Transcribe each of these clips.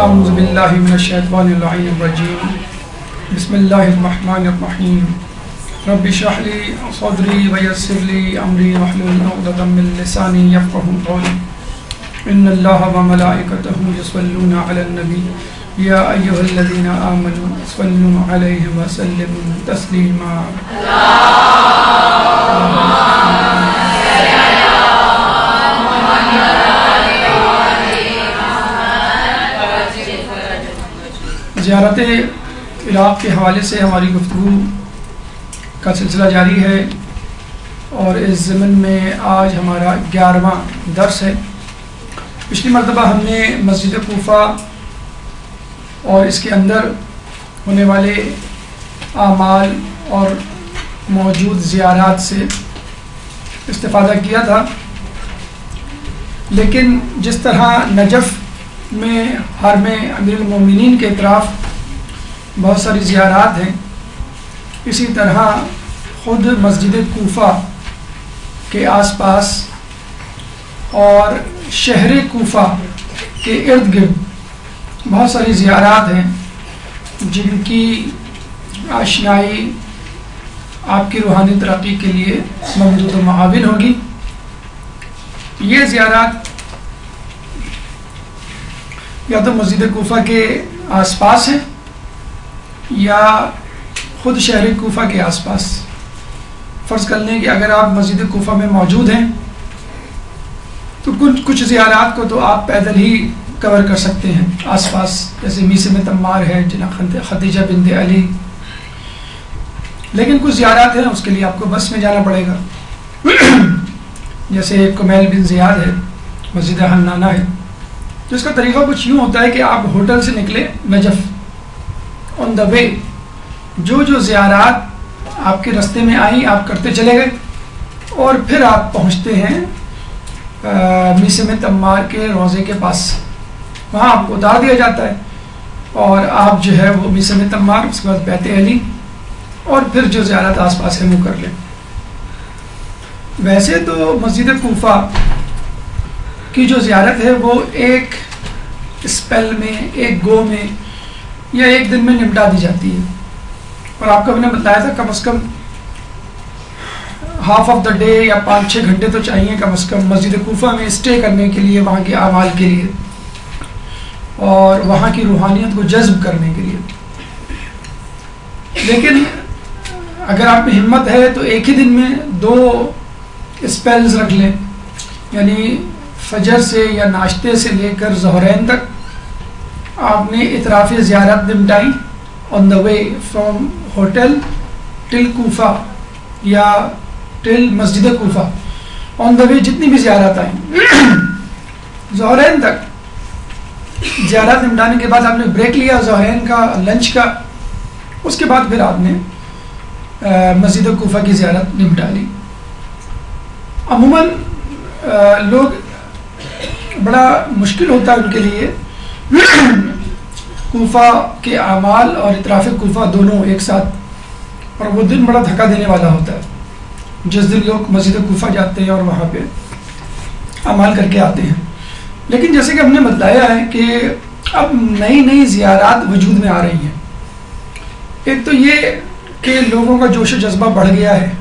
اعوذ باللہ من الشیطان اللعین الرجیم بسم اللہ الرحمن الرحیم رب اشرح لی صدری ویسر لی امری واحلل عقدۃ من لسانی یفقهوا قولی ان اللہ وملائکتہ یصلون علی النبی یا ایھا الذین آمنوا صلوا علیہ وسلموا تسلیما زیارت عراق کے حوالے سے ہماری گفتگو کا سلسلہ جاری ہے اور اس ضمن میں آج ہمارا 11واں درس ہے۔ پچھلی مرتبہ ہم نے مسجد کوفہ اور اس کے اندر ہونے والے اعمال اور موجود زیارات سے استفادہ کیا تھا، لیکن جس طرح نجف میں حرم امیر المومنین کے اطراف بہت ساری زیارات ہیں، اسی طرح خود مسجد کوفہ کے آس پاس اور شہر کوفہ کے ارد گرد بہت ساری زیارات ہیں جن کی آشنائی آپ کی روحانی ترقی کے لیے ممدود و معاون ہوگی۔ یہ زیارات یا تو مسجد کوفہ کے آس پاس ہیں یا خود شہر کوفہ کے آس پاس۔ فرض کر لیں کہ اگر آپ مسجد کوفہ میں موجود ہیں تو کچھ زیارات کو تو آپ پیدل ہی کور کر سکتے ہیں آس پاس، جیسے میسم تمار ہے، جناب خدیجہ بنت علی، لیکن کچھ زیارات ہیں اس کے لیے آپ کو بس میں جانا پڑے گا، جیسے کمیل بن زیاد ہے، مسجد حنانہ ہے۔ تو اس کا طریقہ کچھ یوں ہوتا ہے کہ آپ ہوٹل سے نکلے نجف، آن دا وے جو زیارات آپ کے رستے میں آئیں آپ کرتے چلے گئے، اور پھر آپ پہنچتے ہیں میسم تمار کے روضے کے پاس، وہاں آپ کو اتار دیا جاتا ہے اور آپ جو ہے وہ میسم تمار، اس کے بعد بیت علی، اور پھر جو زیارت آس پاس ہے وہ کر لیں۔ ویسے تو مسجد کوفہ کی جو زیارت ہے وہ ایک اسپیل میں، ایک گو میں یا ایک دن میں نمٹا دی جاتی ہے، اور آپ کو میں نے بتایا تھا کم از کم ہاف آف دا ڈے یا 5-6 گھنٹے تو چاہیے کم از کم مسجد کوفہ میں اسٹے کرنے کے لیے، وہاں کے اعمال کے لیے اور وہاں کی روحانیت کو جذب کرنے کے لیے۔ لیکن اگر آپ میں ہمت ہے تو ایک ہی دن میں 2 اسپیلز رکھ لیں، یعنی فجر سے یا ناشتے سے لے کر ظہرین تک آپ نے اطراف زیارت نمٹائی، آن دا وے فرام ہوٹل ٹل کوفہ یا ٹل مسجد کوفہ، آن دا وے جتنی بھی زیارت آئیں ظہرین تک زیارت نمٹانے کے بعد آپ نے بریک لیا ظہرین کا، لنچ کا، اس کے بعد پھر آپ نے مسجد کوفہ کی زیارت نمٹا لی۔ عموماً لوگ بڑا مشکل ہوتا ہے ان کے لیے کوفہ کے اعمال اور اطراف کوفہ دونوں ایک ساتھ، اور وہ دن بڑا تھکا دینے والا ہوتا ہے جس دن لوگ مسجد کوفہ جاتے ہیں اور وہاں پہ اعمال کر کے آتے ہیں۔ لیکن جیسے کہ ہم نے بتایا ہے کہ اب نئی زیارات وجود میں آ رہی ہیں۔ ایک تو یہ کہ لوگوں کا جوش و جذبہ بڑھ گیا ہے،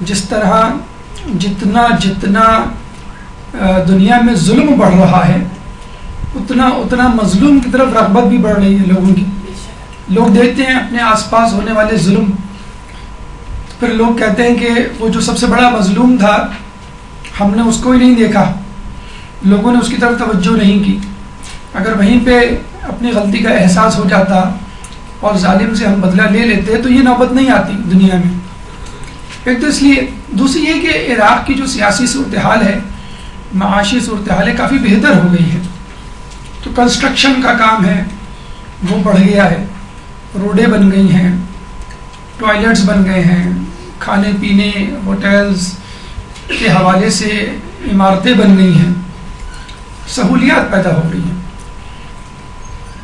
جس طرح جتنا دنیا میں ظلم بڑھ رہا ہے اتنا مظلوم کی طرف رغبت بھی بڑھ رہی ہے لوگوں کی۔ لوگ دیکھتے ہیں اپنے آس پاس ہونے والے ظلم، پھر لوگ کہتے ہیں کہ وہ جو سب سے بڑا مظلوم تھا ہم نے اس کو ہی نہیں دیکھا، لوگوں نے اس کی طرف توجہ نہیں کی۔ اگر وہیں پہ اپنی غلطی کا احساس ہو جاتا اور ظالم سے ہم بدلہ لے لیتے تو یہ نوبت نہیں آتی دنیا میں۔ ایک تو اس لیے، دوسری یہ کہ عراق کی جو سیاسی صورتحال ہے، معاشی صورتحال ہے، کافی بہتر ہو گئی ہے، تو کنسٹرکشن کا کام ہے وہ بڑھ گیا ہے، روڈیں بن گئی ہیں، ٹوائلٹس بن گئے ہیں، کھانے پینے ہوٹلز کے حوالے سے عمارتیں بن گئی ہیں، سہولیات پیدا ہو گئی ہیں۔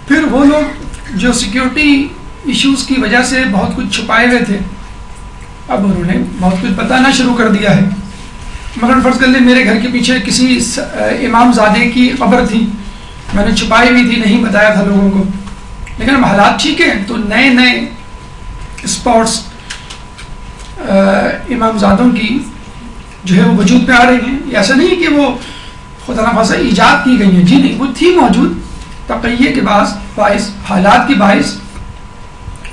پھر وہ لوگ جو سیکیورٹی ایشوز کی وجہ سے بہت کچھ چھپائے ہوئے تھے، اب انہوں نے بہت کچھ بتانا شروع کر دیا ہے۔ مثلاً فرض کر لیں میرے گھر کے پیچھے کسی امام زادے کی قبر تھی میں نے چھپائی ہوئی تھی، نہیں بتایا تھا لوگوں کو، لیکن اب حالات ٹھیک ہیں تو نئے نئے اسپاٹس امام زادوں کی جو ہے وہ وجود پہ آ رہی ہیں. ایسا نہیں کہ وہ خدا نخواستہ ایجاد کی گئی ہیں، جی نہیں، وہ تھی موجود، تقیہ کے باعث حالات کے باعث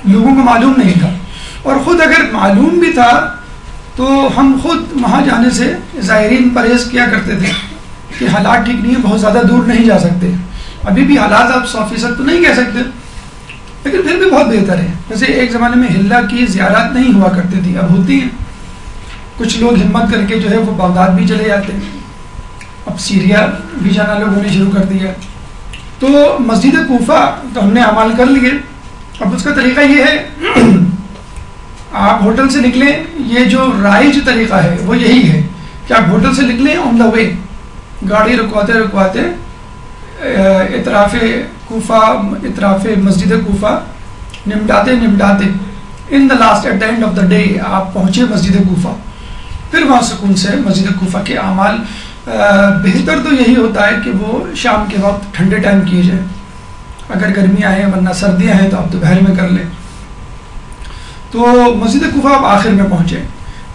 لوگوں کو معلوم نہیں تھا. اور خود اگر معلوم بھی تھا تو ہم خود وہاں جانے سے زائرین پرہیز کیا کرتے تھے کہ حالات ٹھیک نہیں ہیں، بہت زیادہ دور نہیں جا سکتے. ابھی بھی حالات آپ 100% تو نہیں کہہ سکتے، لیکن پھر بھی بہت بہتر ہے. جیسے ایک زمانے میں ہلہ کی زیارات نہیں ہوا کرتی تھی، اب ہوتی ہیں. کچھ لوگ ہمت کر کے جو ہے وہ بغداد بھی چلے جاتے ہیں، اب سیریا بھی جانا لوگوں نے شروع کر دیا. تو مسجد کوفہ تو ہم نے اعمال کر لیے. اب اس کا طریقہ یہ ہے، آپ ہوٹل سے نکلیں، یہ جو رائج طریقہ ہے وہ یہی ہے کہ آپ ہوٹل سے نکلیں، آن دا وے گاڑی رکواتے اطراف کوفہ، اطراف مسجد کوفہ نمٹاتے in the last at the end of the day آپ پہنچے مسجد کوفہ. پھر وہاں سکون سے مسجد کوفہ کے اعمال بہتر تو یہی ہوتا ہے کہ وہ شام کے وقت ٹھنڈے ٹائم کیے جائے. اگر گرمیاں ہیں ورنہ سردیاں ہیں تو آپ دوپہر میں کر لیں. تو مسجد کوفہ آپ آخر میں پہنچے،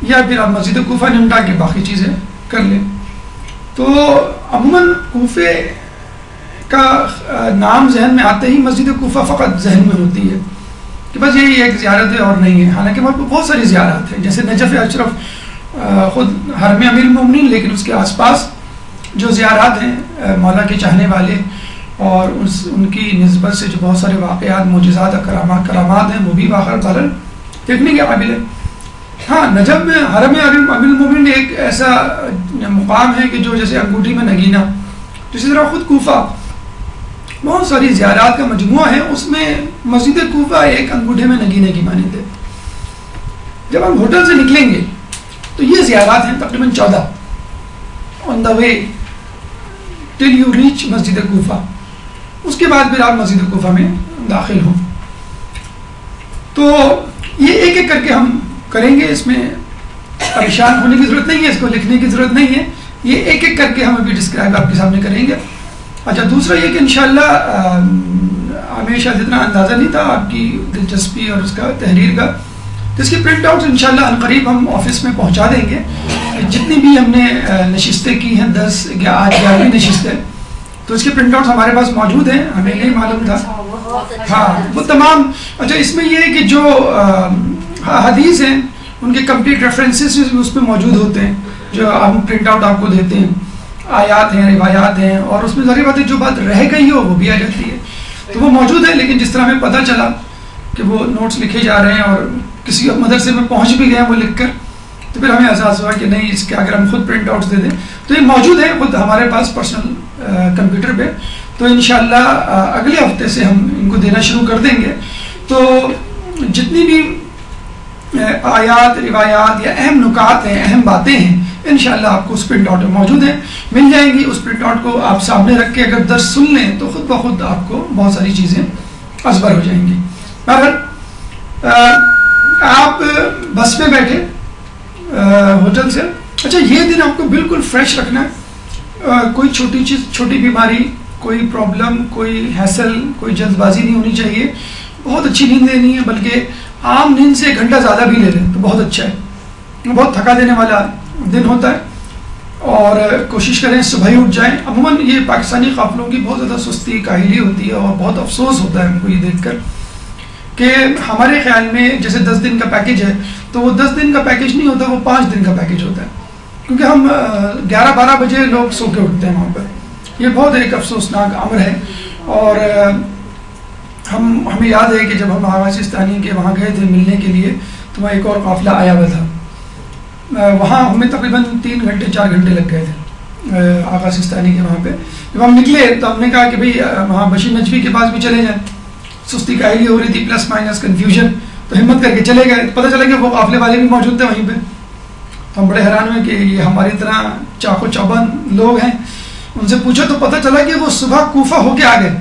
یا پھر آپ مسجد کوفہ نمٹا کے باقی چیزیں کر لیں. تو عموماً کوفے کا نام ذہن میں آتے ہی مسجد کوفہ فقط ذہن میں ہوتی ہے کہ بس یہی ایک زیارت ہے اور نہیں ہے. حالانکہ وہاں پہ بہت ساری زیارات ہیں، جیسے نجف اشرف خود حرم امیر المومنین، لیکن اس کے آس پاس جو زیارات ہیں مولا کے چاہنے والے اور ان کی نسبت سے جو بہت سارے واقعات، معجزات، کرامات ہیں، وہ بھی باہر دیکھنے کے قابل ہے. ہاں، نجف میں حرم امیر المومنین ایک ایسا مقام ہے کہ جو جیسے انگوٹھی میں نگینہ، اسی طرح خود کوفہ بہت ساری زیارات کا مجموعہ ہے، اس میں مسجد کوفہ ایک انگوٹھے میں نگینے کی مانند ہے. جب ہم ہوٹل سے نکلیں گے تو یہ زیارات ہیں تقریباً 14 آن دا وے ٹل یو ریچ مسجد کوفہ. اس کے بعد پھر آپ مسجد کوفہ میں داخل ہوں. تو یہ ایک ایک کر کے ہم کریں گے، اس میں پریشان ہونے کی ضرورت نہیں ہے، اس کو لکھنے کی ضرورت نہیں ہے، یہ ایک ایک کر کے ہم ابھی ڈسکرائب آپ کے سامنے کریں گے. اچھا، دوسرا یہ کہ انشاءاللہ ہمیشہ جتنا اندازہ نہیں تھا آپ کی دلچسپی اور اس کا تحریر کا، تو اس کی پرنٹ آؤٹ انشاءاللہ عنقریب ہم آفس میں پہنچا دیں گے. جتنی بھی ہم نے نشستیں کی ہیں، 10 یا 11 نشستیں، تو اس کے پرنٹ آؤٹ ہمارے پاس موجود ہیں، ہمیں نہیں معلوم تھا. ہاں، وہ تمام. اچھا، اس میں یہ ہے کہ جو حدیث ہیں ان کے کمپلیٹ ریفرنسز اس میں موجود ہوتے ہیں، جو ہم پرنٹ آؤٹ آپ کو دیتے ہیں. آیات ہیں، روایات ہیں، اور اس میں ظاہر بات ہے جو بات رہ گئی ہو وہ بھی آ جاتی ہے، تو وہ موجود ہے. لیکن جس طرح ہمیں پتہ چلا کہ وہ نوٹس لکھے جا رہے ہیں اور کسی مدرسے میں پہنچ بھی گئے وہ لکھ کر، تو پھر ہمیں احساس ہوا کہ نہیں، اس کے اگر ہم خود پرنٹ آؤٹس دے دیں تو یہ موجود ہے خود ہمارے پاس پرسنل کمپیوٹر پہ. تو انشاءاللہ اگلے ہفتے سے ہم ان کو دینا شروع کر دیں گے. تو جتنی بھی آیات، روایات یا اہم نکات ہیں، اہم باتیں ہیں، انشاءاللہ آپ کو اس پرنٹ آؤٹ میں موجود ہیں، مل جائیں گی. اس پرنٹ آؤٹ کو آپ سامنے رکھ کے اگر درس سن لیں تو خود بخود آپ کو بہت ساری چیزیں ازبر ہو جائیں گی. اگر آپ بس میں بیٹھے ہوٹل سے، اچھا یہ دن آپ کو بالکل فریش رکھنا ہے. کوئی چھوٹی چیز، چھوٹی بیماری، کوئی پرابلم، کوئی ہیسل، کوئی جلد بازی نہیں ہونی چاہیے. بہت اچھی نیند لینی ہے، بلکہ عام نیند سے 1 گھنٹہ زیادہ بھی لے لیں تو بہت اچھا ہے. بہت تھکا دینے والا دن ہوتا ہے، اور کوشش کریں صبح ہی اٹھ جائیں. عموماً یہ پاکستانی قافلوں کی بہت زیادہ سستی، کاہلی ہوتی ہے، اور بہت افسوس ہوتا ہے ہم کو یہ دیکھ کر کہ ہمارے خیال میں جیسے 10 دن کا پیکج ہے تو وہ 10 دن کا پیکج نہیں ہوتا، وہ 5 دن کا پیکج ہوتا ہے. کیونکہ ہم 11-12 بجے لوگ سو کے اٹھتے ہیں وہاں پر. یہ بہت ایک افسوسناک امر ہے. اور ہمیں یاد ہے کہ جب ہم آغا سستانی کے وہاں گئے تھے ملنے کے لیے تو وہاں ایک اور قافلہ آیا ہوا تھا. وہاں ہمیں تقریباً 3 گھنٹے 4 گھنٹے لگ گئے تھے آغا سستانی کے. وہاں پہ جب ہم نکلے تو ہم نے کہا کہ بھئی وہاں بشیر نجوی کے پاس بھی چلے جائیں. سستی کاہلی ہو رہی تھی، پلس مائنس کنفیوژن، تو ہمت کر کے چلے گئے. پتہ چلا کہ وہ قافلے والے بھی موجود تھے وہیں پہ. تو ہم بڑے حیران ہوئے کہ یہ ہماری طرح چاق و چوبند لوگ ہیں. ان سے پوچھا تو پتہ چلا کہ وہ صبح کوفہ ہو کے آ گئے.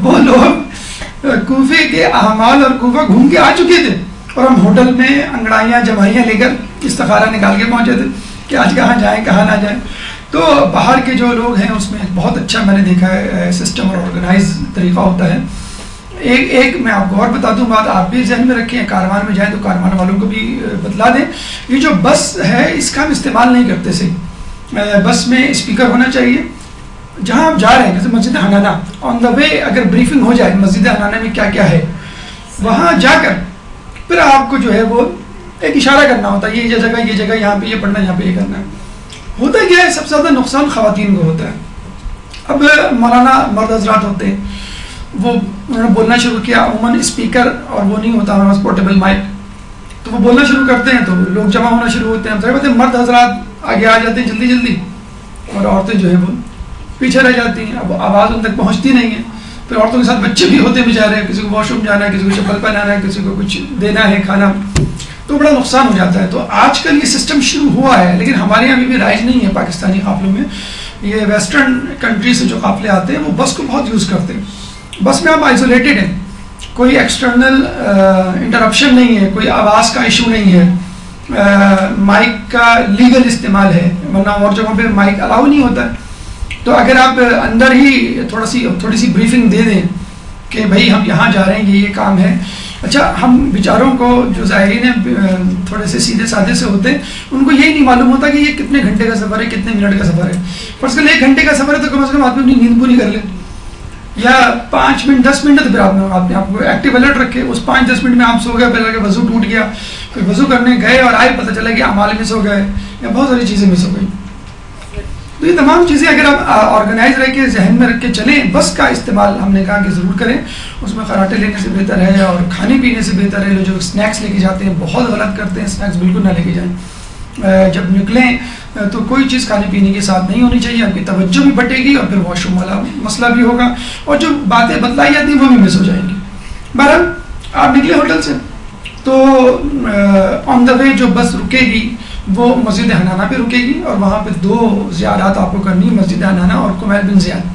وہ لوگ کوفے کے اعمال اور کوفہ گھوم کے آ چکے تھے، اور ہم ہوٹل میں انگڑائیاں جمائیاں لے کر استخارہ نکال کے پہنچے تھے کہ آج کہاں جائیں کہاں نہ جائیں. تو باہر کے جو لوگ ہیں اس میں بہت اچھا میں نے دیکھا ہے سسٹم اور آرگنائز طریقہ ہوتا ہے. ایک میں آپ کو اور بتا دوں بات، آپ بھی ذہن میں رکھیں، کاروان میں جائیں تو کاروان والوں کو بھی بتلا دیں، یہ جو بس ہے اس کا ہم استعمال نہیں کرتے صحیح. بس میں اسپیکر ہونا چاہیے. جہاں آپ جا رہے ہیں جیسے مسجد حنانہ، آن دا وے اگر بریفنگ ہو جائے مسجد حنانہ میں کیا کیا ہے، وہاں جا کر پھر آپ کو جو ہے وہ ایک اشارہ کرنا ہوتا ہے، یہ جگہ یہاں پہ یہ پڑھنا، یہاں پہ یہ کرنا ہے. ہوتا کیا ہے، سب سے زیادہ نقصان خواتین کو ہوتا ہے. اب مولانا مرد حضرات ہوتے ہیں، وہ انہوں نے بولنا شروع کیا، عموماً اسپیکر اور وہ نہیں ہوتا ہمارے پاس پورٹیبل مائک، تو وہ بولنا شروع کرتے ہیں تو لوگ جمع ہونا شروع ہوتے ہیں. ظاہر بات ہے مرد حضرات آگے آ جاتے ہیں جلدی اور عورتیں جو ہے وہ پیچھے رہ جاتی ہیں. اب آواز ان تک پہنچتی نہیں ہے. پھر عورتوں کے ساتھ بچے بھی ہوتے ہیں بیچارے، کسی کو واش روم جانا ہے، کسی کو چپل پہنانا ہے، کسی کو کچھ دینا ہے کھانا، تو بڑا نقصان ہو جاتا ہے. تو آج کل یہ سسٹم شروع ہوا ہے لیکن ہمارے یہاں ابھی بھی رائج نہیں ہے پاکستانی قافلوں میں. یہ ویسٹرن کنٹری سے جو قافلے آتے ہیں وہ بس کو بہت یوز کرتے ہیں. بس میں آپ آئسولیٹڈ ہیں، کوئی ایکسٹرنل انٹرپشن نہیں ہے، کوئی آواز کا ایشو نہیں ہے، مائک کا لیگل استعمال ہے، ورنہ اور جگہوں پہ مائک الاؤ نہیں ہوتا ہے. تو اگر آپ اندر ہی تھوڑی سی بریفنگ دے دیں کہ بھائی ہم یہاں جا رہے ہیں، یہ کام ہے. اچھا، ہم بیچاروں کو جو زائرین ہیں تھوڑے سے سیدھے سادے سے ہوتے ہیں، ان کو یہی نہیں معلوم ہوتا کہ یہ کتنے گھنٹے کا سفر ہے، کتنے منٹ کا سفر ہے. فرض کر 1 گھنٹے کا سفر ہے تو کم از کم آدمی اپنی نیند پوری کر لے، یا 5 منٹ 10 منٹ تو پھر آپ کو ایکٹیو الرٹ رکھے. اس 5-10 منٹ میں آپ سو گئے، پھر وضو ٹوٹ گیا، پھر وضو کرنے گئے اور آئے پتہ چلا کہ اعمال مس ہو گئے یا بہت ساری چیزیں مس ہو گئی. تو یہ تمام چیزیں اگر آپ آرگنائز رہ کے ذہن میں رکھ کے چلیں، بس کا استعمال ہم نے کہا کہ ضرور کریں. اس میں خراٹے لینے سے بہتر ہے اور کھانے پینے سے بہتر ہے. جو اسنیکس لے کے جاتے ہیں بہت غلط کرتے ہیں، اسنیکس بالکل نہ لے کے جائیں. جب نکلیں تو کوئی چیز کھانے پینے کے ساتھ نہیں ہونی چاہیے، آپ کی توجہ بھی بٹے گی اور پھر واش روم والا مسئلہ بھی ہوگا اور جو باتیں بتلائی جاتی ہیں وہ بھی مس ہو جائیں گی. بہرحال آپ نکلے ہوٹل سے تو آن دا وے جو بس رکے گی وہ مسجد حنانہ پہ رکے گی اور وہاں پہ 2 زیارات آپ کو کرنی، مسجد حنانہ اور کمیل بن زیاد.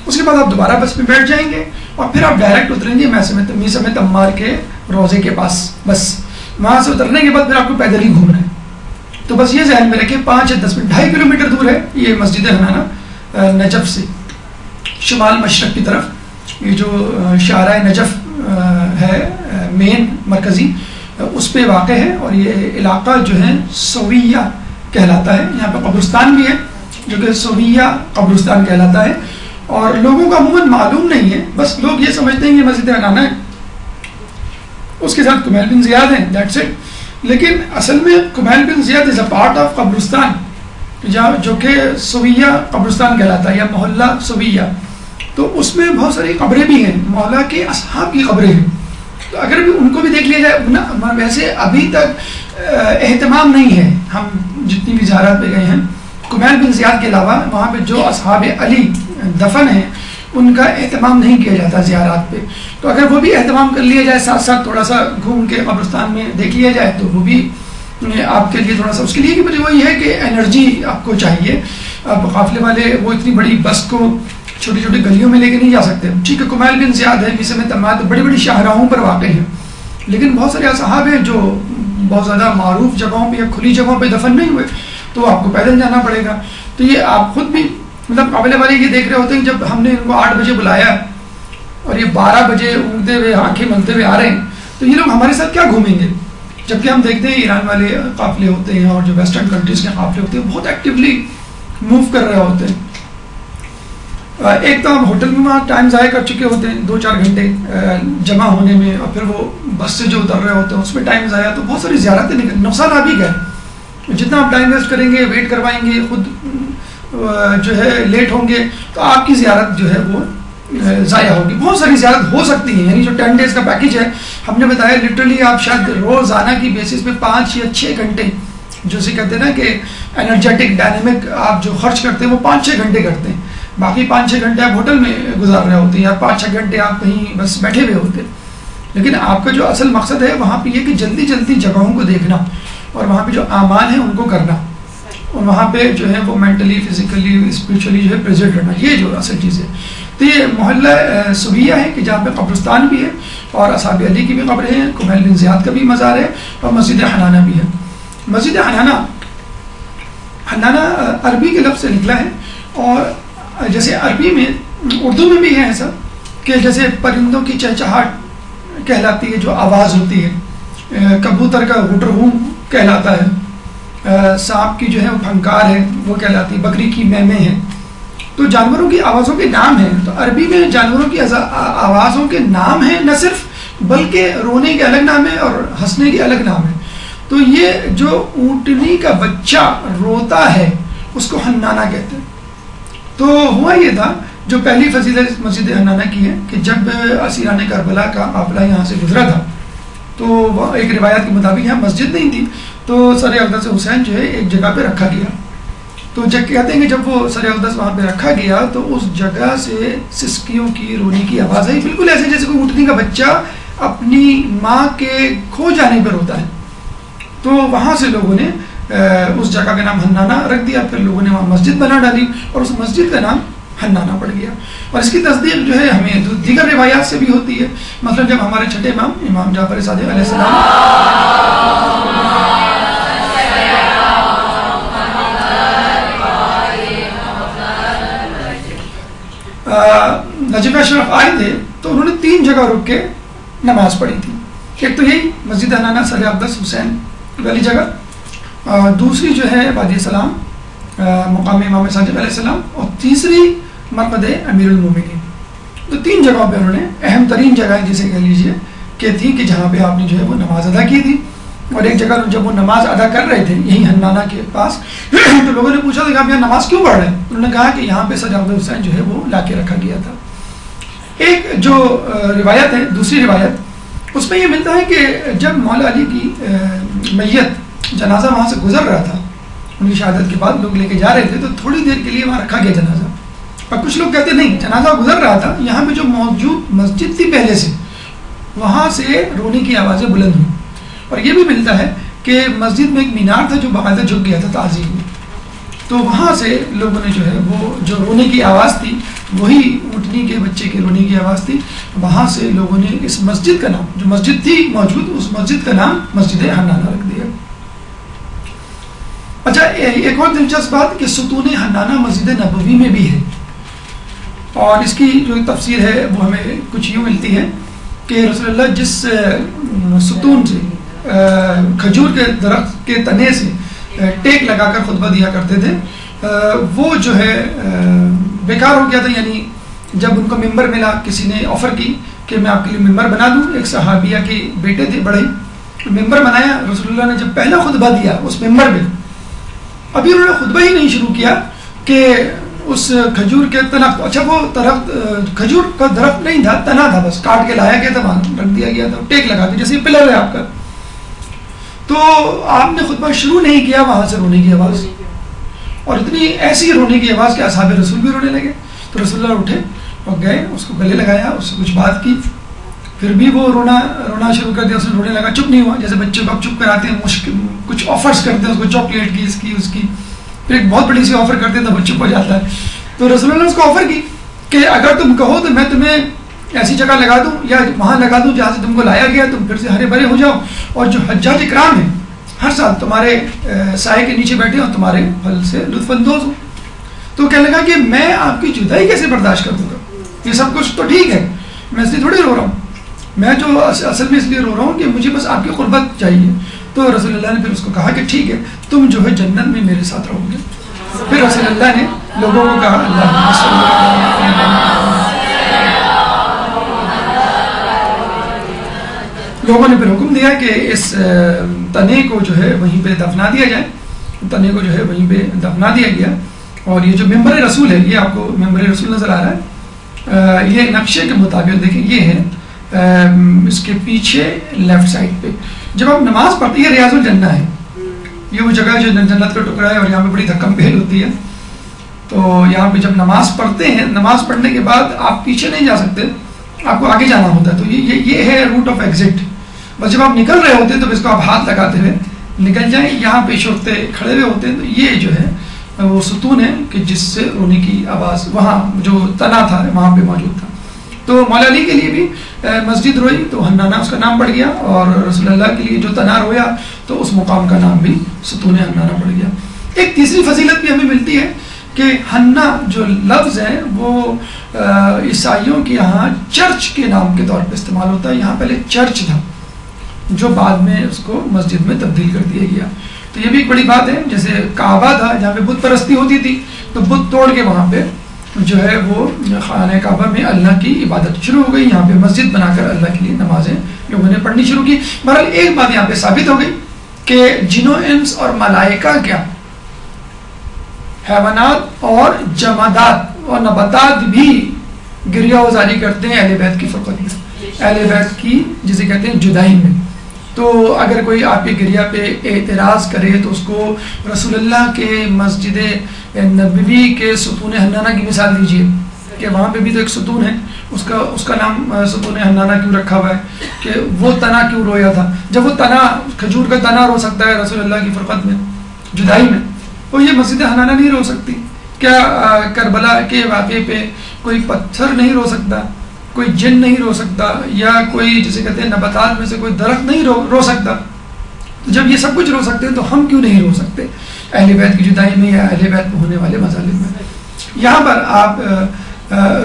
اس کے بعد آپ دوبارہ بس میں بیٹھ جائیں گے اور پھر آپ ڈائریکٹ اتریں گے میثمۃ عمار کے روضے کے پاس. بس وہاں سے اترنے کے بعد پھر آپ کو پیدل ہی گھومنا ہے. تو بس یہ ذہن میں رکھیں 5 یا 10 منٹ، 2.5 کلومیٹر دور ہے یہ مسجد حنانہ نجف سے شمال مشرق کی طرف. یہ جو شارع نجف ہے مین مرکزی، اس پہ واقع ہے اور یہ علاقہ جو ہے سویہ کہلاتا ہے. یہاں پہ قبرستان بھی ہے جو کہ سویہ قبرستان کہلاتا ہے اور لوگوں کو عموماً معلوم نہیں ہے، بس لوگ یہ سمجھتے ہیں یہ مسجد حنانہ ہے، اس کے ساتھ کمیل بن زیاد ہیں، دیٹس اٹ. لیکن اصل میں کمیل بن زیاد از اے پارٹ آف قبرستان جو کہ سویہ قبرستان کہلاتا ہے یا محلہ سویہ. تو اس میں بہت ساری قبریں بھی ہیں، مولا کے اصحاب کی قبریں ہیں. تو اگر بھی ان کو بھی دیکھ لیا جائے، ویسے ابھی تک اہتمام نہیں ہے. ہم جتنی بھی زیارات پہ گئے ہیں کمیل بن زیاد کے علاوہ وہاں پہ جو اصحاب علی دفن ہیں ان کا اہتمام نہیں کیا جاتا زیارات پہ. تو اگر وہ بھی اہتمام کر لیا جائے، ساتھ ساتھ تھوڑا سا گھوم کے قبرستان میں دیکھ لیا جائے تو وہ بھی آپ کے لیے تھوڑا سا، اس کے لیے کہ مجھے وہی ہے کہ انرجی آپ کو چاہیے. اب قافلے والے وہ اتنی بڑی بس کو چھوٹی چھوٹی گلیوں میں لے کے نہیں جا سکتے. ٹھیک ہے، کمیل بن زیاد ہے، میثمۃ عمار بڑی بڑی شاہراہوں پر واقع ہیں، لیکن بہت سارے اصحاب ہیں جو بہت زیادہ معروف جگہوں پہ یا کھلی جگہوں پہ دفن نہیں ہوئے، تو آپ کو پیدل جانا پڑے گا. تو یہ آپ خود بھی مطلب قافلے والے یہ دیکھ رہے ہوتے ہیں جب ہم نے ان کو 8 بجے بلایا اور یہ 12 بجے اونگتے ہوئے آنکھیں ملتے ہوئے آ رہے ہیں، تو یہ لوگ ہمارے ساتھ کیا گھومیں گے؟ جبکہ ہم دیکھتے ہیں ایران والے قافلے ہوتے ہیں اور جو ویسٹرن کنٹریز کے قافلے ہوتے ہیں بہت ایکٹیولی موو کر رہے ہوتے ہیں. ایک تو ہم ہوٹل میں وہاں ٹائم ضائع کر چکے ہوتے ہیں 2-4 گھنٹے جمع ہونے میں، اور پھر وہ بس سے جو اتر رہے ہوتے ہیں اس میں ٹائم ضائع، تو بہت ساری زیارتیں نکل، نقصان آ بھی گئے. جتنا آپ ٹائم ویسٹ کریں گے، ویٹ کروائیں گے، خود جو ہے لیٹ ہوں گے، تو آپ کی زیارت جو ہے وہ ضائع ہوگی. بہت ساری زیارت ہو سکتی ہیں، یعنی جو 10 ڈیز کا پیکج ہے ہم نے بتایا لٹرلی آپ شاید روزانہ کی بیسس پہ 5 یا 6 گھنٹے جو سے کہتے ہیں نا کہ انرجیٹک ڈائنامک آپ جو خرچ کرتے ہیں وہ 5-6 گھنٹے کرتے ہیں. باقی 5-6 گھنٹے آپ ہوٹل میں گزار رہے ہوتے ہیں یا 5-6 گھنٹے آپ کہیں بس بیٹھے ہوئے ہوتے ہیں. لیکن آپ کا جو اصل مقصد ہے وہاں پہ یہ کہ جلدی جلدی جگہوں کو دیکھنا اور وہاں پہ جو اعمال ہیں ان کو کرنا اور وہاں پہ جو ہے وہ مینٹلی فزیکلی اسپریچولی جو ہے پریزنٹ رہنا، یہ جو اصل چیز ہے. تو یہ محلہ سویہ ہے کہ جہاں پہ قبرستان بھی ہے اور اصحاب علی کی بھی قبریں ہیں، کمیل بن زیاد کا بھی مزار ہے اور مسجد حنانہ بھی ہے. مسجد حنانہ ہنانا عربی کے لفظ سے نکلا ہے، اور جیسے عربی میں اردو میں بھی ہے ایسا کہ جیسے پرندوں کی چہچہاٹ کہلاتی ہے جو آواز ہوتی ہے، کبوتر کا غٹرغوں کہلاتا ہے، سانپ کی جو ہے وہ پھنکار ہے وہ کہلاتی ہے، بکری کی میں ہے. تو جانوروں کی آوازوں کے نام ہیں. تو عربی میں جانوروں کی آوازوں کے نام ہیں، نہ صرف بلکہ رونے کے الگ نام ہے اور ہنسنے کے الگ نام ہے. تو یہ جو اونٹنی کا بچہ روتا ہے اس کو حنانہ کہتے ہیں. تو ہوا یہ تھا، جو پہلی فضیلت مسجد حنانہ کی ہے کہ جب اسیران کربلا کا قافلہ یہاں سے گزرا تھا تو ایک روایت کے مطابق یہاں مسجد نہیں تھی، تو سر اقدس حسین جو ہے ایک جگہ پہ رکھا گیا. تو کہتے ہیں کہ جب وہ سر اقدس وہاں پہ رکھا گیا تو اس جگہ سے سسکیوں کی رونے کی آواز آئی، بالکل ایسے جیسے کوئی اونٹنی کا بچہ اپنی ماں کے کھو جانے پر ہوتا ہے. تو وہاں سے لوگوں نے اس جگہ کا نام حنانہ رکھ دیا. پھر لوگوں نے وہاں مسجد بنا ڈالی اور اس مسجد کا نام حنانہ پڑ گیا. اور اس کی تصدیق جو ہے ہمیں دیگر روایات سے بھی ہوتی ہے. مثلا جب ہمارے چھٹے امام امام جعفر صادق علیہ السلام نجف اشرف آئے تھے تو انہوں نے 3 جگہ رک کے نماز پڑھی تھی. ایک تو یہی مسجد حنانہ سر اقدس حسین والی جگہ، دوسری جو ہے وادی سلام مقام امام صادق علیہ السلام، اور تیسری مرقد امیر المومنین. تو 3 جگہوں پہ انہوں نے اہم ترین جگہیں جسے کہہ لیجیے کہ تھی کہ جہاں پہ آپ نے جو ہے وہ نماز ادا کی تھی. اور ایک جگہ جب وہ نماز ادا کر رہے تھے یہی حنانہ کے پاس تو لوگوں نے پوچھا تھا کہ آپ یہاں نماز کیوں پڑھ رہے ہیں؟ انہوں نے کہا کہ یہاں پہ سر اقدس حسین جو ہے وہ لا کے رکھا گیا تھا. ایک جو روایت ہے، دوسری روایت، اس میں یہ ملتا ہے کہ جب مولا علی کی میت جنازہ وہاں سے گزر رہا تھا، ان کی شہادت کے بعد لوگ لے کے جا رہے تھے تو تھوڑی دیر کے لیے وہاں رکھا گیا جنازہ. اور کچھ لوگ کہتے نہیں، جنازہ گزر رہا تھا، یہاں پہ جو موجود مسجد تھی پہلے سے وہاں سے رونے کی آوازیں بلند ہوئی. اور یہ بھی ملتا ہے کہ مسجد میں ایک مینار تھا جو باقاعدہ جھک گیا تھا تعظیم میں، تو وہاں سے لوگوں نے جو ہے وہ جو رونے کی آواز تھی وہی اونٹنی کے بچے کے رونے کی آواز تھی. وہاں سے لوگوں نے اس مسجد کا نام، جو مسجد تھی موجود، اس مسجد کا نام مسجد حنانہ رکھ دیا. اچھا، ایک اور دلچسپ بات کہ ستون حنانہ مسجد نبوی میں بھی ہے، اور اس کی جو تفسیر ہے وہ ہمیں کچھ یوں ملتی ہے کہ رسول اللہ جس ستون سے کھجور کے درخت کے تنے سے ٹیک لگا کر خطبہ دیا کرتے تھے وہ جو ہے بیکار ہو گیا تھا. یعنی جب ان کو ممبر ملا، کسی نے آفر کی کہ میں آپ کے لیے ممبر بنا دوں، ایک صحابیہ کے بیٹے تھے بڑے، ممبر بنایا. رسول اللہ نے جب پہلا خطبہ دیا اس ممبر میں، ابھی انہوں نے خطبہ ہی نہیں شروع کیا کہ اس کھجور کے تنا، اچھا وہ درخت کھجور کا درخت نہیں تھا، تنا تھا، بس کاٹ کے لایا گیا تھا، وہاں رکھ دیا گیا تھا، ٹیک لگا کے جیسے پلر ہے آپ کا. تو آپ نے خطبہ شروع نہیں کیا، وہاں سے رونے کی آواز، اور اتنی ایسی رونے کی آواز کہ اصحاب رسول بھی رونے لگے. تو رسول اللہ اٹھے اور گئے، اس کو گلے لگایا، اس سے کچھ بات کی، پھر بھی وہ رونا شروع کر دیا. اس نے رونے لگا، چپ نہیں ہوا، جیسے بچوں کو چپ کراتے ہیں، مشکل کچھ آفرز کرتے ہیں اس کو، چاکلیٹ کی، اس کی اس کی، پھر ایک بہت بڑی سی آفر کرتے ہیں تو وہ چپ ہو جاتا ہے. تو رسول اللہ نے اس کو آفر کی کہ اگر تم کہو تو میں تمہیں ایسی جگہ لگا دوں یا وہاں لگا دوں جہاں سے تم کو لایا گیا، تم پھر سے ہرے بھرے ہو جاؤ، اور جو حجاج اکرام ہیں ہر سال تمہارے سائے کے نیچے بیٹھے اور تمہارے پھل سے لطف اندوز ہوں. تو کہنے لگا کہ میں آپ کی جدائی کیسے برداشت کر دوں گا؟ یہ سب کچھ تو ٹھیک ہے، میں اس لیے تھوڑی رو رہا ہوں، میں جو اصل میں اس لیے رو رہا ہوں کہ مجھے بس آپ کی قربت چاہیے. تو رسول اللہ نے پھر اس کو کہا کہ ٹھیک ہے، تم جو ہے جنت میں میرے ساتھ رہو گے. پھر رسول اللہ نے لوگوں کو کہا لوگوں نے پھر حکم دیا کہ اس تنے کو جو ہے وہیں پہ دفنا دیا جائے. تنے کو جو ہے وہیں پہ دفنا دیا گیا. اور یہ جو ممبر رسول ہے، یہ آپ کو ممبر رسول نظر آ رہا ہے، یہ نقشے کے مطابق دیکھیں یہ ہے اس کے پیچھے لیفٹ سائڈ پہ. جب آپ نماز پڑھتے ہیں، یہ ریاض الجنہ ہے، یہ وہ جگہ جو جنت کا ٹکڑا ہے، اور یہاں پہ بڑی دھکم پھیل ہوتی ہے. تو یہاں پہ جب نماز پڑھتے ہیں، نماز پڑھنے کے بعد آپ پیچھے نہیں جا سکتے، آپ کو آگے جانا ہوتا ہے. تو یہ ہے روٹ آف ایگزٹ. بس جب آپ نکل رہے ہوتے ہیں تو اس کو آپ ہاتھ لگاتے ہوئے نکل جائیں. یہاں پہ شوختے کھڑے ہوئے ہوتے ہیں. تو یہ جو ہے وہ ستون ہے کہ جس سے رونے کی آواز وہاں جو تنا تھا وہاں پہ موجود تھا. تو مولا علی کے لیے بھی مسجد روئی تو حنانہ اس کا نام پڑ گیا، اور رسول اللہ کے لیے جو تنا رویا تو اس مقام کا نام بھی ستون حنانہ پڑ گیا. ایک تیسری فضیلت بھی ہمیں ملتی ہے کہ ہنا جو لفظ ہے وہ عیسائیوں کے یہاں چرچ کے نام کے طور پہ استعمال ہوتا ہے. یہاں پہلے چرچ تھا جو بعد میں اس کو مسجد میں تبدیل کر دیا گیا. تو یہ بھی ایک بڑی بات ہے. جیسے کعبہ تھا جہاں پہ بت پرستی ہوتی تھی تو بت توڑ کے وہاں پہ جو ہے وہ خانہ کعبہ میں اللہ کی عبادت شروع ہو گئی. یہاں پہ مسجد بنا کر اللہ کے لیے نمازیں لوگوں نے پڑھنی شروع کی. بہرحال ایک بات یہاں پہ ثابت ہو گئی کہ جنوں انس اور ملائکہ کیا حیوانات اور جمادات اور نباتات بھی گریہ وزاری کرتے ہیں اہل بیت کی فرقت میں, اہل بیت کی جسے کہتے ہیں جدائی میں. تو اگر کوئی آپ کے گریہ پہ اعتراض کرے تو اس کو رسول اللہ کے مسجد نبوی کے ستون حنانہ کی مثال دیجیے کہ وہاں پہ بھی تو ایک ستون ہے, اس کا نام ستون حنانہ کیوں رکھا ہوا ہے کہ وہ تنا کیوں رویا تھا. جب وہ تنا کھجور کا تنا رو سکتا ہے رسول اللہ کی فرقت میں جدائی میں, تو یہ مسجد حنانہ نہیں رو سکتی. کیا کربلا کے واقعے پہ کوئی پتھر نہیں رو سکتا, کوئی جن نہیں رو سکتا, یا کوئی جسے کہتے ہیں نباتات میں سے کوئی درخت نہیں رو سکتا؟ جب یہ سب کچھ رو سکتے ہیں تو ہم کیوں نہیں رو سکتے اہل بیت کی جدائی میں یا اہل بیت میں ہونے والے مظالم میں؟ یہاں پر آپ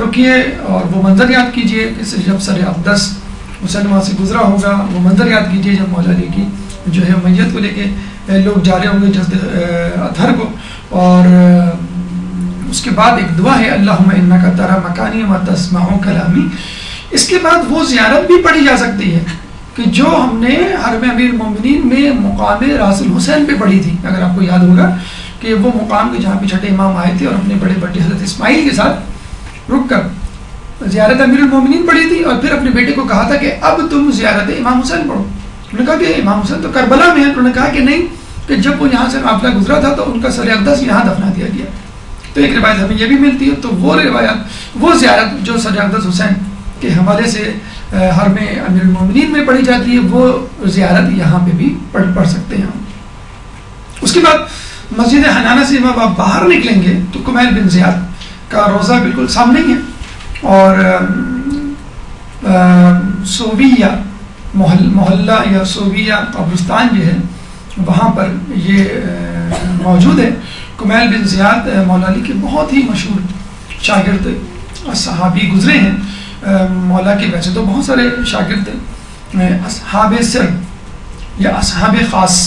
رکیے اور وہ منظر یاد کیجئے کہ جب سر اقدس حسین وہاں سے گزرا ہوگا, وہ منظر یاد کیجئے جب مولا علی کی جو ہے میت کو لے کے لوگ جا رہے ہوں گے جسد اطہر کو, اور اس کے بعد ایک دعا ہے اللہم انکا تری مکانی و تسمع کلامی. اس کے بعد وہ زیارت بھی پڑھی جا سکتی ہے کہ جو ہم نے حرم امیر المومنین میں مقام راس الحسین پہ پڑھی تھی. اگر آپ کو یاد ہوگا کہ وہ مقام کے جہاں پہ چھٹے امام آئے تھے اور اپنے بڑے بڑے حضرت اسماعیل کے ساتھ رک کر زیارت امیر المومنین پڑھی تھی, اور پھر اپنے بیٹے کو کہا تھا کہ اب تم زیارت امام حسین پڑھو. انہوں نے کہا کہ امام حسین تو کربلا میں ہے. انہوں نے کہا کہ نہیں, کہ جب وہ یہاں سے قافلہ گزرا تھا تو ان کا سر اقدس یہاں دفنا دیا گیا. تو ایک روایت ہمیں یہ بھی ملتی ہے. تو وہ روایت, وہ زیارت جو سر اقدس حسین کے حوالے سے حرم امیر المومنین میں پڑھی جاتی ہے, وہ زیارت یہاں پہ بھی پڑھ سکتے ہیں ہم. اس کے بعد مسجد حنانہ سے جب آپ باہر نکلیں گے تو کمیل بن زیاد کا روضہ بالکل سامنے ہی ہے, اور صوبیہ محلہ یا صوبیہ قبرستان جو ہے وہاں پر یہ موجود ہے. کمیل بن زیاد مولا علی کے بہت ہی مشہور شاگرد صحابی گزرے ہیں. مولا کے ویسے تو بہت سارے شاگرد ہیں, اصحاب سر یا اصحاب خاص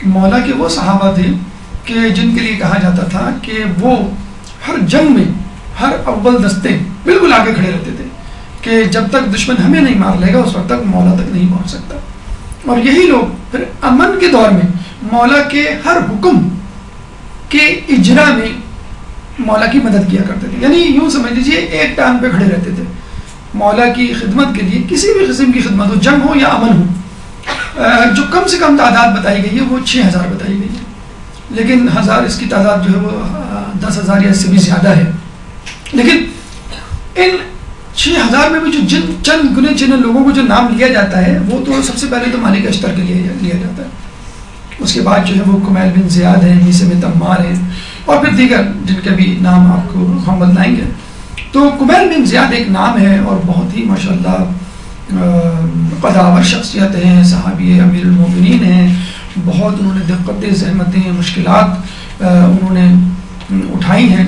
مولا کے وہ صحابہ تھے کہ جن کے لیے کہا جاتا تھا کہ وہ ہر جنگ میں ہر اول دستے بالکل آگے کھڑے رہتے تھے کہ جب تک دشمن ہمیں نہیں مار لے گا اس وقت تک مولا تک نہیں پہنچ سکتا. اور یہی لوگ پھر امن کے دور میں مولا کے ہر حکم کے اجرا میں مولا کی مدد کیا کرتے تھے. یعنی یوں سمجھ لیجیے ایک ٹانگ پہ کھڑے رہتے تھے مولا کی خدمت کے لیے, کسی بھی قسم کی خدمت ہو, جنگ ہو یا امن ہو. جو کم سے کم تعداد بتائی گئی ہے وہ 6000 بتائی گئی ہے, لیکن 1000 اس کی تعداد جو ہے وہ 10,000 یا اس سے بھی زیادہ ہے. لیکن ان 6000 میں بھی جو چند گنے چند لوگوں کو جو نام لیا جاتا ہے وہ تو سب سے پہلے تو مالک اشتر کے لیے لیا جاتا ہے. اس کے بعد جو ہے وہ کمیل بن زیاد ہیں, عیسی بن تمار ہیں, اور پھر دیگر جن کے بھی نام آپ کو ہم بتلائیں گے. تو کمیل بن زیاد ایک نام ہے اور بہت ہی ماشاءاللہ قداور شخصیت ہیں, صحابی امیر المومنین ہیں. بہت انہوں نے دقتیں, زحمتیں, مشکلات انہوں نے اٹھائی ہیں.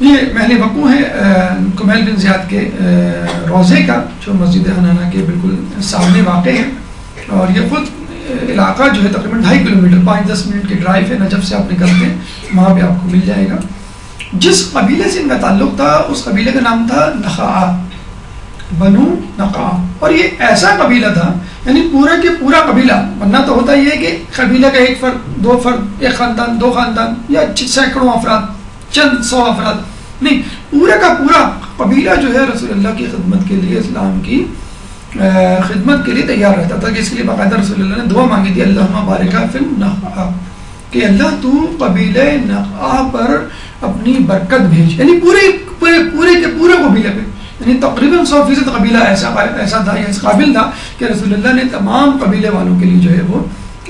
یہ محل وقوع ہے کمیل بن زیاد کے روضے کا جو مسجد حنانہ کے بالکل سامنے واقع ہے, اور یہ خود علاقہ جو ہے تقریباً 2.5 کلومیٹر 5-10 منٹ کی ڈرائیو ہے. نجف سے آپ نکلتے ہیں وہاں پہ آپ کو مل جائے گا. جس قبیلے سے ان کا تعلق تھا اس قبیلے کا نام تھا نخاع, بنو نخاع. اور یہ ایسا قبیلہ تھا یعنی پورا کے پورا قبیلہ, ورنہ تو ہوتا یہ ہے کہ قبیلہ کا ایک فرد, دو فرد, ایک خاندان, دو خاندان, یا سینکڑوں افراد, چند 100 افراد نہیں, پورا کا پورا قبیلہ جو ہے رسول اللہ کی خدمت کے لیے, اسلام کی خدمت کے لیے تیار رہتا تھا. کہ اس کے لیے باقاعدہ رسول اللہ نے دعا مانگی تھی اللہم بارک فی النخاع, کہ اللہ تو قبیلہ نخاع پر اپنی برکت بھیج. یعنی پورے کے پورے قبیلے پہ, یعنی تقریباً 100% قبیلہ ایسا تھا یا اس قابل تھا کہ رسول اللہ نے تمام قبیلے والوں کے لیے جو ہے وہ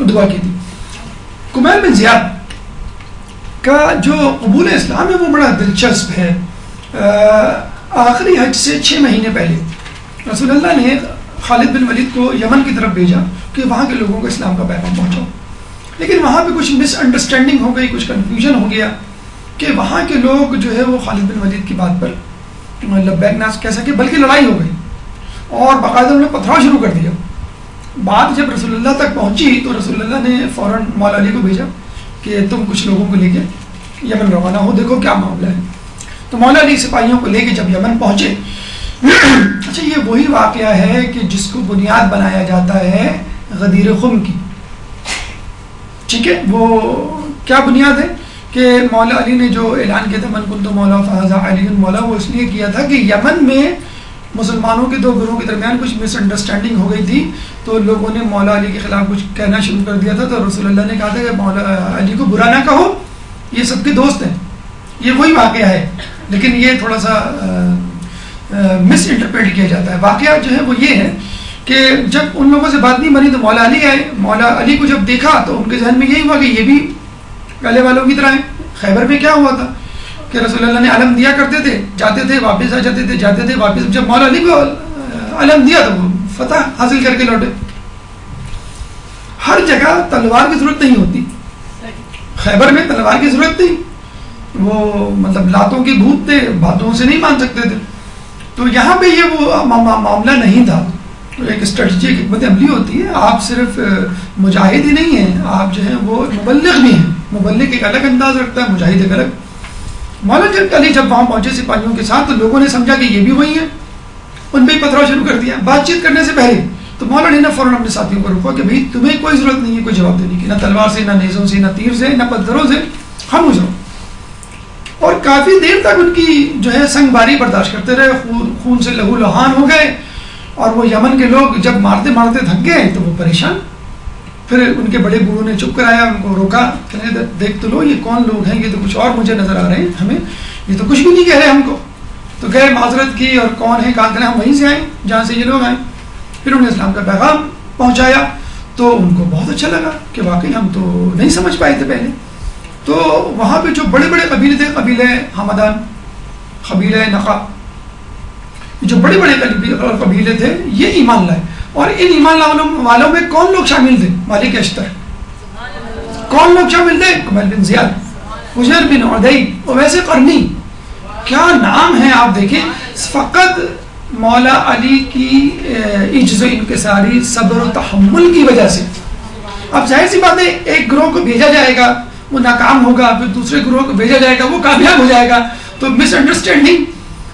دعا کی تھی. کمیل بن زیاد کا جو قبول اسلام ہے وہ بڑا دلچسپ ہے. آخری حج سے 6 مہینے پہلے رسول اللہ نے خالد بن ولید کو یمن کی طرف بھیجا کہ وہاں کے لوگوں کو اسلام کا پیغام پہنچاؤ. لیکن وہاں پہ کچھ مس انڈرسٹینڈنگ ہو گئی، کچھ کنفیوژن ہو گیا کہ وہاں کے لوگ جو ہے وہ خالد بن ولید کی بات پر لبیک نہ کہہ سکے، بلکہ لڑائی ہو گئی اور باقاعدہ انہوں نے پتھراؤ شروع کر دیا. بات جب رسول اللہ تک پہنچی تو رسول اللہ نے فوراً مولا علی کو بھیجا کہ تم کچھ لوگوں کو لے کے یمن روانہ ہو، دیکھو کیا معاملہ ہے. تو مولا علی سپاہیوں کو لے کے جب یمن پہنچے، اچھا یہ وہی واقعہ ہے کہ جس کو بنیاد بنایا جاتا ہے غدیر خم کی. ٹھیک ہے، وہ کیا بنیاد ہے کہ مولا علی نے جو اعلان کیا تھا من کنت مولا فہذا علی مولا، وہ اس لیے کیا تھا کہ یمن میں مسلمانوں کے دو گروہوں کے درمیان کچھ مس انڈرسٹینڈنگ ہو گئی تھی، تو لوگوں نے مولا علی کے خلاف کچھ کہنا شروع کر دیا تھا. تو رسول اللہ نے کہا تھا کہ مولا علی کو برا نہ کہو، یہ سب کے دوست ہیں. یہ وہی واقعہ ہے، لیکن یہ تھوڑا سا مس انٹرپریٹ کیا جاتا ہے. واقعہ جو ہے وہ یہ ہے کہ جب ان لوگوں سے بات نہیں بنی تو مولا علی آئے. مولا علی کو جب دیکھا تو ان کے ذہن میں یہی ہوا کہ یہ بھی پہلے والوں کی طرح ہیں. خیبر میں کیا ہوا تھا کہ رسول اللہ نے علم دیا کرتے تھے، جاتے تھے واپس آ جاتے تھے، جاتے تھے واپس. جب مولا علی کو علم دیا تو وہ فتح حاصل کر کے لوٹے. ہر جگہ تلوار کی ضرورت نہیں ہوتی، خیبر میں تلوار کی ضرورت نہیں، وہ مطلب لاتوں کے بھوت تھے، باتوں سے نہیں مان سکتے تھے. تو یہاں پہ یہ وہ معاملہ نہیں تھا. ایک اسٹریٹجی، ایک حکمت عملی ہوتی ہے. آپ صرف مجاہد ہی نہیں ہیں، آپ جو ہیں وہ مبلغ بھی ہیں. مبلغ ایک الگ انداز رکھتا ہے، مجاہد ایک الگ. مولانا علی جب وہاں پہنچے سپاہیوں کے ساتھ تو لوگوں نے سمجھا کہ یہ بھی وہی ہے، ان پہ پتھراؤ شروع کر دیا. بات چیت کرنے سے پہلے تو مولانا نے فوراً اپنے ساتھیوں کو روکا کہ بھائی تمہیں کوئی ضرورت نہیں ہے کوئی جواب دینے کی، نہ تلوار سے، نہ نیزوں سے، نہ تیر سے، نہ پتھروں سے، ہم گزرو. اور کافی دیر تک ان کی جو ہے سنگ باری برداشت کرتے رہے. خون سے لہو لہان ہو گئے اور وہ یمن کے لوگ جب مارتے مارتے تھک گئے تو وہ پریشان. پھر ان کے بڑے بوڑھوں نے چپ کرایا، ان کو روکا، کہنے دیکھ تو لو یہ کون لوگ ہیں، یہ تو کچھ اور مجھے نظر آ رہے ہیں، ہمیں یہ تو کچھ بھی نہیں کہہ رہے ہم کو. تو گئے معذرت کی اور کون ہے کہاں کریں، ہم وہیں سے آئے جہاں سے یہ لوگ آئے. پھر انہیں اسلام کا پیغام پہنچایا تو ان کو بہت اچھا لگا کہ واقعی ہم تو نہیں سمجھ پائے تھے پہلے. تو وہاں پہ جو بڑے بڑے قبیلے تھے، قبیلہ حمدان، قبیلہ نقا، جو بڑے بڑے قبیلے تھے یہ ایمان لائے. اور ان ایمان والوں میں کون لوگ شامل تھے؟ مالک اشتر. کون لوگ شامل تھے؟ کمیل بن زیاد، حجر بن عدی، اویس قرنی. کیا نام ہے آپ دیکھیں. فقط مولا علی کی عجز و انکساری، صبر و تحمل کی وجہ سے. اب ظاہر سی بات ہے ایک گروہ کو بھیجا جائے گا وہ ناکام ہوگا، پھر دوسرے گروہ کو بھیجا جائے گا وہ کامیاب ہو جائے گا. تو مس انڈرسٹینڈنگ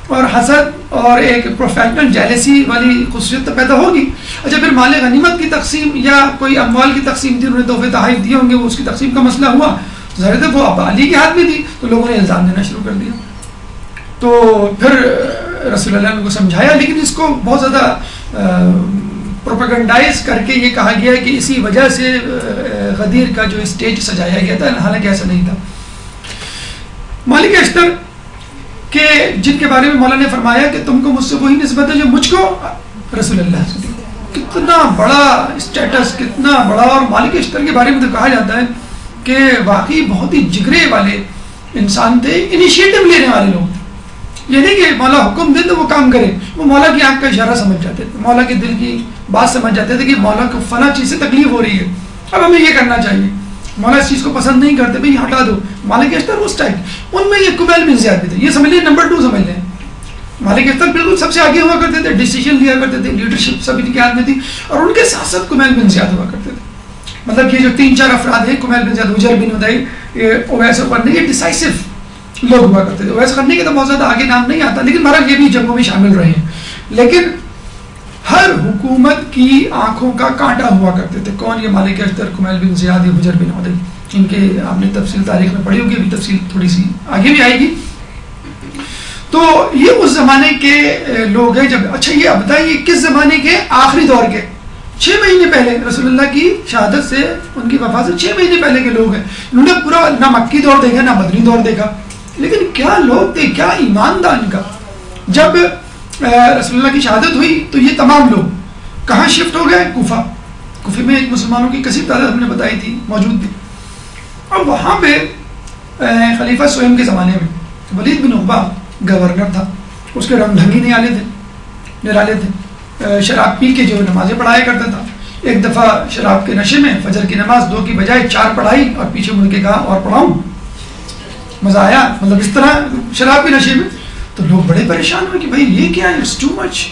اور حسد اور ایک پروفیشنل جیلسی والی خصوصیت تو پیدا ہوگی. اچھا پھر مال غنیمت کی تقسیم یا کوئی اموال کی تقسیم تھی، انہوں نے تحفے تحائف دیے ہوں گے، وہ اس کی تقسیم کا مسئلہ ہوا. ظاہر ہے وہ اب علی کے ہاتھ میں تھی تو لوگوں نے الزام دینا شروع کر دیا. تو پھر رسول اللہ نے کو سمجھایا، لیکن اس کو بہت زیادہ پروپیگنڈائز کر کے یہ کہا گیا ہے کہ اسی وجہ سے غدیر کا جو اسٹیج سجایا گیا تھا، حالانکہ ایسا نہیں تھا. مالک اشتر کہ جن کے بارے میں مولا نے فرمایا کہ تم کو مجھ سے وہی نسبت ہے جو مجھ کو رسول اللہ سے. کتنا بڑا اسٹیٹس، کتنا بڑا. اور مالک اشتر کے بارے میں تو کہا جاتا ہے کہ واقعی بہت ہی جگرے والے انسان تھے، انیشیٹو لینے والے لوگ تھے. یہ نہیں کہ مولا حکم دے تو وہ کام کرے، وہ مولا کی آنکھ کا اشارہ سمجھ جاتے تھے، مولا کے دل کی بات سمجھ جاتے تھے کہ مولا کو فلاں چیز سے تکلیف ہو رہی ہے، اب ہمیں یہ کرنا چاہیے. مولا اس چیز کو پسند نہیں کرتے، بھائی ہٹا دو. مالک اشتر اس ٹائپ ان میں یہ کمیل بن زیاد بھی تھے. یہ سمجھ لیں نمبر 2 سمجھ لیں. مالک اشتر بالکل سب سے آگے ہوا کرتے تھے، ڈیسیجن لیا کرتے تھے، لیڈرشپ سب ان کے ہاتھ میں تھی. اور ان کے ساتھ ساتھ کمیل بن زیاد ہوا کرتے تھے. مطلب یہ جو 3-4 افراد ہیں، کمیل بن زیاد، حجر بن عدی، اویس قرنی، یہ ڈیسائسو لوگ ہوا کرتے تھے. اویس قرنی کے تو بہت زیادہ آگے نام نہیں آتا، لیکن بہرحال یہ بھی جنگوں میں شامل رہے ہیں. لیکن ہر حکومت کی آنکھوں کا کانٹا ہوا کرتے تھے. کون؟ یہ مالک اشتر، کمیل بن زیاد، حجر بن عدی. ان کے آپ نے تفصیل تاریخ میں پڑھی ہوگی، ابھی تفصیل تھوڑی سی آگے بھی آئے گی. تو یہ اس زمانے کے لوگ ہیں. جب اچھا یہ اب بتائیے کس زمانے کے؟ آخری دور کے. 6 مہینے پہلے رسول اللہ کی شہادت سے، ان کی وفات سے 6 مہینے پہلے کے لوگ ہیں. انہوں نے پورا نہ مکی دور دیکھا نہ مدنی دور دیکھا، لیکن کیا لوگ تھے، کیا ایمان تھا ان کا. جب رسول اللہ کی شہادت ہوئی تو یہ تمام لوگ کہاں شفٹ ہو گئے؟ کوفہ. کوفے میں ایک مسلمانوں کی کثیر تعداد ہم نے بتائی تھی موجود تھی. اور وہاں پہ خلیفہ سویم کے زمانے میں ولید بن عقبہ گورنر تھا. اس کے رنگ ڈھنگی نرالے تھے، شراب پی کے جو نمازیں پڑھایا کرتا تھا. ایک دفعہ شراب کے نشے میں فجر کی نماز 2 کی بجائے 4 پڑھائی اور پیچھے مڑ کے کہا اور پڑھاؤں. مزہ آیا, مطلب اس طرح شراب کے نشے میں. تو لوگ بڑے پریشان ہوئے کہ بھائی یہ کیا ہے, اٹس ٹو مچ,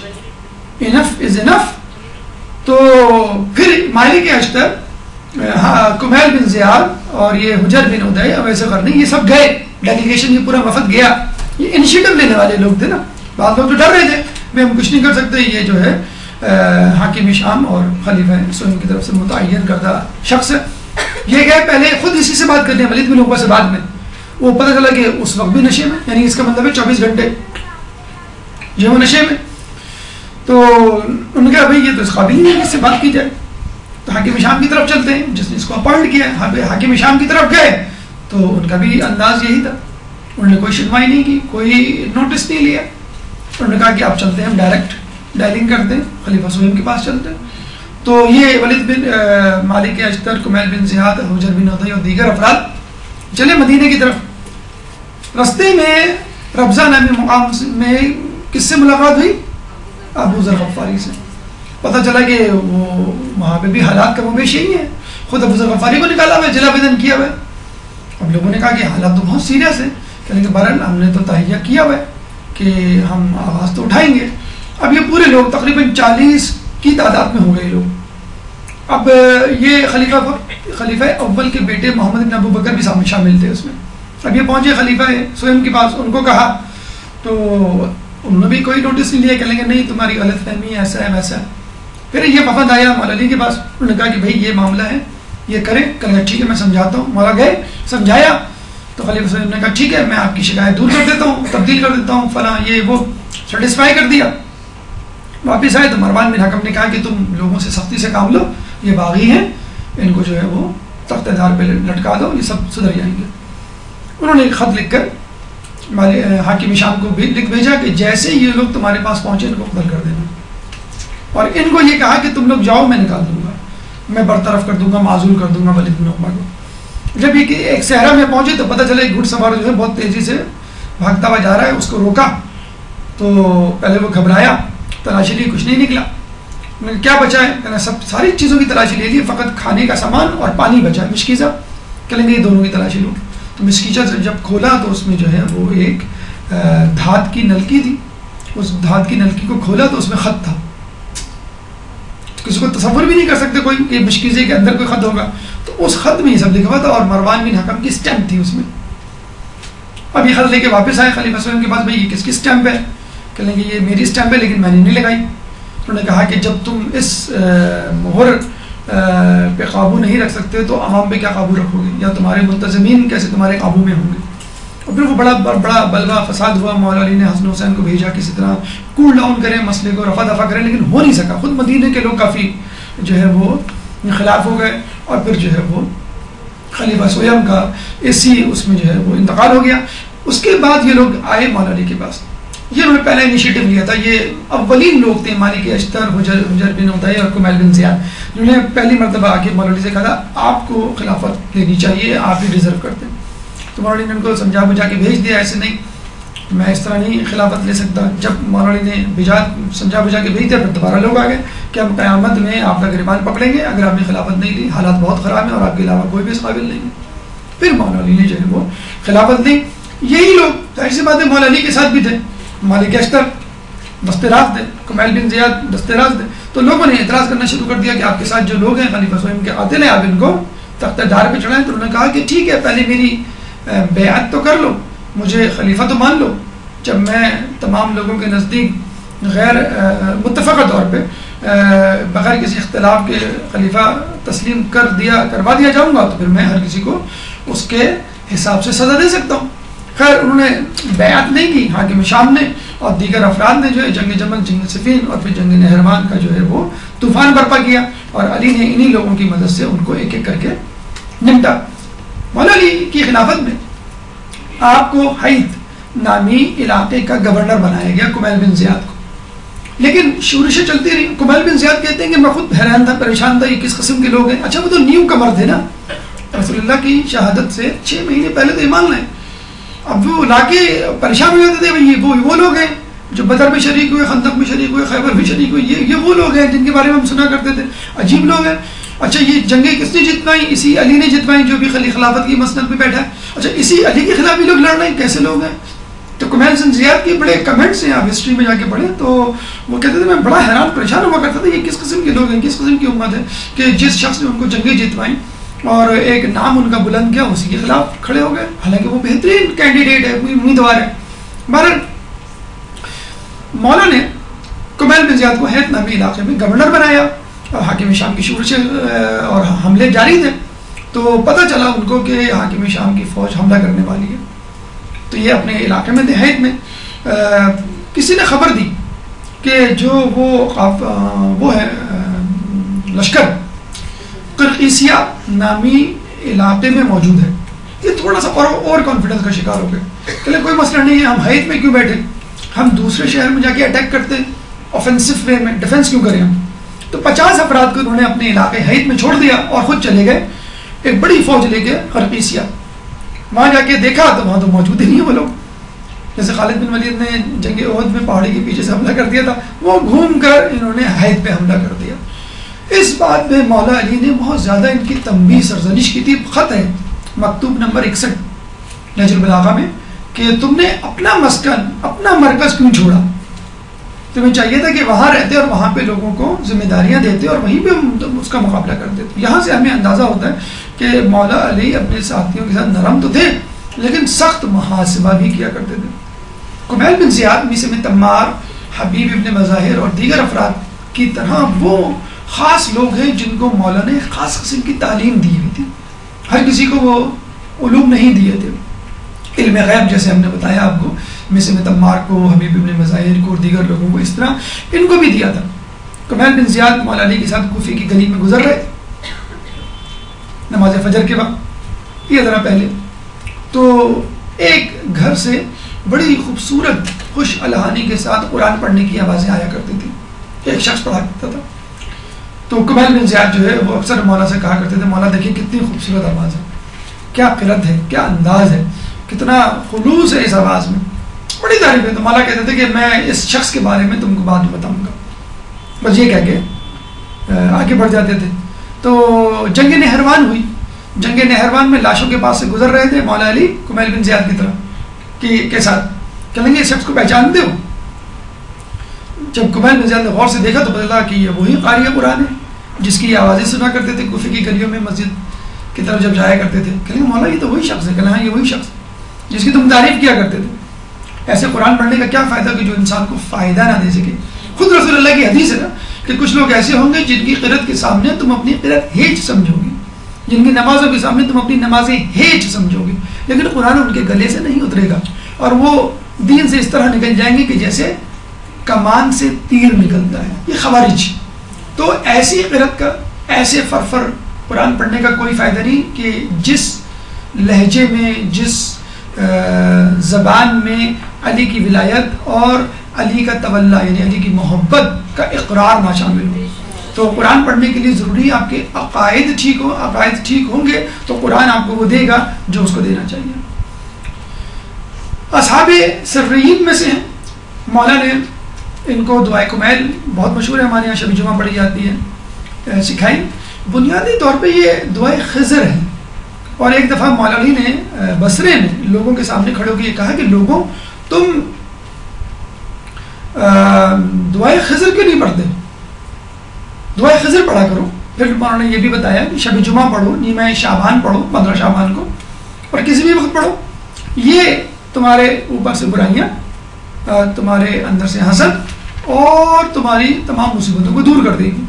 انف از انف. تو پھر مالک اشتر, کمیل بن زیاد اور یہ حجر بن ادے, اویس قرنی, یہ سب گئے, ڈیلیگیشن یہ پورا وفد گیا. یہ انیشیٹو لینے والے لوگ تھے نا, بعض لوگ تو ڈر رہے تھے میں ہم کچھ نہیں کر سکتے, یہ جو ہے حاکم شام اور خلیفہ سوئم کی طرف سے متعین کردہ شخص ہے. یہ گئے پہلے خود اسی سے بات کرنے, ولید بن عقبہ سے بعد میں. وہ پتہ چلا کہ اس وقت بھی نشے میں, یعنی اس کا مطلب ہے 24 گھنٹے جو وہ نشے میں. تو انہوں نے کہا بھائی یہ تو اس قابل نہیں ہے اس سے بات کی جائے, تو حاکم شام کی طرف چلتے ہیں جس نے اس کو اپوائنٹ کیا. حاکم شام کی طرف گئے تو ان کا بھی انداز یہی تھا, انہوں نے کوئی شنوائی نہیں کی, کوئی نوٹس نہیں لیا. انہوں نے کہا کہ آپ چلتے ہیں, ہم ڈائریکٹ ڈائلنگ کرتے ہیں, خلیفہ سوئم کے پاس چلتے ہیں. تو یہ ولید بن مالک اشتر, کمیل بن زیاد, حجر بن ادے اور دیگر افراد چلے مدینے کی طرف. رستے میں ربضہ نامی مقام میں کس سے ملاقات ہوئی؟ ابو ذر غفاری سے. پتہ چلا کہ وہ وہاں پہ بھی حالات کم و بیش یہی ہیں, خود ابو ذر غفاری کو نکالا ہوا ہے, جلا وطن کیا ہوا ہے. اب لوگوں نے کہا کہ حالات تو بہت سیریس ہیں, کہنے کہ بہرحال ہم نے تو تہیہ کیا ہوا ہے کہ ہم آواز تو اٹھائیں گے. اب یہ پورے لوگ تقریباً 40 کی تعداد میں ہو گئے لوگ. اب یہ خلیفہ اول کے بیٹے محمد بن ابو بکر بھی شامل تھے اس میں. اب یہ پہنچے خلیفہ سوئم کے پاس, ان کو کہا تو انہوں نے بھی کوئی نوٹس نہیں لیا, کہیں گے نہیں تمہاری غلط فہمی ہے, ایسا ہے ویسا ہے. پھر یہ وفد آیا مولا علی کے پاس, انہوں نے کہا کہ بھائی یہ معاملہ ہے, یہ کریں. کہا ٹھیک ہے میں سمجھاتا ہوں. مولا گئے, سمجھایا, تو خلیفہ سوئم نے کہا ٹھیک ہے میں آپ کی شکایت دور کر دیتا ہوں, تبدیل کر دیتا ہوں, فلاں یہ وہ, سیٹسفائی کر دیا. واپس آئے تو مروان بن حکم نے کہا کہ تم لوگوں سے سختی سے کام لو, یہ باغی ہیں, ان کو جو ہے وہ تخت دار پہ لٹکا دو, یہ سب سدھر جائیں گے. انہوں نے ایک خط لکھ کر حاکم شام کو بھی لکھ بھیجا کہ جیسے یہ لوگ تمہارے پاس پہنچے ان کو قتل کر دینا, اور ان کو یہ کہا کہ تم لوگ جاؤ, میں نکال دوں گا, میں برطرف کر دوں گا, معزول کر دوں گا ولید بن عقبہ کو. جب یہ ایک صحرا میں پہنچے تو پتہ چلا ایک گھڑ سوار جو ہے بہت تیزی سے بھاگتا ہوا جا رہا ہے, اس کو روکا. تو پہلے وہ گھبرایا, تلاشی لی, کچھ نہیں نکلا. کیا بچا ہے؟ کہنا سب ساری چیزوں کی تلاشی لے لی, فقط کھانے کا سامان اور پانی بچا ہے, مشکیزہ. کہیں گے یہ دونوں کی تلاشی لوں. تو مسکیچہ جب کھولا تو اس میں جو ہے وہ ایک دھات کی نلکی تھی. اس دھات کی نلکی کو کھولا تو اس میں خط تھا. کسی کو تصور بھی نہیں کر سکتے کوئی کہ مشکیزے کے اندر کوئی خط ہوگا. تو اس خط میں یہ سب لکھا ہوا تھا, اور مروان بن حکم کی اسٹیمپ تھی اس میں. اب یہ خط لے کے واپس آئے خلیفہ سوئم کے پاس, بھائی یہ کس کی اسٹیمپ ہے؟ کہیں گے یہ میری اسٹیمپ ہے لیکن میں نے نہیں لگائی. انہوں نے کہا کہ جب تم اس مہر پہ قابو نہیں رکھ سکتے تو عوام پہ کیا قابو رکھو گے, یا تمہارے منتظمین کیسے تمہارے قابو میں ہوں گے. اور پھر وہ بڑا بلوا فساد ہوا. مولا علی نے حسن حسین کو بھیجا کسی طرح کول ڈاؤن کریں, مسئلے کو رفع دفع کریں, لیکن ہو نہیں سکا. خود مدینے کے لوگ کافی جو ہے وہ خلاف ہو گئے, اور پھر جو ہے وہ خلیفہ سویم کا اسی اس میں جو ہے وہ انتقال ہو گیا. اس کے بعد یہ لوگ آئے مولا علی کے پاس. یہ انہوں نے پہلا انیشیٹو لیا تھا. یہ اولین لوگ تھے, مالک اشتر, حجر بن ادے اور کمیل بن زیاد, جنہوں نے پہلی مرتبہ آ کے مولا علی سے کہا آپ کو خلافت لینی چاہیے, آپ ہی ڈیزرو کرتے ہیں. تو مولا علی نے ان کو سمجھا بجھا کے بھیج دیا, ایسے نہیں میں اس طرح نہیں خلافت لے سکتا. جب مولا علی نے سمجھا بجھا کے بھیج دیا, پھر دوبارہ لوگ آ گئے کہ ہم قیامت میں آپ کا گریبان پکڑیں گے اگر آپ نے خلافت نہیں لی, حالات بہت خراب ہیں اور آپ کے علاوہ کوئی بھی اس قابل نہیں ہے. پھر مولا علی نے جو ہے وہ خلافت لی. یہی لوگ ظاہر سی بات ہے مولا علی کے ساتھ بھی تھے. مالک اشتر دستے راست تھے, کمیل بن زیاد دستے راست تھے. تو لوگوں نے اعتراض کرنا شروع کر دیا کہ آپ کے ساتھ جو لوگ ہیں خلیفہ سوئم کے قاتل ہیں, آپ ان کو تخت دار پہ چڑھائیں. تو انہوں نے کہا کہ ٹھیک ہے پہلے میری بیعت تو کر لو, مجھے خلیفہ تو مان لو. جب میں تمام لوگوں کے نزدیک غیر متفقہ طور پہ بغیر کسی اختلاف کے خلیفہ تسلیم کروا دیا جاؤں گا, تو پھر میں ہر کسی کو اس کے حساب سے سزا دے سکتا ہوں. خیر انہوں نے بیعت نہیں کی. حاکم شام نے اور دیگر افراد نے جو ہے جنگ جمل, جنگ صفین اور پھر جنگ نہروان کا جو ہے وہ طوفان برپا کیا, اور علی نے انہی لوگوں کی مدد سے ان کو ایک ایک کر کے نمٹا. مولا علی کی خلافت میں آپ کو حیث نامی علاقے کا گورنر بنایا گیا, کمیل بن زیاد کو. لیکن شورشیں چلتی رہی. کمیل بن زیاد کہتے ہیں کہ میں خود حیران تھا, پریشان تھا, یہ کس قسم کے لوگ ہیں. اچھا وہ تو نیو کمر تھے نا, رسول اللہ کی شہادت سے 6 مہینے پہلے تو ایمان لائے. اب وہ لا کے پریشان ہو جاتے تھے, وہ لوگ ہیں جو بدر میں شریک ہوئے، خندق میں شریک ہوئے، خیبر میں شریک ہوئے، یہ وہ لوگ ہیں جن کے بارے میں ہم سنا کرتے تھے، عجیب لوگ ہیں. اچھا یہ جنگیں کس نے جتوائی؟ اسی علی نے جتوائی جو بھی خلافت کی مسند پہ بیٹھا ہے. اچھا اسی علی کے خلاف بھی لوگ لڑ رہے ہیں، کیسے لوگ ہیں؟ تو کمیل بن زیاد کے بڑے کمنٹس ہیں، آپ ہسٹری میں جا کے پڑھیں تو وہ کہتے تھے میں بڑا حیران پریشان ہوا کرتا تھا، یہ کس قسم کے لوگ ہیں، کس قسم کی امت ہے کہ جس شخص نے ان کو جنگیں جتوائیں اور ایک نام ان کا بلند کیا، اسی کے خلاف کھڑے ہو گئے، حالانکہ وہ بہترین کینڈیڈیٹ ہے، کوئی امیدوار ہے. بہرحال مولا نے کمیل بن زیاد کو حیرت نامی علاقے میں گورنر بنایا اور حاکم شام کی شورش اور حملے جاری تھے. تو پتہ چلا ان کو کہ حاکم شام کی فوج حملہ کرنے والی ہے. تو یہ اپنے علاقے میں دیہات میں کسی نے خبر دی کہ جو وہ ہے لشکر قرقیسیہ نامی علاقے میں موجود ہے. یہ تھوڑا سا اور کانفیڈنس کا شکار ہو گئے کہ کوئی مسئلہ نہیں ہے، ہم حیت میں کیوں بیٹھے، ہم دوسرے شہر میں جا کے اٹیک کرتے آفینسو وے میں، ڈیفینس کیوں کریں ہم. تو 50 افراد کو انہوں نے اپنے علاقے حیت میں چھوڑ دیا اور خود چلے گئے ایک بڑی فوج لے کے قرقیسیہ. وہاں جا کے دیکھا تو وہاں تو موجود ہی نہیں ہے وہ لوگ. جیسے خالد بن ولید نے جنگ احد میں پہاڑی کے پیچھے سے حملہ کر دیا تھا، وہ گھوم کر انہوں نے حیت پہ حملہ کر دیا. اس بات میں مولا علی نے بہت زیادہ ان کی تنبیہ سرزنش کی تھی. خط ہے مکتوب نمبر 61 نہج البلاغہ میں کہ تم نے اپنا مسکن، اپنا مرکز کیوں چھوڑا؟ تمہیں چاہیے تھا کہ وہاں رہتے اور وہاں پہ لوگوں کو ذمہ داریاں دیتے اور وہیں پہ اس کا مقابلہ کرتے. یہاں سے ہمیں اندازہ ہوتا ہے کہ مولا علی اپنے ساتھیوں کے ساتھ نرم تو تھے لیکن سخت محاسبہ بھی کیا کرتے تھے. کمیل بن زیاد میثم تمار، حبیب ابن مظاہر اور دیگر افراد کی طرح وہ خاص لوگ ہیں جن کو مولا نے خاص قسم کی تعلیم دی ہوئی تھی. ہر کسی کو وہ علوم نہیں دیے تھے. علم غیب جیسے ہم نے بتایا آپ کو، میثم تمار کو، حبیب ابن مظاہر کو اور دیگر لوگوں کو، اس طرح ان کو بھی دیا تھا. کمیل بن زیاد مولا علی کے ساتھ کوفے کی گلی میں گزر رہے نماز فجر کے وقت، یہ ذرا پہلے تو ایک گھر سے بڑی خوبصورت خوش الہانی کے ساتھ قرآن پڑھنے کی آوازیں آیا کرتی تھی. ایک شخص پڑھا کرتا تھا. تو کمیل بن زیاد جو ہے وہ اکثر مولا سے کہا کرتے تھے مولا دیکھیں کتنی خوبصورت آواز ہے، کیا قرت ہے، کیا انداز ہے، کتنا خلوص ہے اس آواز میں، بڑی تعریف ہے. تو مولا کہتے تھے کہ میں اس شخص کے بارے میں تم کو بعد میں بتاؤں گا. بس یہ کہہ کے آگے بڑھ جاتے تھے. تو جنگ نہروان ہوئی. جنگ نہروان میں لاشوں کے پاس سے گزر رہے تھے مولا علی کمیل بن زیاد کی طرف کے ساتھ. کہیں گے اس شخص کو پہچانتے ہو؟ جب کمیل بن زیاد نے غور سے دیکھا تو پتہ چلا کہ یہ وہی قاری قرآن ہے جس کی آوازیں سنا کرتے تھے کوفے کی گلیوں میں مسجد کی طرف جب جایا کرتے تھے. کہیں گے مولا یہ تو وہی شخص ہے. کہنا ہاں یہ وہی شخص جس کی تم تعریف کیا کرتے تھے. ایسے قرآن پڑھنے کا کیا فائدہ کہ جو انسان کو فائدہ نہ دے سکے. خود رسول اللہ کی حدیث ہے نا کہ کچھ لوگ ایسے ہوں گے جن کی قرت کے سامنے تم اپنی قرت ہیچ سمجھو گے، جن کی نمازوں کے سامنے تم اپنی نمازیں ہیچ سمجھو گے، لیکن قرآن ان کے گلے سے نہیں اترے گا اور وہ دین سے اس طرح نکل جائیں گے کہ جیسے کمان سے تیر نکلتا ہے. یہ خوارج. تو ایسی قرت کا، ایسے فرفر قرآن پڑھنے کا کوئی فائدہ نہیں کہ جس لہجے میں، جس زبان میں علی کی ولایت اور علی کا تولا یعنی علی کی محبت کا اقرار نہ شامل ہو. تو قرآن پڑھنے کے لیے ضروری آپ کے عقائد ٹھیک ہو. عقائد ٹھیک ہوں گے تو قرآن آپ کو وہ دے گا جو اس کو دینا چاہیے. اصحاب سرین میں سے ہیں. مولا نے ان کو دعائے کمیل بہت مشہور ہے، ہمارے یہاں شب جمعہ پڑھی جاتی ہے، سکھائی. بنیادی طور پہ یہ دعائے خضر ہے. اور ایک دفعہ مولا علی نے بصرے میں لوگوں کے سامنے کھڑے ہو کے یہ کہا کہ لوگوں تم دعائے خضر کیوں نہیں پڑھتے؟ دعائے خضر پڑھا کرو. پھر مولانا نے یہ بھی بتایا کہ شب جمعہ پڑھو، نیمہ شعبان پڑھو 15 شعبان کو، اور کسی بھی وقت پڑھو. یہ تمہارے اوپر سے برائیاں، تمہارے اندر سے حسد اور تمہاری تمام مصیبتوں کو دور کر دے گی.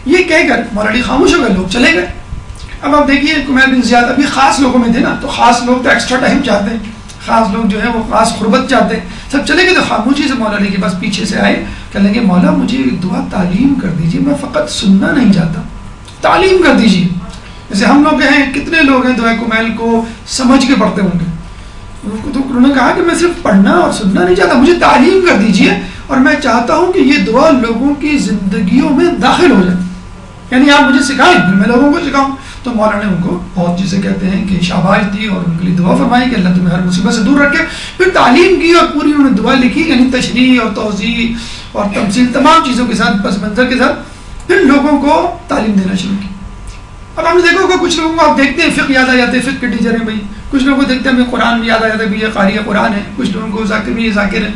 یہ کہہ کر مولا علی خاموش ہو گئے، لوگ چلے گئے. اب آپ دیکھیے کمیل بن زیاد ابھی خاص لوگوں میں تھے نا، تو خاص لوگ تو ایکسٹرا ٹائم چاہتے ہیں، خاص لوگ جو ہے وہ خاص قربت چاہتے ہیں. سب چلے گئے تو خاموشی سے مولا علی کے پاس پیچھے سے آئے، کہنے لگے مولا مجھے دعا تعلیم کر دیجیے، میں فقط سننا نہیں چاہتا، تعلیم کر دیجیے. جیسے ہم لوگ ہیں، کتنے لوگ ہیں دعائے کمیل کو سمجھ کے پڑھتے ہوں گے. تو انہوں نے کہا کہ میں صرف پڑھنا اور سننا نہیں چاہتا، مجھے تعلیم کر دیجیے اور میں چاہتا ہوں کہ یہ دعا لوگوں کی زندگیوں میں داخل ہو جائے. یعنی آپ مجھے سکھائیں پھر میں لوگوں کو سکھاؤں. تو مولا نے ان کو بہت چیزیں کہتے ہیں کہ شاباش دی اور ان کے لیے دعا فرمائی کہ اللہ تمہیں ہر مصیبت سے دور رکھے. پھر تعلیم کی اور پوری انہوں نے دعا لکھی، یعنی تشریح اور توضیح اور تمثیل تمام چیزوں کے ساتھ پس منظر کے ساتھ پھر لوگوں کو تعلیم دینا شروع کی. اب ہم نے دیکھو کہ کچھ لوگوں کو آپ دیکھتے ہیں فقہ یاد آ جاتے ہیں، فقہ کے ٹیچر ہیں بھائی، کچھ لوگوں کو دیکھتے ہیں ہمیں قرآن بھی یاد آ جاتا ہے بھی یہ قاری قرآن ہے، کچھ لوگوں کو ذاکر بھی ذاکر ہے.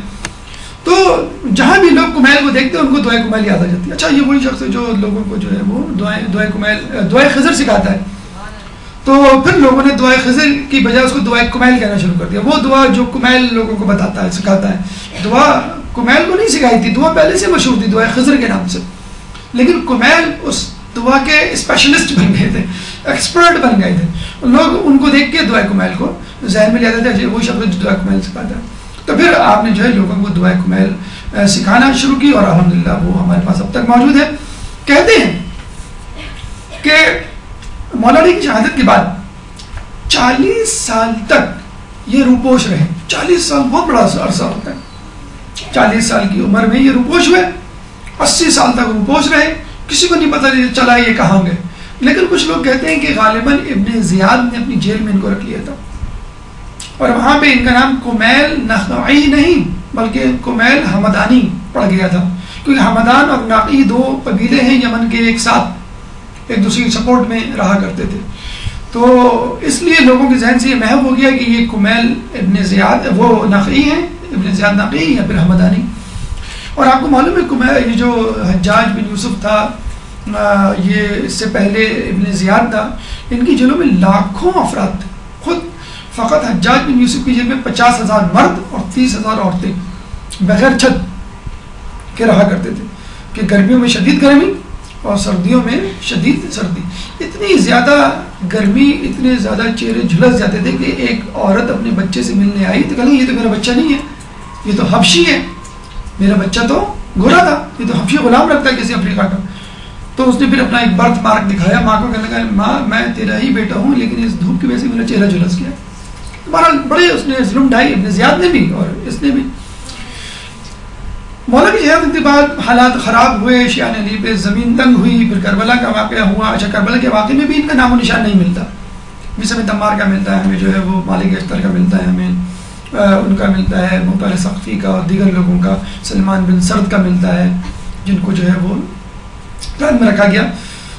تو جہاں بھی لوگ کمیل کو دیکھتے ہیں ان کو دعائے کمیل یاد آ جاتی ہے. اچھا یہ وہی شخص ہے جو لوگوں کو جو ہے وہ دعائے کمیل دعائے خضر سکھاتا ہے. تو پھر لوگوں نے دعائے خضر کی بجائے اس کو دعائے کمیل کہنا شروع کر دیا. وہ دعا جو کمیل لوگوں کو بتاتا ہے سکھاتا ہے، دعا کمیل کو نہیں سکھائی تھی، دعا پہلے سے مشہور تھی دعائے خضر کے نام سے، لیکن کمیل اس دعا کے اسپیشلسٹ بن گئے تھے، ایکسپرٹ بن گئے تھے. لوگ ان کو دیکھ کے دعائے کمیل کو ذہن میں لے آتے تھے وہ شخص جو دعائے کمیل سکھاتا ہے. تو پھر آپ نے جو ہے لوگوں کو دعائے کمیل سکھانا شروع کی اور الحمدللہ وہ ہمارے پاس اب تک موجود ہے. کہتے ہیں کہ مولا علی کی شہادت کے بعد 40 سال تک یہ روپوش رہے. 40 سال بہت بڑا عرصہ ہوتا ہے. 40 سال کی عمر میں یہ روپوش ہوئے، 80 سال تک روپوش رہے، کسی کو نہیں پتہ چلا یہ کہاں گئے. لیکن کچھ لوگ کہتے ہیں کہ غالباً ابن زیاد نے اپنی جیل میں ان کو رکھ لیا تھا اور وہاں پہ ان کا نام کمیل نخعی نہیں بلکہ کمیل حمدانی پڑ گیا تھا، کیونکہ حمدان اور ناقی دو قبیلے ہیں یمن کے، ایک ساتھ ایک دوسرے کی سپورٹ میں رہا کرتے تھے. تو اس لیے لوگوں کے ذہن سے یہ محو ہو گیا کہ یہ کمیل ابن زیاد وہ ناقی ہیں، ابن زیاد ناقی یا پھر حمدانی. اور آپ کو معلوم ہے کمیل یہ جو حجاج بن یوسف تھا یہ اس سے پہلے ابن زیاد تھا، ان کی جیلوں میں لاکھوں افراد تھے. خود فقط حجاج بن یوسف کی جیل میں 50,000 مرد اور 30,000 عورتیں بغیر چھت کے رہا کرتے تھے کہ گرمیوں میں شدید گرمی اور سردیوں میں شدید سردی. اتنی زیادہ گرمی، اتنے زیادہ چہرے جھلس جاتے تھے کہ ایک عورت اپنے بچے سے ملنے آئی تو کہا یہ تو میرا بچہ نہیں ہے، یہ تو حبشی ہے، میرا بچہ تو گورا تھا، یہ تو حبشی غلام رکھتا ہے کسی افریقہ کا. تو اس نے پھر اپنا ایک برتھ مارک دکھایا ماں کو، کہنے لگا ماں میں تیرا ہی بیٹا ہوں لیکن اس دھوپ کی وجہ سے میرا چہرہ جھلس گیا. بہرحال بڑے اس نے ظلم ڈھائی، ابن زیاد نے بھی اور اس نے بھی. مولا کی شہادت کے بعد حالات خراب ہوئے، شیعہ علی پہ زمین تنگ ہوئی، پھر کربلا کا واقعہ ہوا. اچھا کربلا کے واقعے میں بھی ان کا نام و نشان نہیں ملتا. جس ہمیں تمار کا ملتا ہے، ہمیں جو ہے وہ مالک اشتر کا ملتا ہے، ہمیں ان کا ملتا ہے مطالع سقفی کا اور دیگر لوگوں کا، سلمان بن سرد کا ملتا ہے جن کو جو ہے وہ قید میں رکھا گیا.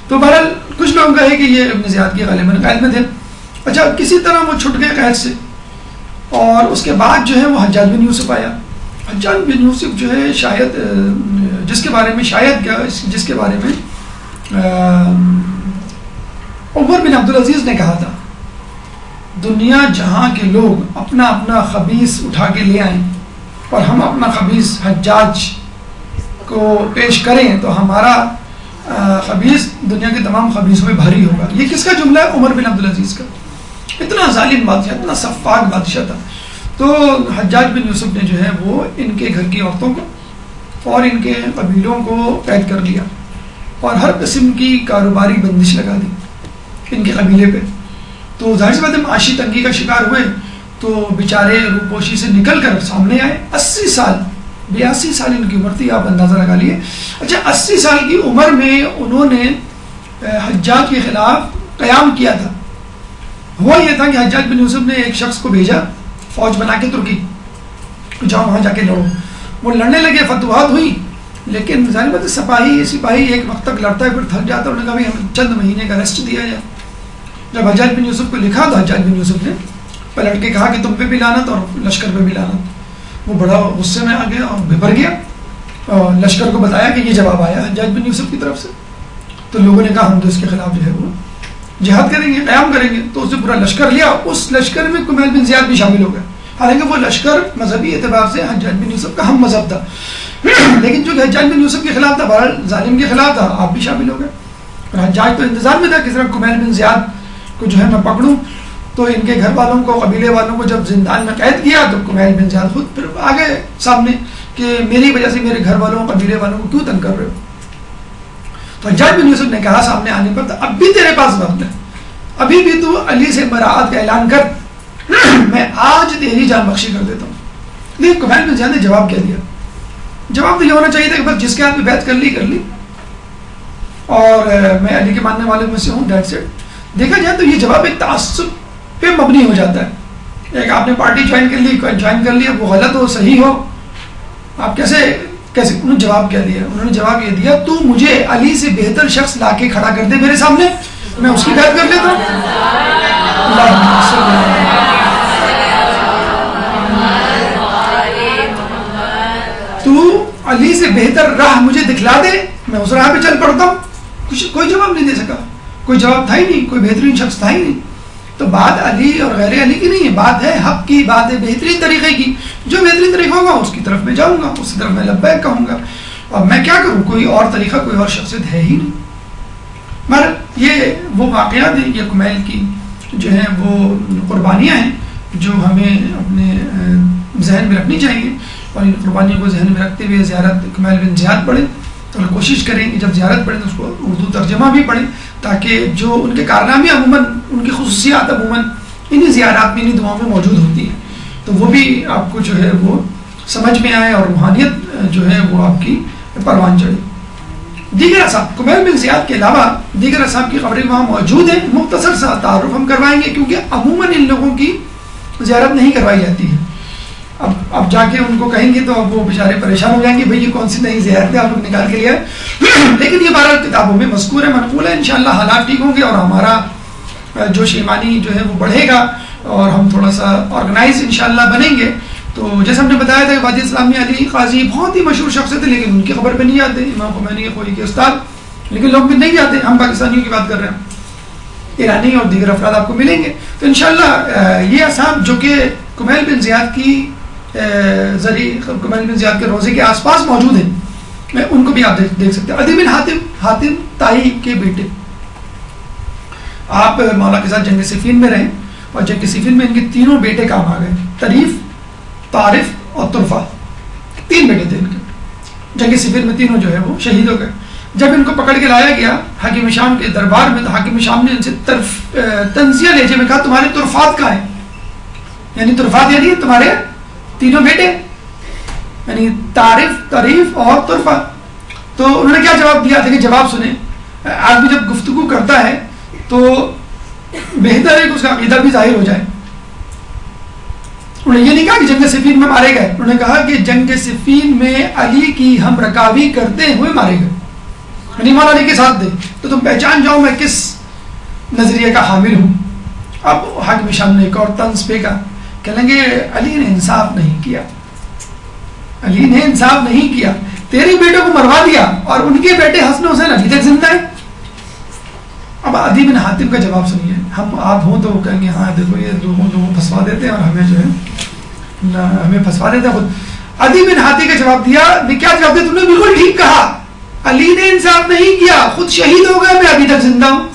تو بہرحال کچھ لوگوں کا ہے کہ یہ ابن زیاد کے غالباً قید میں تھے. اچھا کسی طرح وہ چھٹ گئے قید سے اور اس کے بعد جو ہے وہ حجاج بن یوسف آیا. حجاج بن یوسف جو ہے شاید جس کے بارے میں جس کے بارے میں عمر بن عبدالعزیز نے کہا تھا دنیا جہاں کے لوگ اپنا اپنا خبیث اٹھا کے لے آئیں اور ہم اپنا خبیث حجاج کو پیش کریں تو ہمارا خبیث دنیا کے تمام خبیثوں میں بھاری ہوگا. یہ کس کا جملہ ہے؟ عمر بن عبدالعزیز کا. اتنا ظالم بادشاہ، اتنا سفاک بادشاہ تھا. تو حجاج بن یوسف نے جو ہے وہ ان کے گھر کی عورتوں کو اور ان کے قبیلوں کو قید کر لیا اور ہر قسم کی کاروباری بندش لگا دی ان کے قبیلے پہ. تو ظاہر سی بات ہے معاشی تنگی کا شکار ہوئے تو بیچارے روپوشی سے نکل کر سامنے آئے. 80 سال 82 سال ان کی عمر تھی، آپ اندازہ لگا لیے. اچھا 80 سال کی عمر میں انہوں نے حجاج کے خلاف قیام کیا تھا. ہوا یہ تھا کہ حجاج بن یوسف نے ایک شخص کو بھیجا فوج بنا کے ترکی، جاؤ وہاں جا کے لڑو. وہ لڑنے لگے، فتوحات ہوئی، لیکن ظاہر بات ہے سپاہی ایک وقت تک لڑتا ہے پھر تھک جاتا ہے. انہوں نے کہا بھائی ہمیں چند مہینے کا ریسٹ دیا جائے. جب حجاج بن یوسف کو لکھا تو حجاج بن یوسف نے پلٹ کے کہا کہ تم پہ بھی لعنت اور لشکر پہ بھی لعنت. وہ بڑا غصے میں آ گیا اور بھر گیا اور لشکر کو بتایا کہ یہ جواب آیا حجاج بن یوسف کی طرف سے. تو لوگوں نے کہا ہم تو اس کے خلاف جو ہے وہ جہاد کریں گے، قیام کریں گے. تو اس نے پورا لشکر لیا. اس لشکر میں کمیل بن زیاد بھی شامل ہو گئے، حالانکہ وہ لشکر مذہبی اعتبار سے حجاج بن یوسف کا ہم مذہب تھا لیکن جو حجاج بن یوسف کے خلاف تھا، بہرحال ظالم کے خلاف تھا، آپ بھی شامل ہو گئے. اور حجاج تو انتظار میں تھا کس طرح کمیل بن زیاد کو جو ہے میں پکڑوں. تو ان کے گھر والوں کو، قبیلے والوں کو جب زندان میں قید کیا تو کمیل بن زیاد خود پھر آ گئے سامنے کہ میری وجہ سے میرے گھر والوں، قبیلے والوں کو کیوں تنگ کر رہے ہو. تو حجاج بن یوسف نے کہا سامنے آنے پر اب بھی تیرے پاس وقت ہے، ابھی بھی تو علی سے براعت کا اعلان کر، میں آج تیری جان بخشی کر دیتا ہوں. لیکن کمیل بن زیاد نے جواب کیا دیا؟ جواب تو یہ ہونا چاہیے تھا کہ بس جس کے ہاتھ میں بیعت کر لی اور میں علی کے ماننے والوں میں سے ہوں، دیٹس اٹ. دیکھا جائے تو یہ جواب ایک تعصب پہ مبنی ہو جاتا ہے. ایک آپ نے پارٹی جوائن کر لی وہ غلط ہو صحیح ہو, آپ کیسے انہوں نے جواب کیا دیا؟ انہوں نے جواب یہ دیا تو مجھے علی سے بہتر شخص لا کے کھڑا کر دے میرے سامنے, میں اس کی بیعت کر لیتا ہوں. تو علی سے بہتر راہ مجھے دکھلا دے, میں اس راہ پہ چل پڑتا ہوں. کوئی جواب نہیں دے سکا, کوئی جواب تھا ہی نہیں, کوئی بہترین شخص تھا ہی نہیں. تو بات علی اور غیر علی کی نہیں ہے, بات ہے حق کی, بات ہے بہترین طریقے کی. جو بہترین طریقہ ہوگا اس کی طرف میں جاؤں گا, اس کی طرف میں لبیک کہوں گا. اور میں کیا کروں, کوئی اور طریقہ کوئی اور شخصیت ہے ہی نہیں. مگر یہ وہ واقعات ہیں, یہ کمیل کی جو ہیں وہ قربانیاں ہیں جو ہمیں اپنے ذہن میں رکھنی چاہیے. اور ان قربانیوں کو ذہن میں رکھتے ہوئے زیارت کمیل بن زیاد پڑھیں. تو کوشش کریں کہ جب زیارت پڑھیں تو اس کو اردو ترجمہ بھی پڑھیں, تاکہ جو ان کے کارنامے عموماً ان کی خصوصیات عموماً انہی زیارات میں انہی دعاؤں میں موجود ہوتی ہیں, تو وہ بھی آپ کو جو ہے وہ سمجھ میں آئے اور روحانیت جو ہے وہ آپ کی پروان چڑھے. دیگر اصحاب کمیل بن زیاد کے علاوہ دیگر اصحاب کی قبریں وہاں موجود ہیں. مختصر سا تعارف ہم کروائیں گے کیونکہ عموماً ان لوگوں کی زیارت نہیں کروائی جاتی ہے. اب جا کے ان کو کہیں گے تو اب وہ بیچارے پریشان ہو جائیں گے, بھئی یہ کون سی نئی زیارت ہے آپ لوگ نکال کے لیا ہے. لیکن یہ 12 کتابوں میں مذکور ہے, منقول ہے. انشاءاللہ حالات ٹھیک ہوں گے اور ہمارا جوش ایمانی جو ہے وہ بڑھے گا اور ہم تھوڑا سا آرگنائز انشاءاللہ بنیں گے. تو جیسے ہم نے بتایا تھا کہ وادی اسلام میں علی قاضی بہت ہی مشہور شخص تھے, لیکن ان کی خبر پہ نہیں آتے. امام خمینی کوئی کے استاد, لیکن لوگ بھی نہیں جاتے. ہم پاکستانیوں کی بات کر رہے ہیں, ایرانی اور دیگر افراد آپ کو ملیں گے. تو انشاءاللہ یہ اصحاب جو کہ کمیل بن زیاد کی کمیل بن زیاد کے روزے کے آس پاس موجود ہیں, میں ان کو بھی آپ دیکھ سکتے ہیں. عدی بن حاتم تائی کے بیٹے, آپ مولا کے ساتھ جنگ صفین میں رہیں اور جنگ صفین میں ان کے تینوں بیٹے کام آ گئے, طریف, طارف اور طرفہ. 3 بیٹے تھے ان کے. جنگ صفین میں تینوں جو ہے وہ شہید ہو گئے. جب ان کو پکڑ کے لایا گیا حاکم شام کے دربار میں, تو حاکم شام نے ان سے تنزیہ لہجے میں کہا تمہارے طرفات کہاں ہیں, یعنی طرفات یعنی تمہارے تینوں بیٹے, یعنی طارف, طریف اور طرفہ. تو انہوں نے کیا جواب دیا تھا کہ جواب سنیں. آدمی جب گفتگو کرتا ہے تو بہتر ہے کہ اس کا عقیدہ بھی ظاہر ہو جائے. انہوں نے یہ نہیں کہا کہ جنگ صفین میں مارے گئے, انہوں نے کہا کہ جنگ صفین میں علی کی ہم رکاوی کرتے ہوئے مارے گئے, یعنی مولا علی کے ساتھ دے تو تم پہچان جاؤ میں کس نظریے کا حامل ہوں. اب حاکم شام نے ایک اور طنز پہ کہا, کہیں گے علی نے انصاف نہیں کیا, علی نے انصاف نہیں کیا, تیرے بیٹوں کو مروا دیا اور ان کے بیٹے حسن حسین ابھی تک زندہ ہیں. اب عدی بن حاتم کا جواب سنیے. ہم آپ ہوں تو کہیں گے ہاں دیکھو یہ لوگوں پھنسوا دیتے ہیں اور ہمیں جو ہے ہمیں پھنسوا دیتے ہیں خود. عدی بن حاتم کا جواب دیا, کیا جواب دیا, تم نے بالکل ٹھیک کہا, علی نے انصاف نہیں کیا, خود شہید ہو گئے, میں ابھی تک زندہ ہوں.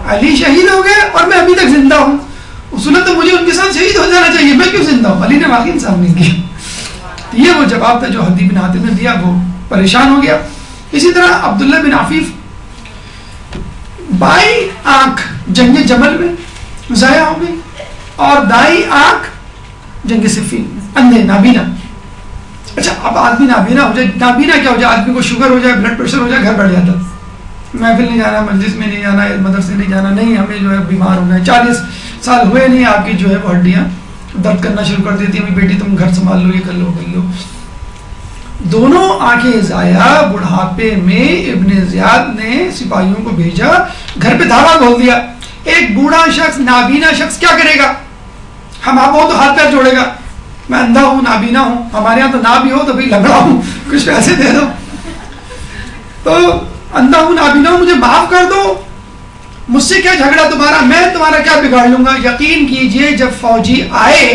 علی شہید ہو گئے اور میں ابھی تک زندہ ہوں. اصولت تو مجھے ان کے ساتھ شہید ہو جانا چاہیے, میں کیوں زندہ ہوں, علی نے واقعی انصاف نہیں کیا. یہ وہ جواب تھا جو عدی بن حاتم نے دیا, وہ پریشان ہو گیا. اسی طرح عبداللہ بن عفیف, بائیں آنکھ جنگ جمل میں ضائع ہو گئی اور دائیں آنکھ جنگ صفین میں, اندھے, نابینا. اچھا اب آدمی نابینا ہو جائے, نابینا کیا ہو جائے, آدمی کو شوگر ہو جائے, بلڈ پریشر ہو جائے, گھر بیٹھ جاتا, محفل نہیں جانا, مجلس میں نہیں جانا, مدرسے نہیں جانا, نہیں ہمیں جو ہے بیمار ہونا ہے, 40 سال ہوئے نہیں, آپ کی جو ہے وہ ہڈیاں درد کرنا شروع کر دیتی ہیں, بیٹی تم گھر سنبھال لو, یہ کر لو. دونوں آنکھیں ضائع. بڑھاپے میں ابن زیاد نے سپاہیوں کو بھیجا, گھر پہ دھاوا کھول دیا. ایک بوڑھا شخص, نابینا شخص کیا کرے گا, ہم آپ ہو تو ہاتھ پیر جوڑے گا, میں اندھا ہوں, نابینا ہوں, ہمارے یہاں تو نہ بھی ہو تو بھائی لگڑا ہوں, کچھ پیسے دے دو. تو اندھا ہوں, نابینا ہوں, مجھے معاف کر دو, مجھ سے کیا جھگڑا تمہارا, میں تمہارا کیا بگاڑ لوں گا. یقین کیجئے جب فوجی آئے,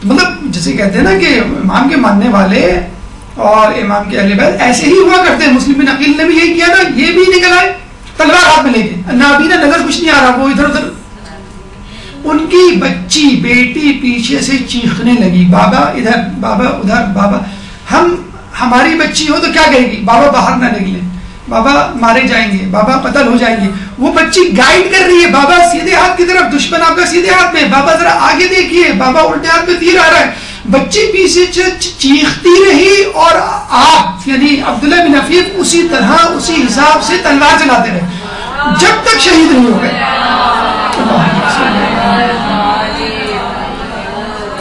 مطلب جسے کہتے ہیں نا کہ امام کے ماننے والے اور امام کے اہل بیت ایسے ہی ہوا کرتے ہیں. مسلم بن عقیل نے بھی یہی کیا نا, یہ بھی نکل آئے تلوار ہاتھ میں لے کے, نابینا نظر کچھ نہیں آ رہا, وہ ادھر ادھر. ان کی بچی بیٹی پیچھے سے چیخنے لگی, بابا ادھر, بابا ادھر, بابا ہماری بچی ہو تو کیا کہے گی, بابا باہر نہ نکلے, بابا مارے جائیں گے, بابا قتل ہو جائیں گے. وہ بچی گائیڈ کر رہی ہے, بابا سیدھے ہاتھ کی طرف, دشمن آپ کا سیدھے ہاتھ میں, بابا ذرا آگے دیکھیے, بابا الٹے ہاتھ میں تیر آ رہا ہے. بچی پیچھے چیختی رہی اور آپ یعنی عبداللہ بن عفیف اسی طرح اسی حساب سے تلوار چلاتے رہے. جب تک شہید نہیں ہو گئے.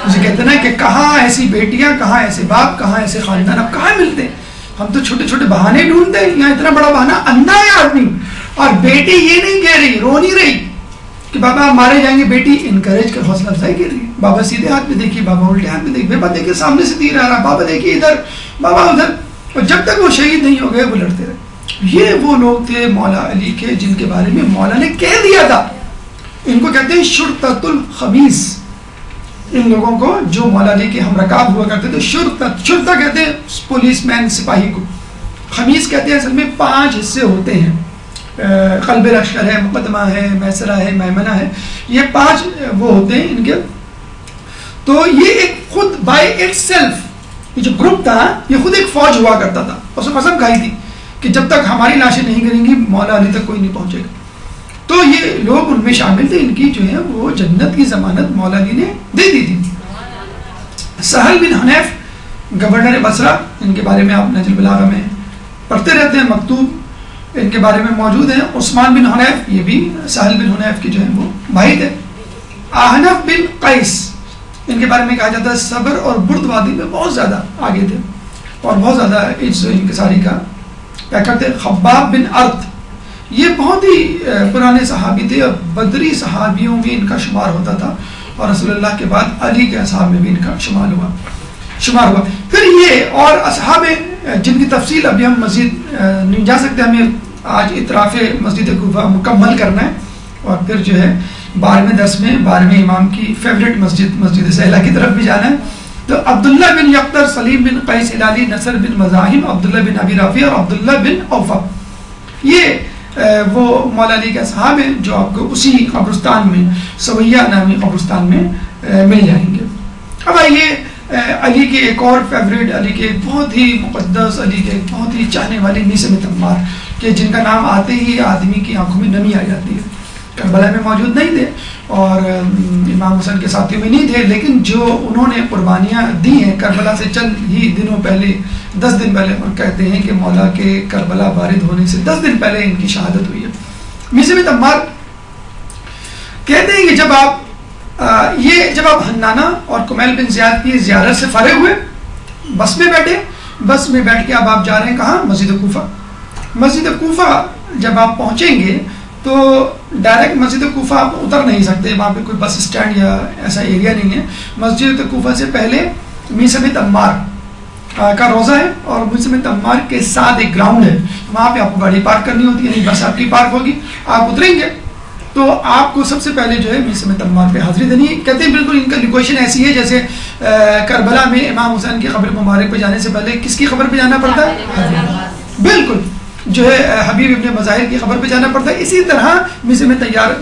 اسے کہتے ہیں نا کہ کہاں ایسی بیٹیاں، کہاں ایسے باپ، کہاں ایسے خاندان، اب کہاں ملتے ہیں؟ ہم تو چھوٹے چھوٹے بہانے ڈھونڈتے ہیں. یہاں اتنا بڑا بہانہ، اندھا ہے آدمی، اور بیٹی یہ نہیں کہہ رہی، رو نہیں رہی کہ بابا آپ مارے جائیں گے. بیٹی انکریج کر، حوصلہ افزائی کر رہی ہے. بابا سیدھے ہاتھ میں دیکھیے، بابا الٹے ہاتھ میں دیکھیے، بابا دیکھیے سامنے سے تیر آ رہا، بابا دیکھیے ادھر، بابا ادھر. اور جب تک وہ شہید نہیں ہو گئے وہ لڑتے رہے. یہ وہ لوگ تھے مولا علی کے جن کے بارے میں مولا نے کہہ دیا تھا. ان کو کہتے ہیں شرطۃ الخمیس. ان لوگوں کو جو مولا علی کے ہم رکاب ہوا کرتے تھے، شرطہ کہتے ہیں پولیس مین، سپاہی کو. خمیس کہتے ہیں اصل میں 5 حصے ہوتے ہیں. قلب لشکر ہے، مقدمہ ہے، میسرہ ہے، میمنہ ہے. یہ 5 وہ ہوتے ہیں ان کے. تو یہ ایک خود بائی اٹ سیلف، یہ جو گروپ تھا یہ خود ایک فوج ہوا کرتا تھا. اس نے قسم کھائی تھی کہ جب تک ہماری لاشیں نہیں کریں گی مولا علی تک کوئی نہیں پہنچے گا. تو یہ لوگ ان میں شامل تھے. ان کی جو ہے وہ جنت کی ضمانت مولا علی نے دے دی تھی. سہل بن حنیف گورنر بصرہ، ان کے بارے میں آپ نہج البلاغہ میں پڑھتے رہتے ہیں، مکتوب ان کے بارے میں موجود ہیں. عثمان بن حنیف، یہ بھی سہل بن حنیف کے جو ہیں وہ بھائی تھے. احنف بن قیس، ان کے بارے میں کہا جاتا ہے صبر اور برد وادی میں بہت زیادہ آگے تھے اور بہت زیادہ انکساری کا پیکر تھے. خباب بن ارد، یہ بہت ہی پرانے صحابی تھے اور بدری صحابیوں میں ان کا شمار ہوتا تھا، اور رسول اللہ کے بعد علی کے اصحاب میں بھی ان کا شمار ہوا. پھر یہ اور اصحاب جن کی تفصیل ابھی ہم مزید نہیں جا سکتے، ہمیں آج اطراف مسجد کوفہ مکمل کرنا ہے اور پھر جو ہے 12ویں درس میں 12ویں امام کی فیوریٹ مسجد سہلہ کی طرف بھی جانا ہے. تو عبداللہ بن یقطر، سلیم بن قیس ہلالی، نصر بن مزاحم، عبداللہ بن ابی رافع اور عبداللہ بن اوفا، یہ وہ مولا علی کے اصحاب ہیں جو آپ کو اسی قبرستان میں، سویہ نامی قبرستان میں مل جائیں گے. اب آئیے علی کے ایک اور فیوریٹ، علی کے بہت ہی مقدس، علی کے بہت ہی چاہنے والے میثم تمار، کہ جن کا نام آتے ہی آدمی کی آنکھوں میں نمی آ جاتی ہے. کربلا میں موجود نہیں تھے اور امام حسین کے ساتھیوں میں نہیں تھے، لیکن جو انہوں نے قربانیاں دی ہیں کربلا سے چند ہی دنوں پہلے، 10 دن پہلے، اور کہتے ہیں کہ مولا کے کربلا وارد ہونے سے 10 دن پہلے ان کی شہادت ہوئی ہے. میثم تمار کہتے ہیں کہ جب آپ حنانہ اور کمیل بن زیاد کی زیارت سے فارغ ہوئے، بس میں بیٹھے، بس میں بیٹھ کے اب آپ جا رہے ہیں کہاں؟ مسجد کوفہ. مسجد کوفہ جب آپ پہنچیں گے تو ڈائریکٹ مسجد کوفہ آپ اتر نہیں سکتے، وہاں پہ کوئی بس اسٹینڈ یا ایسا ایریا نہیں ہے. مسجد کوفہ سے پہلے میثم تمار کا روزہ ہے، اور میثم تمار کے ساتھ ایک گراؤنڈ ہے، وہاں پہ آپ کو گاڑی پارک کرنی ہوتی ہے، یعنی بس آپ کی پارک ہوگی. آپ اتریں گے تو آپ کو سب سے پہلے جو ہے میثم تمار پہ حاضری دینی ہے. کہتے ہیں بالکل ان کا لوکیشن ایسی ہے جیسے کربلا میں امام حسین کی قبر مبارک پہ جانے سے پہلے کس کی قبر پہ جانا پڑتا ہے؟ بالکل جو ہے حبیب ابن مظاہر کی قبر پہ جانا پڑتا ہے. اسی طرح میثم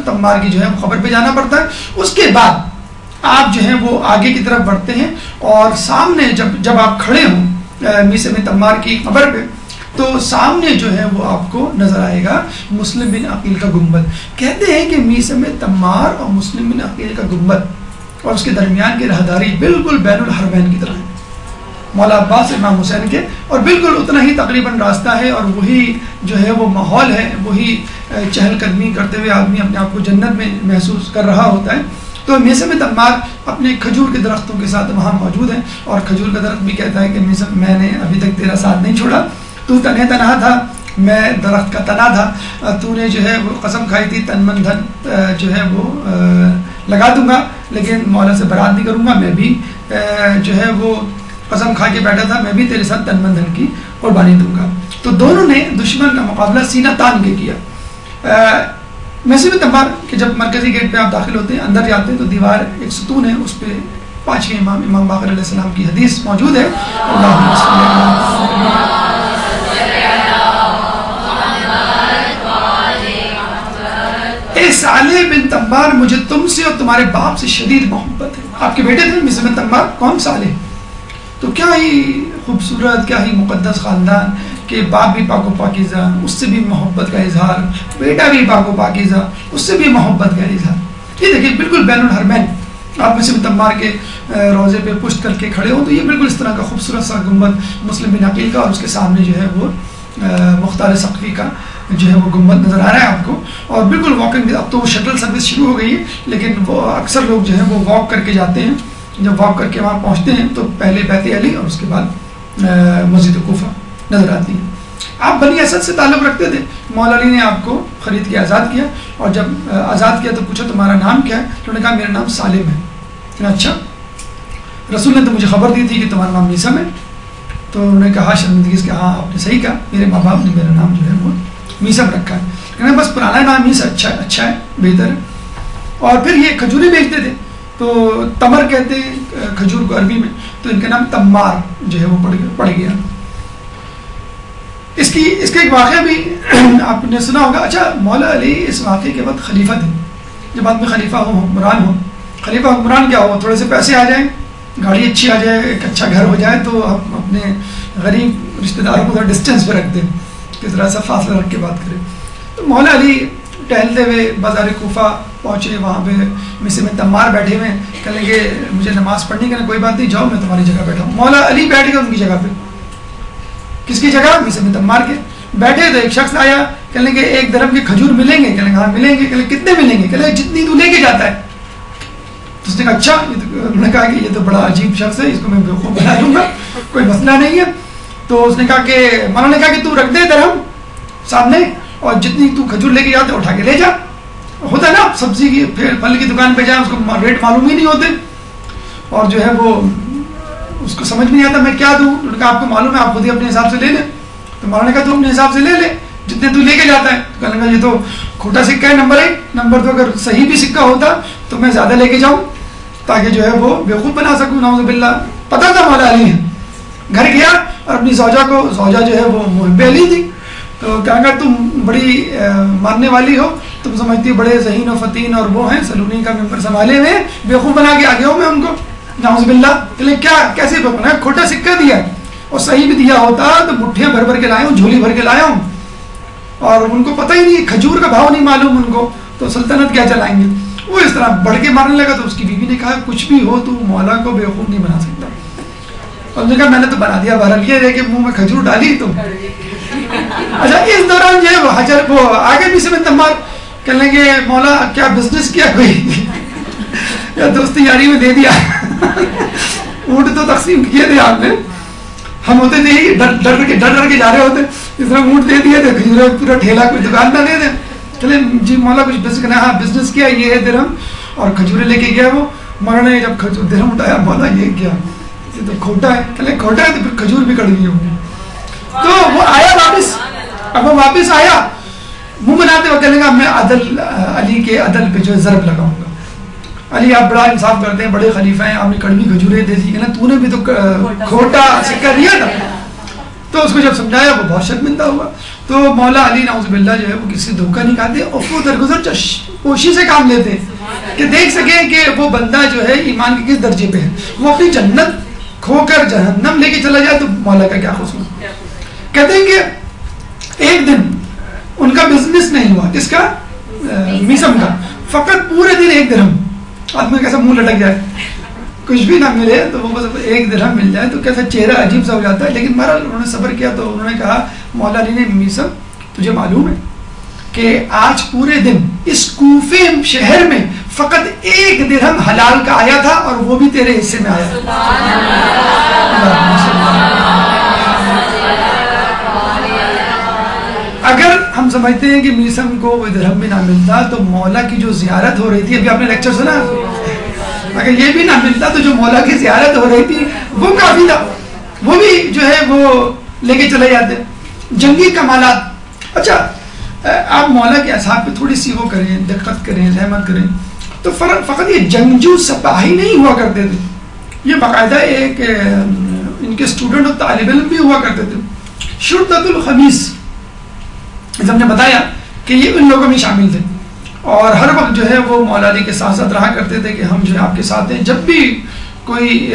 تمار کی جو ہے قبر پہ جانا پڑتا ہے. اس کے بعد آپ جو ہیں وہ آگے کی طرف بڑھتے ہیں اور سامنے جب آپ کھڑے ہوں میثم تمار کی قبر پہ تو سامنے جو ہے وہ آپ کو نظر آئے گا مسلم بن عقیل کا گنبد. کہتے ہیں کہ میثم تمار اور مسلم بن عقیل کا گنبد اور اس کے درمیان کی راہداری بالکل بین الحرمین کی طرح ہے، مولا عباس امام حسین کے، اور بالکل اتنا ہی تقریباً راستہ ہے اور وہی جو ہے وہ ماحول ہے، وہی چہل قدمی کرتے ہوئے آدمی اپنے آپ کو جنت میں محسوس کر رہا ہوتا ہے. تو میثم تمار اپنے کھجور کے درختوں کے ساتھ وہاں موجود ہیں، اور کھجور کا درخت بھی کہتا ہے کہ میں نے ابھی تک تیرا ساتھ نہیں چھوڑا، تو تنہا تھا، میں درخت کا تنا تھا، تو نے جو ہے وہ قسم کھائی تھی تن من دھن جو ہے وہ لگا دوں گا، لیکن مولا سے برات نہیں کروں گا. میں بھی جو ہے وہ قسم کھا کے بیٹھا تھا، میں بھی تیرے ساتھ تن من دھن کی قربانی دوں گا. تو دونوں نے دشمن کا مقابلہ سینہ تان کے کیا. میثم تمار کے جب مرکزی گیٹ پہ آپ داخل ہوتے ہیں، اندر جاتے ہیں تو دیوار ایک ستون ہے، اس پہ 5ویں امام باقر علیہ السلام کی حدیث موجود ہے. اللہم صلی اللہ اے صالح بن تمار، مجھے تم سے اور تمہارے باپ سے شدید محبت ہے. آپ کے بیٹے تھے میثم تمار، کون؟ صالح. تو کیا ہی خوبصورت، کیا ہی مقدس خاندان کہ باپ بھی پاک و پاکیزہ، اس سے بھی محبت کا اظہار، بیٹا بھی پاک و پاکیزہ، اس سے بھی محبت کا اظہار. یہ دیکھیں بالکل بین الحرمین، آپ میثم تمار کے روزے پہ پشت کر کے کھڑے ہوں تو یہ بالکل اس طرح کا خوبصورت سا گنبد مسلم بن عقیل کا، اور اس کے سامنے جو ہے وہ مختار ثقفی کا جو ہے وہ گنبد نظر آ رہا ہے آپ کو، اور بالکل واکنگ، اب تو وہ شٹل سروس شروع ہو گئی ہے، لیکن وہ اکثر لوگ جو ہیں وہ واک کر کے جاتے ہیں. جب واک کر کے وہاں پہنچتے ہیں تو پہلے بیت علی اور اس کے بعد مسجد کوفہ نظر آتی ہے. آپ بنی اسد سے تعلق رکھتے تھے، مولا علی نے آپ کو خرید کے آزاد کیا، اور جب آزاد کیا تو پوچھا تمہارا نام کیا ہے؟ تو انہوں نے کہا میرا نام سالم ہے. اچھا، رسول نے تو مجھے خبر دی تھی کہ تمہارا نام میسم ہے. تو انہوں نے کہا شرمندگی سے کہ ہاں آپ نے صحیح کہا، میرے ماں باپ نے میرا نام جو ہے وہ میسم رکھا ہے. کہنا بس پرانا نام ہی سے اچھا ہے، بہتر ہے. اور پھر یہ کھجوریں بیچتے تھے، تو تمر کہتے ہیں کھجور کو عربی میں، تو ان کا نام تمار جو ہے وہ پڑ گیا. اس کا ایک واقعہ بھی آپ نے سنا ہوگا. اچھا، مولا علی اس واقعے کے بعد خلیفہ تھے. جب آدمی خلیفہ ہو، حکمران ہو، خلیفہ حکمران کیا ہو، تھوڑے سے پیسے آ جائیں، گاڑی اچھی آ جائے، ایک اچھا گھر ہو جائے، تو ہم اپنے غریب رشتہ داروں کو تھوڑا ڈسٹینس پہ رکھ دیں، کس طرح سے فاصلہ رکھ کے بات کریں. تو مولا علی ٹہلتے ہوئے بازار کوفہ پہنچے، وہاں پہ مصر میں تمار بیٹھے ہوئے، کہنے لگے مجھے نماز پڑھنی، کہنا کوئی بات نہیں، جاؤ میں تمہاری جگہ بیٹھا ہوں. مولا علی بیٹھ گئے ان کی جگہ پہ. کس کی جگہ؟ مصر میں تمار کے. بیٹھے تو ایک شخص آیا، کہنے لگے 1 درہم کے کھجور ملیں گے؟ کہنے لگے ہاں ملیں گے. کہنے لگے کتنے ملیں گے؟ کہنے لگے جتنی تو لے کے جاتا ہے. تو اس نے کہا اچھا. انہوں نے کہا کہ یہ تو بڑا عجیب شخص ہے، اس کو میں بیوقوف بنا دوں گا، کوئی مسئلہ نہیں ہے. تو اس نے کہا کہ مولانا نے کہا کہ تو رکھ دے درہم سامنے، اور جتنی تو کھجور لے کے جاتے اٹھا کے لے جا. ہوتا ہے نا، سبزی کی پھل کی دکان پہ جائیں، اس کو ریٹ معلوم ہی نہیں ہوتے، اور جو ہے وہ اس کو سمجھ نہیں آتا میں کیا دوں. انہوں نے کہا آپ کو معلوم ہے، آپ خود ہی اپنے حساب سے لے لیں. تو مولانا نے کہا تو اپنے حساب سے لے لے جتنے تو لے کے جاتا ہے. تو کہنے لگا یہ تو کھوٹا سکہ ہے، نمبر 1 نمبر 2 اگر صحیح بھی سکہ ہوتا تو میں زیادہ لے کے جاؤں تاکہ جو ہے وہ بیوقوف بنا سکوں. نعوذ باللہ. پتہ تھا مولا علی ہے. گھر گیا اور اپنی زوجہ جو ہے وہ محب علی تھی، تو کہا تم بڑی ماننے والی ہو، تم سمجھتی ہو بڑے ذہین و فتین اور وہ ہیں سلونی کا ممبر سنبھالے ہوئے، بیوقوف بنا کے آگے ہوں میں ان کو. نعوذ باللہ. کہ کیا کیسے بنا، کھوٹا سکہ دیا، اور صحیح بھی دیا ہوتا تو مٹھیاں بھر کے لایا ہوں، جھولی بھر کے لایا ہوں. اور ان کو پتہ ہی نہیں، کھجور کا بھاؤ نہیں معلوم ان کو، تو سلطنت کیا چلائیں گے. وہ اس طرح بڑھ کے مارنے لگا. تو اس کی بیوی نے کہا کچھ بھی ہو تو مولا کو بیوقوف نہیں بنا سکتا. اور نے کہا میں نے تو بنا دیا، بہرحال یہ ہے کہ منہ میں کھجور ڈالی تو. اچھا، اس دوران جو ہے وہ حجر وہ آگے بھی سے تمار کہنے لگے مولا کیا بزنس کیا کوئی یا دوستی یاری میں دے دیا. اونٹ تو تقسیم کیے تھے آپ نے، ہم ہوتے تھے ڈر کے جا رہے ہوتے، اس طرح اونٹ دے دیے تھے، کھجور پورا ٹھیلا کوئی دکان نہ دے دیں. چلے جی مولا کچھ بزنس کرنا. ہاں بزنس کیا، یہ ہے درہم، اور کھجورے لے کے گیا وہ. مولانا نے جب درہم اٹھایا، مولا یہ کیا، یہ تو کھوٹا ہے. کہنے کھوٹا ہے تو پھر کھجور بھی کڑوی ہوگی. تو وہ آیا واپس. اب وہ واپس آیا، منہ بناتے ہوئے کہنے لگا میں علی کے عدل پہ جو ہے ضرب لگاؤں گا. علی آپ بڑا انصاف کرتے ہیں، بڑے خلیفہ ہیں، آپ نے کڑوی کھجوریں دے دی نا، تو نے بھی تو کھوٹا سکہ دیا تھا. تو اس کو جب سمجھایا وہ بہت شرمندہ ہوا. تو مولا علی نعوذ باللہ جو ہے وہ کسی سے دھوکہ نہیں کھاتے، اور وہ درگزر کوشش سے کام لیتے کہ دیکھ سکیں کہ وہ بندہ جو ہے ایمان کے کس درجے پہ ہے. وہ اپنی جنت کھو کر جہنم لے کے چلا جائے تو مولا کا کیا قصور. کہتے ہیں کہ ایک دن ان کا بزنس نہیں ہوا، کس کا؟ میسم کا. فقط پورے دن 1 درہم. آدمی کیسا منہ لٹک جائے، کچھ بھی نہ ملے تو وہ بس 1 درہم مل جائے تو کیسا چہرہ عجیب سا ہو جاتا ہے. لیکن بہرحال انہوں نے صبر کیا. تو انہوں نے کہا مولا علی نے میسم تجھے معلوم ہے کہ آج پورے دن اس کوفے شہر میں فقط 1 درہم حلال کا آیا تھا، اور وہ بھی تیرے حصے میں آیا. اگر ہم سمجھتے ہیں کہ میسم کو وہ درہم بھی نہ ملتا تو مولا کی جو زیارت ہو رہی تھی، ابھی آپ نے لیکچر سنا، اگر یہ بھی نہ ملتا تو جو مولا کی زیارت ہو رہی تھی وہ کافی تھا، وہ بھی جو ہے وہ لے کے چلے جاتے. جنگی کمالات. اچھا، آپ مولا کے اصحاب پہ تھوڑی سی وہ کریں، دقت کریں، رحمت کریں. تو فقط یہ جنگجو سپاہی نہیں ہوا کرتے تھے، یہ باقاعدہ ایک ان کے اسٹوڈنٹ اور طالب علم بھی ہوا کرتے تھے. شرطۃ الخمیس ہم نے بتایا کہ یہ ان لوگوں میں شامل تھے، اور ہر وقت جو ہے وہ مولا علی کے ساتھ ساتھ رہا کرتے تھے کہ ہم جو ہے آپ کے ساتھ ہیں، جب بھی کوئی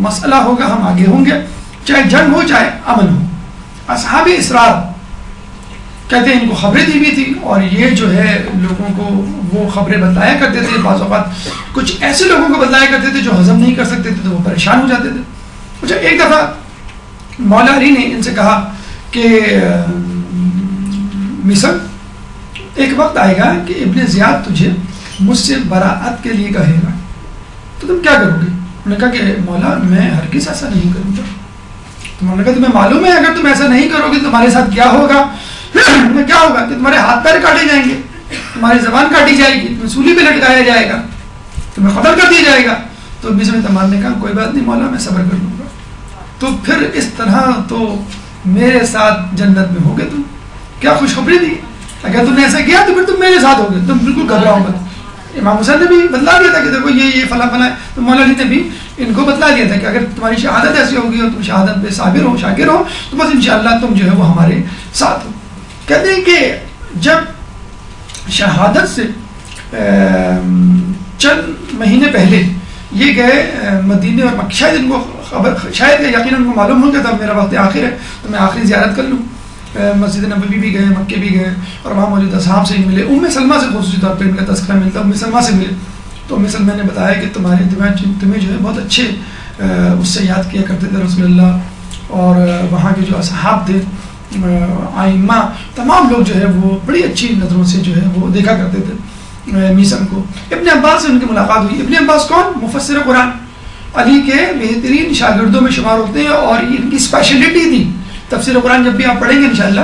مسئلہ ہوگا ہم آگے ہوں گے، چاہے جنگ ہو چاہے امن ہو. اصحاب اسرار کہتے ہیں ان کو خبریں دی ہوئی تھی، اور یہ جو ہے لوگوں کو وہ خبریں بتلایا کرتے تھے. بعض اوقات کچھ ایسے لوگوں کو بتلایا کرتے تھے جو ہضم نہیں کر سکتے تھے تو وہ پریشان ہو جاتے تھے. اچھا، ایک دفعہ مولا علی نے ان سے کہا کہ مصر ایک وقت آئے گا کہ ابن زیاد تجھے مجھ سے براعت کے لیے کہے گا تو تم کیا کرو گے؟ انہوں نے کہا کہ مولا میں ہرگز ایسا نہیں کروں گا. تو انہوں نے کہا تمہیں معلوم ہے اگر تم ایسا نہیں کرو گے تمہارے ساتھ کیا ہوگا؟ کیا ہوگا کہ تمہارے ہاتھ پیر کاٹے جائیں گے, تمہاری زبان کاٹی جائے گی, تمہیں سولی پہ لٹکایا جائے گا, تمہیں قتل کر دیا جائے گا. تو بسم تمام نے کہا کوئی بات نہیں مولا میں صبر کر لوں گا. تو پھر اس طرح تو میرے ساتھ جنت میں ہوگے. تم کیا خوشخبری دی, اگر تم نے ایسا کیا تو پھر تم میرے ساتھ ہوگے, تم بالکل گھبراؤ مت. امام حسین نے بھی بتلا دیا تھا کہ دیکھو یہ فلاں فلاں, تو مولا علی نے بھی ان کو بتلا دیا تھا کہ اگر تمہاری شہادت ایسی ہوگی اور تم شہادت پہ صابر ہو شاکر ہو تو بس انشاءاللہ تم جو ہے وہ ہمارے ساتھ ہو. کہتے ہیں کہ جب شہادت سے چند مہینے پہلے یہ گئے مدینے اور مکہ, شاید ان کو خبر, شاید یقیناً ان کو معلوم ہو گیا تھا میرا وقت آخر ہے تو میں آخری زیارت کر لوں. مسجد نبوی بھی گئے, مکے بھی گئے اور وہاں موجود اصحاب سے ہی ملے. ام سلمہ سے خصوصی طور پہ ان کا تذکرہ ملتا ہے, ام سلمہ سے ملے تو ام سلمہ نے بتایا کہ تمہیں جو ہے بہت اچھے اس سے یاد کیا کرتے تھے رسول اللہ, اور وہاں کے جو اصحاب تھے آئمہ تمام لوگ جو ہے وہ بڑی اچھی نظروں سے جو ہے وہ دیکھا کرتے تھے میسم کو. ابن عباس سے ان کی ملاقات ہوئی. ابن عباس کون؟ مفسر قرآن, علی کے بہترین شاگردوں میں شمار ہوتے ہیں اور ان کی اسپیشلٹی تھی. تفسیر قرآن جب بھی آپ پڑھیں گے انشاءاللہ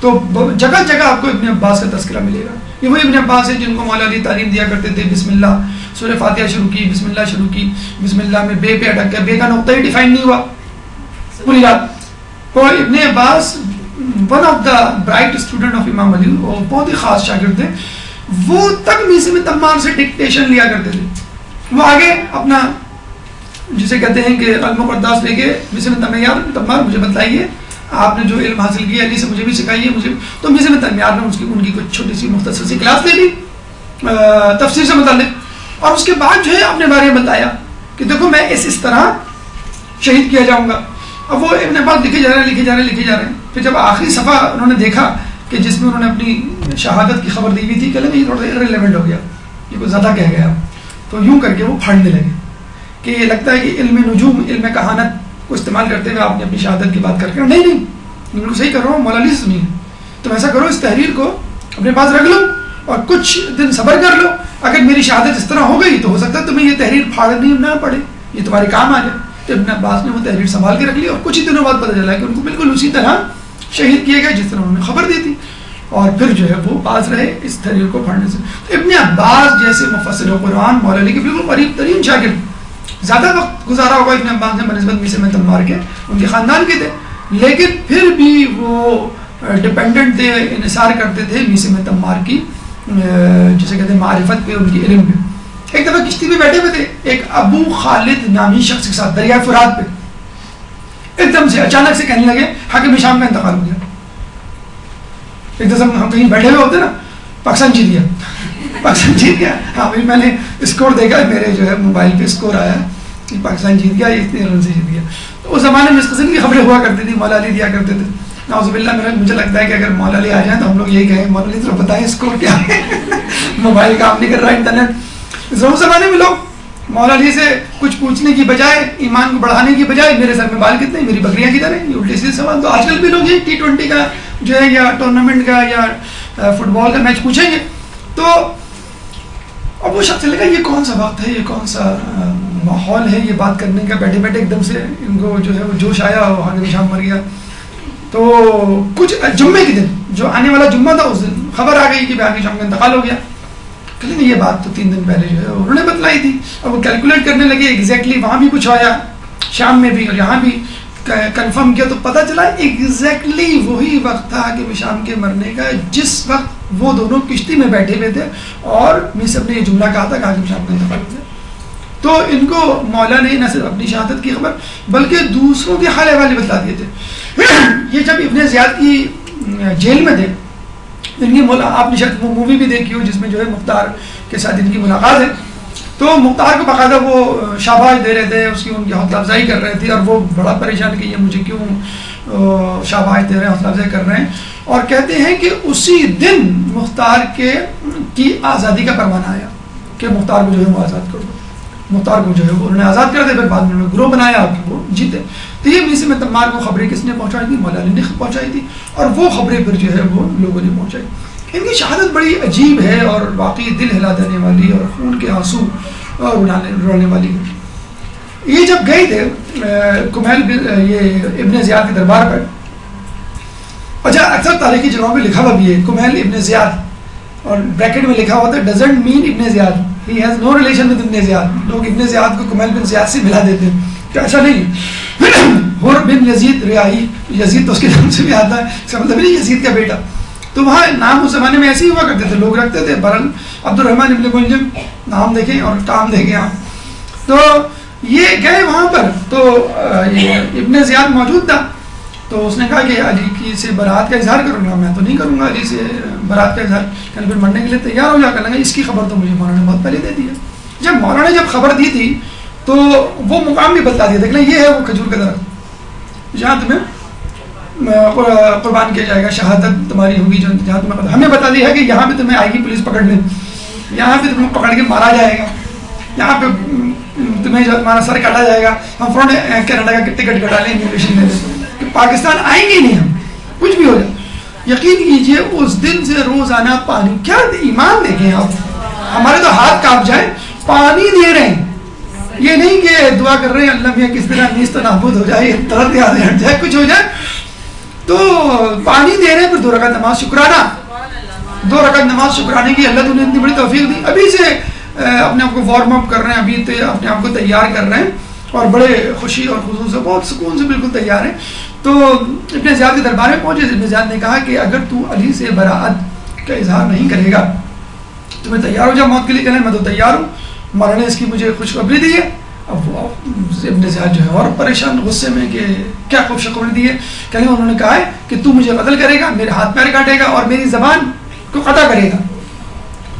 تو جگہ جگہ آپ کو ابن عباس کا تذکرہ ملے گا. یہ وہی ابن عباس ہے جن کو مولا علی تعلیم دیا کرتے تھے, بسم اللہ سورہ فاتحہ شروع کی, بسم اللہ شروع کی, بسم اللہ میں بے پہ اٹک گیا, بے کا نقطہ ہی ڈیفائن نہیں ہوا پوری رات. اور Ibn Abbas one of the bright student of امام علی, وہ بہت ہی خاص شاگرد تھے. وہ تک میسم تمام سے ڈکٹیشن لیا کرتے تھے. وہ آگے اپنا جسے کہتے ہیں کہ المقدس لے کے میسم تمام مجھے بتلائیے آپ نے جو علم حاصل کیا علی سے مجھے بھی سکھائیے مجھے. تو میسم تمیار نے ان کی کچھ چھوٹی سی مختصر سی کلاس لے لی تفسیر سے متعلق, اور اس کے بعد جو ہے اپنے بارے میں بتایا کہ دیکھو میں اس طرح شہید کیا جاؤں گا. اب وہ ابن عباس لکھے جا رہے ہیں. پھر جب آخری صفحہ انہوں نے دیکھا کہ جس میں انہوں نے اپنی شہادت کی خبر دی ہوئی تھی, کہ لگا یہ تھوڑا سا ریلیونٹ ہو گیا, یہ کچھ زیادہ کہہ گیا, تو یوں کر کے وہ پھاڑنے لگے کہ یہ لگتا ہے کہ علم نجوم, علم کہانت کو استعمال کرتے ہوئے آپ نے اپنی شہادت کی بات کر کے, نہیں بالکل صحیح کر رہا ہوں مولا علی سے سنیے, تم ایسا کرو اس تحریر کو اپنے پاس رکھ لو اور کچھ دن صبر کر لو, اگر میری شہادت اس طرح ہو گئی تو ہو سکتا ہے تمہیں یہ تحریر پھاڑنی نہ پڑے, یہ تمہارے کام آ جائے. تو ابن عباس نے وہ تحریر سنبھال کے رکھ لی اور کچھ ہی دنوں بعد پتہ چلا کہ ان کو بالکل اسی طرح شہید کیے گئے جس طرح انہوں نے خبر دی تھی, اور پھر جو ہے وہ باز رہے اس تحریر کو پڑھنے سے. تو ابن عباس جیسے مفسر قرآن مولا علی کے بالکل قریب ترین شاگرد, زیادہ وقت گزارا ہوگا ابن عباس نے بنسبت میسم تمار کے, ان کے خاندان کے تھے, لیکن پھر بھی وہ ڈپینڈنٹ تھے, انحصار کرتے تھے میسم تمار کی جسے کہتے ہیں معرفت پہ, ان کی علم پہ. ایک دفعہ کشتی پہ بیٹھے ہوئے تھے, ایک ابو خالد نامی شخص کے ساتھ دریائے فرات پہ, ایک دم سے اچانک سے کہنے لگے حاکم شام کا انتقال ہو گیا. ایک دفعہ ہم کہیں بیٹھے ہوئے ہوتے نا, پاکستان جیت گیا, پاکستان جیت گیا, ہاں بھائی میں نے اسکور دیکھا میرے جو ہے موبائل پہ اسکور آیا کہ پاکستان جیت گیا, اتنے رن سے جیت گیا. تو اس زمانے میں اس قسم کی خبریں ہوا کرتی تھی, مولا علی دیا کرتے تھے. نعوذ باللہ, مجھے لگتا ہے کہ اگر مولا علی آ جائیں تو ہم لوگ یہی کہیں مولا علی ذرا بتائیں اسکور کیا ہے, موبائل کام نہیں کر رہا, انٹرنیٹ. اس زمانے میں لوگ مولا علی سے کچھ پوچھنے کی بجائے, ایمان کو بڑھانے کی بجائے میرے سر میں بال کتنے, میری بکریاں کدھر ہیں, یہ الٹے سیدھے سوال. تو آج کل بھی لوگ یہ T20 کا جو ہے یا ٹورنامنٹ کا یا فٹ بال کا میچ پوچھیں گے تو اب وہ شخص چلے گا یہ کون سا وقت ہے, یہ کون سا ماحول ہے یہ بات کرنے کا, بیٹھے بیٹھے ایک دم سے ان کو جو ہے وہ جوش آیا, وہ حاکم شام مر گیا. تو کچھ جمعے کے دن جو آنے والا جمعہ تھا اس دن خبر آ گئی کہ حاکم شام کا انتقال ہو گیا. لیکن یہ بات تو 3 دن پہلے جو ہے انہوں نے بتلائی تھی. اب وہ کیلکولیٹ کرنے لگے ایگزیکٹلی, وہاں بھی کچھ آیا شام میں بھی اور یہاں بھی کنفرم کیا تو پتہ چلا ایگزیکٹلی وہی وقت تھا کہ شام کے مرنے کا, جس وقت وہ دونوں کشتی میں بیٹھے ہوئے تھے اور میسم نے یہ جملہ کہا تھا کہ حاکم شام کا انتقال ہو گیا. تو ان کو مولا نے نہ صرف اپنی شہادت کی خبر بلکہ دوسروں کے حال احوال بتلا دیے تھے. یہ جب ابن زیاد کی جیل میں تھے, ان کی آپ نے شاید وہ مووی بھی دیکھی ہو جس میں جو ہے مختار کے ساتھ ان کی ملاقات ہے, تو مختار کو باقاعدہ وہ شاباش دے رہے تھے, اس کی ان کی حوصلہ افزائی کر رہے تھے, اور وہ بڑا پریشان کہ یہ مجھے کیوں شاباش دے رہے ہیں, حوصلہ افزائی کر رہے ہیں. اور کہتے ہیں کہ اسی دن مختار کی آزادی کا پروانہ آیا کہ مختار کو جو ہے وہ آزاد کر دو. مختار کو جو ہے وہ انہوں نے آزاد کر دیا، پھر بعد میں انہوں نے گروہ بنایا اور وہ جیتے. تو یہ ابن سمت تمار کو خبریں کس نے پہنچائی تھی؟ مولا علی نے پہنچائی تھی، اور وہ خبریں پھر جو ہے وہ لوگوں نے پہنچائی. ان کی شہادت بڑی عجیب ہے اور واقعی دل ہلا دینے والی اور خون کے آنسو اور رونے والی ہے. یہ جب گئے تھے کمیل یہ ابن زیاد کے دربار پر، اچھا اکثر تاریخی جگہوں پہ لکھا ہوا بھی ہے کمیل ابن زیاد، اور بریکٹ میں لکھا ہوا تھا ڈزنٹ مین ابن زیاد، he has no relation with ابن زیاد. لوگ ابن زیاد کو کمیل بن زیاد سے ملا دیتے ہیں کہ ایسا نہیں. حر بن یزید ریاحی، یزید تو اس کے نام سے بھی آتا ہے، اس کا مطلب نہیں یزید کا بیٹا. تو وہاں نام اس زمانے میں ایسے ہی ہوا کرتے تھے، لوگ رکھتے تھے. برن عبد الرحمن ابن ملجم نام دیکھیں اور کام دیکھیں آپ. تو یہ گئے وہاں پر، تو ابن زیاد موجود تھا. تو اس نے کہا کہ علی کی سے برات کا اظہار کروں گا. میں تو نہیں کروں گا علی سے برات کا اظہار. کل پھر مرنے کے لیے تیار ہو جا کر لگا اس کی خبر تو مجھے مولانا نے بہت پہلے دے دی ہے. جب مولانا نے جب خبر دی تھی تو وہ مقام بھی بتا دیا. دیکھ لیں یہ ہے وہ کھجور کا درخت جہاں تمہیں قربان کیا جائے گا، شہادت تمہاری ہوگی جو جہاں تمہیں ہمیں بتا دیا ہے کہ یہاں پہ تمہیں آئے گی پولیس پکڑ لیں، یہاں پہ تمہیں پکڑ کے مارا جائے گا، یہاں پہ تمہیں جو تمہارا سر کاٹا جائے گا. ہم فوراً کینیڈا کا ٹکٹ کٹا لیں امیگریشن میں کہ پاکستان آئیں گے نہیں، ہم کچھ بھی ہو جائے. یقین کیجئے اس دن سے روزانہ پانی، کیا ایمان دیکھیں آپ، ہمارے تو ہاتھ کانپ جائیں، پانی دے رہے ہیں. یہ نہیں کہ دعا کر رہے ہیں اللہ میاں کس طرح نیست و نابود ہو جائے، طرف یاد ہٹ جائے، کچھ ہو جائے. تو پانی دے رہے ہیں. پھر 2 رکعت نماز شکرانہ، 2 رکعت نماز شکرانے کی اللہ نے اتنی بڑی توفیق دی. ابھی سے اپنے آپ کو وارم اپ کر رہے ہیں، ابھی تو اپنے آپ کو تیار کر رہے ہیں اور بڑے خوشی اور خصوص سے بہت سکون سے بالکل تیار ہیں. تو ابن زیاد کے دربار میں پہنچے. ابن زیاد نے کہا کہ اگر تو علی سے براعت کا اظہار نہیں کرے گا تو میں تیار ہو جاؤں موت کے لیے. کہنا میں تو تیار ہوں، مولانا نے اس کی مجھے خوشخبری دی ہے. اب وہ ابن زیاد جو ہے اور پریشان غصے میں کہ کیا خوشخبری دی ہے. کہنے انہوں نے کہا ہے کہ تو مجھے قتل کرے گا، میرے ہاتھ پیر کاٹے گا اور میری زبان کو قطع کرے گا.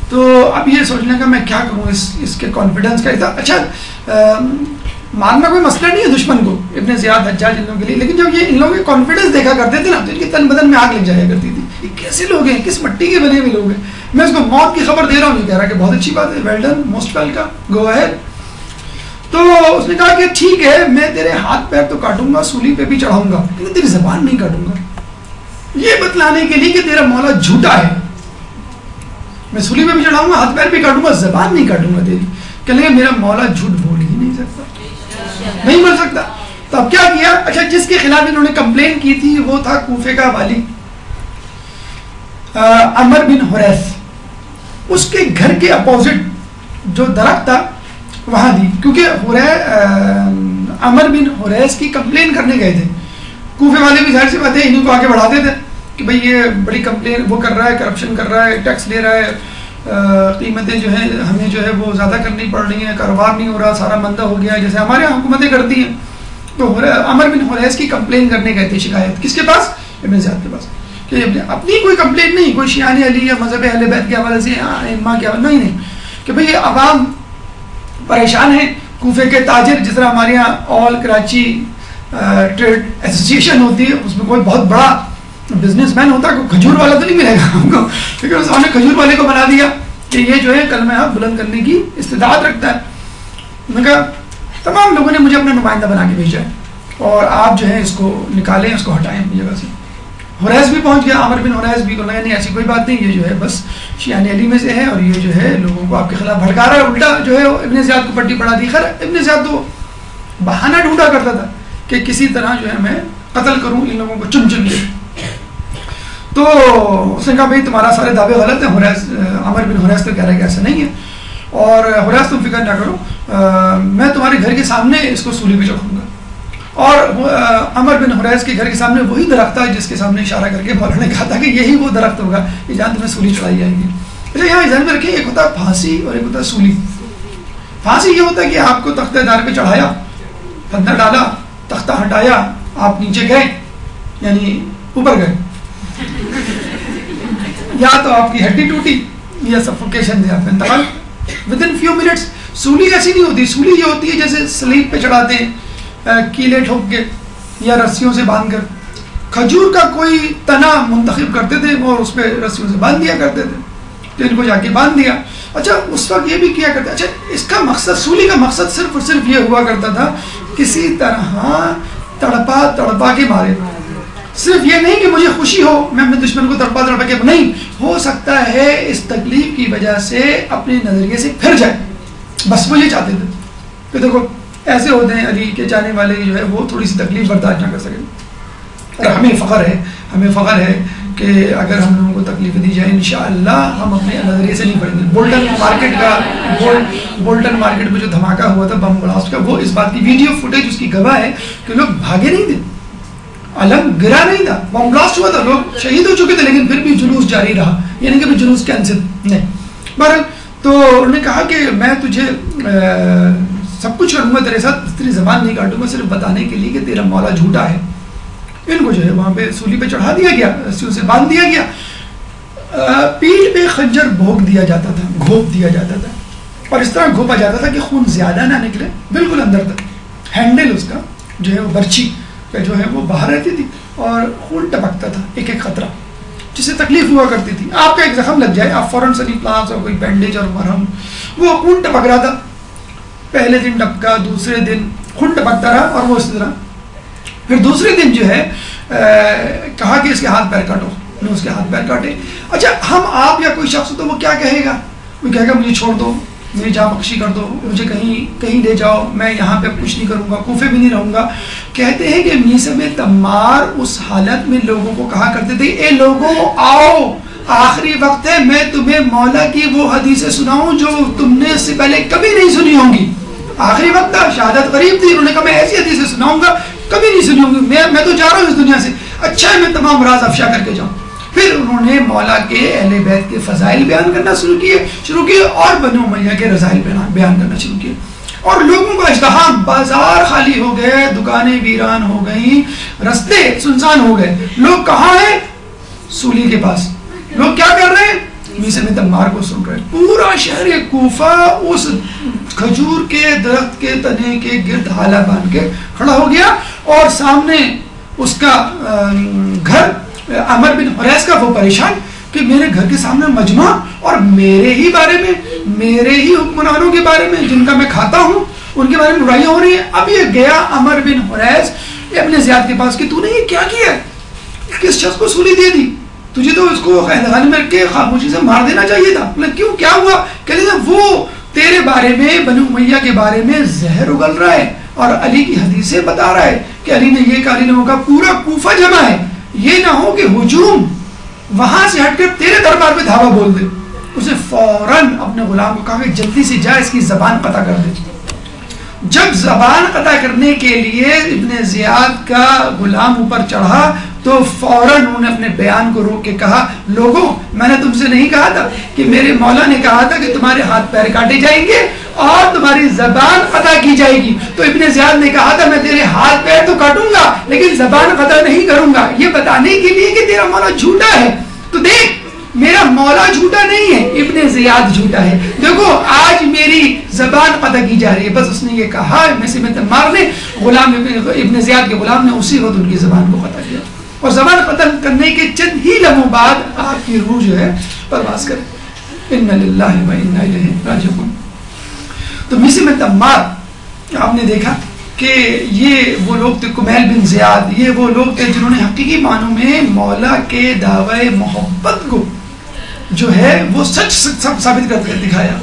تو اب یہ سوچنے کا میں کیا کروں اس کے کانفیڈنس کا. اچھا مارنا کوئی مسئلہ نہیں ہے دشمن کو، ابن زیاد حجاج ان لوگوں کے لیے، لیکن جب یہ ان لوگوں کے کانفیڈنس دیکھا کرتے تھے نا تو ان کے تن بدن میں آگ لگ جایا کرتی تھی. یہ کیسے لوگ ہیں، کس مٹی کے بنے ہوئے لوگ ہیں. میں اس کو موت کی خبر دے رہا ہوں، نہیں کہہ رہا کہ بہت اچھی بات ہے، well done, most welcome, go ahead. تو اس نے کہا کہ ٹھیک ہے میں تیرے ہاتھ پیر تو کاٹوں گا، سولی پہ بھی چڑھاؤں گا، لیکن تیری زبان نہیں کاٹوں گا. یہ بتلانے کے لیے کہ تیرا مولا جھوٹا ہے. میں سولی پہ بھی چڑھاؤں گا، ہاتھ پیر بھی کاٹوں گا، زبان نہیں کاٹوں گا تیری. کہنے لگے میرا مولا جھوٹ بول ہی نہیں سکتا، نہیں بول سکتا. تو اب کیا کیا؟ اچھا جس کے خلاف انہوں نے کمپلین کی تھی وہ تھا کوفے کا والی عمر بن حریث. اس کے گھر کے اپوزٹ جو درخت تھا وہاں دی، کیونکہ عمر بن حریث کی کمپلین کرنے گئے تھے. کوفے والے بھی ظاہر سی بات ہے انہیں کو آگے بڑھاتے تھے کہ بھئی یہ بڑی کمپلین وہ کر رہا ہے، کرپشن کر رہا ہے، ٹیکس لے رہا ہے، قیمتیں جو ہیں ہمیں جو ہے وہ زیادہ کرنی پڑ رہی ہیں، کاروبار نہیں ہو رہا، سارا مندہ ہو گیا ہے جیسے ہمارے یہاں حکومتیں کرتی ہیں. تو عمر بن حریث کی کمپلین کرنے گئے تھے، شکایت کس کے پاس؟ ابن زیاد کے پاس. کہ اپنی کوئی کمپلین نہیں، کوئی شیعان علی یا مذہب اہل بیت کے حوالے سے ائمہ کے حوالے نہیں، کہ بھئی عوام پریشان ہیں. کوفے کے تاجر، جس طرح ہمارے یہاں آل کراچی ٹریڈ ایسوسیشن ہوتی ہے، اس میں کوئی بہت بڑا بزنس مین ہوتا ہے، کوئی کھجور والا تو نہیں ملے گا ہم کو، لیکن اس نے کھجور والے کو بنا دیا کہ یہ جو ہے کلمہ حق بلند کرنے کی استطاعت رکھتا ہے. میں کہا تمام لوگوں نے مجھے اپنا نمائندہ بنا کے بھیجا ہے اور آپ جو ہے اس کو نکالیں، اس کو ہٹائیں اپنی جگہ سے. حریث بھی پہنچ گیا، عمر بن حریث بھی، نہیں ایسی کوئی بات نہیں، یہ جو ہے بس شیعان علی میں سے ہے اور یہ جو ہے لوگوں کو آپ کے خلاف بھڑکا رہا ہے، الٹا جو ہے ابن زیاد کو پٹی پڑھا دی. خیر ابن زیاد تو بہانہ ڈھونڈا کرتا تھا کہ کسی طرح جو ہے میں قتل کروں ان لوگوں کو چن چن کے. تو اس نے کہا بھائی تمہارا سارے دعوے غلط ہیں. عمر بن حریث تو کہہ رہا ہے کہ ایسا نہیں ہے، اور حریث تم فکر نہ کرو، میں تمہارے گھر کے سامنے اس کو سولی پہ چڑھاؤں گا. اور عمر بن حریث کے گھر کے سامنے وہی درخت تھا جس کے سامنے اشارہ کر کے مولانا نے کہا تھا کہ یہی وہ درخت ہوگا کہ جہاں تمہیں سولی چڑھائی جائے گی. اچھا یہاں ذہن میں رکھیں، ایک ہوتا ہے پھانسی اور ایک ہوتا ہے سولی. پھانسی یہ ہوتا ہے کہ آپ کو تختہ دار پہ چڑھایا، پتھر ڈالا، تختہ ہٹایا، آپ نیچے گئے یعنی اوپر گئے، یا تو آپ کی ہڈی ٹوٹی یا سفوکیشن سے آپ کا انتقال ودن فیو منٹس. سولی ایسی نہیں ہوتی. سولی یہ ہوتی ہے جیسے سلیب پہ چڑھاتے ہیں کیلے ٹھوک کے یا رسیوں سے باندھ کر. کھجور کا کوئی تنا منتخب کرتے تھے اور اس پہ رسیوں سے باندھ دیا کرتے تھے. تو ان کو جا کے باندھ دیا. اچھا اس وقت یہ بھی کیا کرتا, اچھا اس کا مقصد, سولی کا مقصد صرف اور صرف یہ ہوا کرتا تھا کسی طرح تڑپا کے مارے. صرف یہ نہیں کہ مجھے خوشی ہو میں اپنے دشمن کو تڑپا کے, نہیں, ہو سکتا ہے اس تکلیف کی وجہ سے اپنے نظریے سے پھر جائے, بس وہ یہ چاہتے تھے. تو دیکھو ایسے ہوتے ہیں علی کے چاہنے والے جو ہے وہ تھوڑی سی تکلیف برداشت نہ کر سکیں. اور ہمیں فخر ہے کہ اگر ہم لوگوں کو تکلیف دی جائے انشاءاللہ ہم اپنے نظریے سے نہیں پڑیں گے. بولٹن مارکیٹ میں جو دھماکہ ہوا تھا بم بلاسٹ کا, وہ اس بات کی ویڈیو فوٹیج اس کی گواہ ہے کہ لوگ بھاگے نہیں تھے, علم گرا نہیں تھا, بم بلاسٹ ہوا تھا, لوگ شہید ہو چکے تھے, لیکن پھر بھی جلوس جاری رہا, یعنی کہ جلوس کینسل نہیں. بہرحال تو انہوں نے کہا کہ میں تجھے سب کچھ کروں گا, تیرے ساتھ تیری زبان نہیں کاٹوں گا, صرف بتانے کے لیے کہ تیرا مولا جھوٹا ہے. ان کو جو ہے وہاں پہ سولی پہ چڑھا دیا گیا, رسیوں سے باندھ دیا گیا, پیٹھ پہ خنجر بھوک دیا جاتا تھا, گھوپ دیا جاتا تھا, اور اس طرح گھوپا جاتا تھا کہ خون زیادہ نہ نکلے, بالکل اندر تک. ہینڈل اس کا جو ہے وہ برچی پہ جو ہے وہ باہر رہتی تھی اور خون ٹپکتا تھا ایک ایک خطرہ, جس سے تکلیف ہوا کرتی تھی. آپ کا ایک زخم لگ جائے, آپ فوراً سنی پلاس اور کوئی بینڈیج اور مرہم, وہ خون ٹپک رہا تھا, پہلے دن ٹپکا, دوسرے دن خون ٹپکتا رہا, اور وہ اس طرح پھر دوسرے دن جو ہے کہا کہ اس کے ہاتھ پیر کاٹو, اس کے ہاتھ پیر کاٹے. اچھا ہم آپ یا کوئی شخص تو وہ کیا کہے گا, وہ کہے گا مجھے چھوڑ دو, میری جاں بخشی کر دو, مجھے کہیں لے جاؤ, میں یہاں پہ کچھ نہیں کروں گا, کوفے بھی نہیں رہوں گا. کہتے ہیں کہ میثم تمار اس حالت میں لوگوں کو کہا کرتے تھے, اے لوگوں آؤ, آخری وقت ہے, میں تمہیں مولا کی وہ حدیثیں سناؤں جو تم نے اس سے پہلے کبھی نہیں سنی ہوں گی. آخری وقت تھا, شہادت قریب تھی, انہوں نے کہا میں ایسی حدیثیں سناؤں گا کبھی نہیں سنی ہوں گی, میں تو جا رہا ہوں اس دنیا سے, اچھا ہے میں تمام راز افشا کر کے جاؤں. پھر انہوں نے مولا کے اہل بیت کے فضائل بیان کرنا شروع کیے اور بنو امیہ کے رذائل بیان کرنا شروع کیے, اور لوگوں کا اجتحام, بازار خالی ہو گئے, دکانیں ویران ہو گئیں, رستے سنسان ہو گئے. لوگ کہاں ہیں؟ سولی کے پاس. لوگ کیا کر رہے ہیں؟ میثم تمار کو سن رہے ہیں. پورا شہر کوفہ اس کھجور کے درخت کے تنے کے گرد حالہ باندھ کے کھڑا ہو گیا, اور سامنے اس کا گھر, عمر بن حریث کا, وہ پریشان کہ میرے گھر کے سامنے مجمع, اور میرے ہی بارے میں, میرے ہی حکمرانوں کے بارے میں جن کا میں کھاتا ہوں, ان کے بارے میں برائیاں ہو رہی ہیں. اب یہ گیا عمر بن حریث ابن زیاد کے پاس کہ تو نے یہ کیا کیا, کس شخص کو سولی دے دی, تجھے تو اس کو خیال میں رکھ کے خاموشی سے مار دینا چاہیے تھا. کیوں, کیا ہوا؟ کہتے ہیں وہ تیرے بارے میں, بنو امیہ کے بارے میں زہر اگل رہا ہے, اور علی کی حدیثیں بتا رہا ہے کہ علی نے یہ کہا, علی نے وہ کہا, پورا کوفہ جمع ہے, یہ نہ ہو کہ ہجوم وہاں سے ہٹ کر تیرے دربار پہ دھاوا بول دے. اسے فوراً اپنے غلام کو کہا کہ جلدی سے جا اس کی زبان قطع کر دے. جب زبان قطع کرنے کے لیے ابن زیاد کا غلام اوپر چڑھا تو فوراً انہوں نے اپنے بیان کو روک کے کہا, لوگوں میں نے تم سے نہیں کہا تھا کہ میرے مولا نے کہا تھا کہ تمہارے ہاتھ پیر کاٹے جائیں گے اور تمہاری زبان قطع کی جائے گی. تو ابن زیاد نے کہا تھا میں تیرے ہاتھ پیر تو کاٹوں گا لیکن زبان قطع نہیں کروں گا, یہ بتانے کے لیے کہ تیرا مولا جھوٹا ہے. تو دیکھ میرا مولا جھوٹا نہیں ہے, ابن زیاد جھوٹا ہے. دیکھو آج میری زبان قطع کی جا رہی ہے. بس اس نے یہ کہا, میثم تمار نے, غلام ابن زیاد کے غلام نے اسی وقت ان کی زبان کو قطع کیا, اور زبان قطع کرنے کے چند ہی لمحوں بعد آپ کی روح جو ہے پرواز کرے. انا للہ و انا الیہ راجعون. تو میثم تمار آپ نے دیکھا کہ یہ وہ لوگ تھے, کمیل بن زیاد, یہ وہ لوگ تھے جنہوں نے حقیقی معنوں میں مولا کے دعوی محبت کو جو ہے وہ سچ ثابت کر کے دکھایا.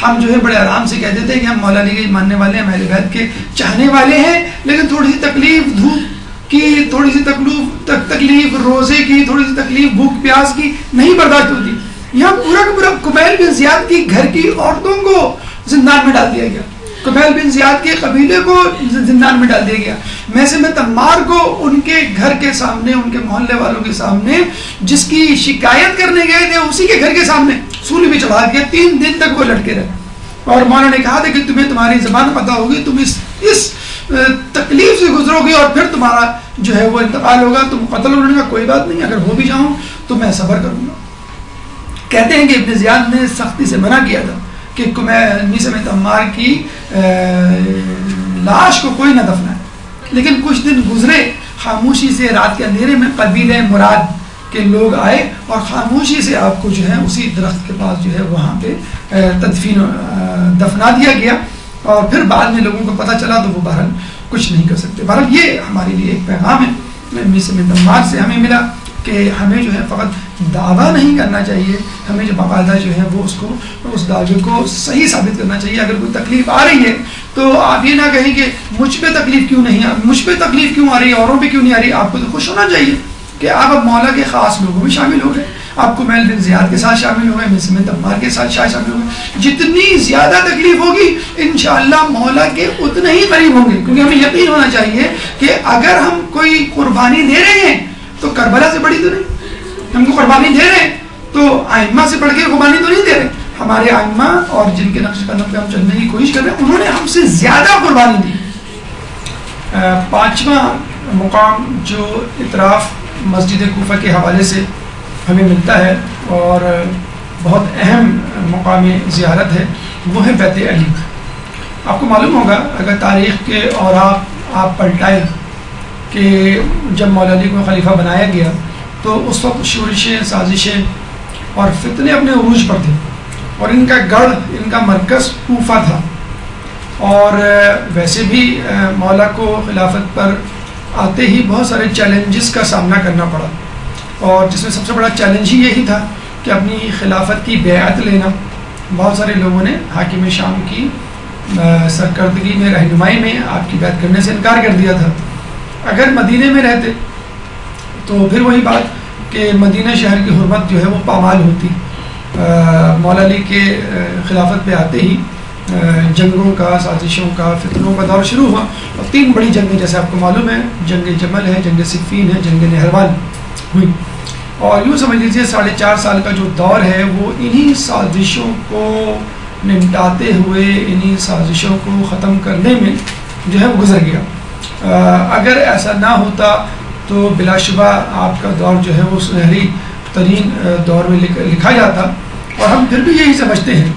ہم جو ہے بڑے آرام سے کہتے تھے کہ ہم مولا علی کے ماننے والے ہیں, اہل بیت کے چاہنے والے ہیں, لیکن تھوڑی سی تکلیف دھوپ کی, تھوڑی سی تکلیف روزے کی, تھوڑی سی تکلیف بھوک پیاس کی نہیں برداشت ہوتی. یہاں پورا کا پورا کمیل بن زیاد کی گھر کی عورتوں کو زندان میں ڈال دیا گیا, کمیل بن زیاد کے قبیلے کو زندان میں ڈال دیا گیا. میثم تمار کو ان کے گھر کے سامنے, ان کے محلے والوں کے سامنے, جس کی شکایت کرنے گئے تھے اسی کے گھر کے سامنے سولی بھی چڑھا دیا. 3 دن تک وہ لٹکے رہے, اور مولا نے کہا تھا کہ تمہیں تمہاری زبان پتہ ہوگی, تم اس تکلیف سے گزرو گے اور پھر تمہارا جو ہے وہ انتقال ہوگا, تم قتل ہونے کا کوئی بات نہیں, اگر ہو بھی جاؤں تو میں صبر کروں گا. کہتے ہیں کہ ابن زیاد نے سختی سے منع کیا تھا کہ میثم تمار کی لاش کو کوئی نہ دفنائے, لیکن کچھ دن گزرے خاموشی سے. رات کے اندھیرے میں قبیلہ مراد کہ لوگ آئے اور خاموشی سے آپ کو جو ہے اسی درخت کے پاس جو ہے وہاں پہ دفنا دیا گیا، اور پھر بعد میں لوگوں کو پتہ چلا تو وہ بہرحال کچھ نہیں کر سکتے۔ بہرحال یہ ہمارے لیے ایک پیغام ہے مس عمار سے ہمیں ملا کہ ہمیں جو ہے فقط دعویٰ نہیں کرنا چاہیے، ہمیں جو باقاعدہ جو ہے وہ اس دعوے کو صحیح ثابت کرنا چاہیے۔ اگر کوئی تکلیف آ رہی ہے تو آپ یہ نہ کہیں کہ مجھ پہ تکلیف کیوں نہیں، مجھ پہ تکلیف کیوں آ رہی ہے، اوروں پہ کیوں نہیں آ رہی۔ آپ کو تو خوش ہونا چاہیے کہ آپ اب مولا کے خاص لوگوں میں شامل ہو گئے، آپ کو میل بن زیاد کے ساتھ شامل ہو گئے، مس عمار کے ساتھ شامل ہو گئے۔ جتنی زیادہ تکلیف ہوگی انشاءاللہ مولا کے اتنے ہی قریب ہوں گے، کیونکہ ہمیں یقین ہونا چاہیے کہ اگر ہم کوئی قربانی دے رہے ہیں تو کربلا سے بڑی تو نہیں، ہم کو قربانی دے رہے ہیں تو ائمہ سے بڑھ کے قربانی تو نہیں دے رہے۔ ہمارے ائمہ اور جن کے نقش قدم پہ ہم چلنے کی کوشش کر رہے ہیں انہوں نے ہم سے زیادہ قربانی دی۔ پانچواں مقام جو اطراف مسجد کوفہ کے حوالے سے ہمیں ملتا ہے اور بہت اہم مقام زیارت ہے وہ ہے بیت علی۔ آپ کو معلوم ہوگا اگر تاریخ کے اوراق آپ پلٹائیں کہ جب مولا علی کو خلیفہ بنایا گیا تو اس وقت شورشیں، سازشیں اور فتنے اپنے عروج پر تھے، اور ان کا گڑھ، ان کا مرکز کوفہ تھا، اور ویسے بھی مولا کو خلافت پر آتے ہی بہت سارے چیلنجز کا سامنا کرنا پڑا، اور جس میں سب سے بڑا چیلنج ہی یہی تھا کہ اپنی خلافت کی بیعت لینا۔ بہت سارے لوگوں نے حاکم شام کی سرکردگی میں، رہنمائی میں آپ کی بیعت کرنے سے انکار کر دیا تھا۔ اگر مدینے میں رہتے تو پھر وہی بات کہ مدینہ شہر کی حرمت جو ہے وہ پامال ہوتی۔ مولا علی کے خلافت پہ آتے ہی جنگوں کا، سازشوں کا، فتنوں کا دور شروع ہوا، اور 3 بڑی جنگیں جیسے آپ کو معلوم ہے، جنگ جمل ہے، جنگ صفین ہے، جنگ نہروان ہوئی، اور یوں سمجھ لیجیے 4.5 سال کا جو دور ہے وہ انہی سازشوں کو نمٹاتے ہوئے، انہی سازشوں کو ختم کرنے میں جو ہے وہ گزر گیا۔ اگر ایسا نہ ہوتا تو بلا شبہ آپ کا دور جو ہے وہ سنہری ترین دور میں لکھا جاتا، اور ہم پھر بھی یہی سمجھتے ہیں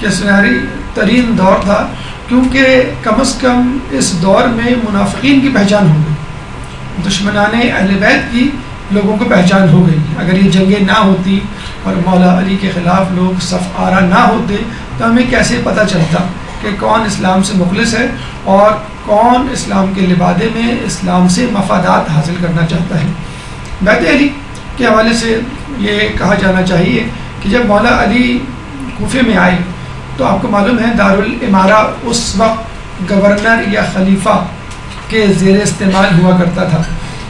کہ سنہری ترین دور تھا، کیونکہ کم از کم اس دور میں منافقین کی پہچان ہو گئی، دشمنان اہل بیت کی لوگوں کو پہچان ہو گئی۔ اگر یہ جنگیں نہ ہوتی اور مولا علی کے خلاف لوگ صف آرا نہ ہوتے تو ہمیں کیسے پتہ چلتا کہ کون اسلام سے مخلص ہے اور کون اسلام کے لبادے میں اسلام سے مفادات حاصل کرنا چاہتا ہے۔ بیت علی کے حوالے سے یہ کہا جانا چاہیے کہ جب مولا علی کوفے میں آئے تو آپ کو معلوم ہے دارالامارہ اس وقت گورنر یا خلیفہ کے زیر استعمال ہوا کرتا تھا،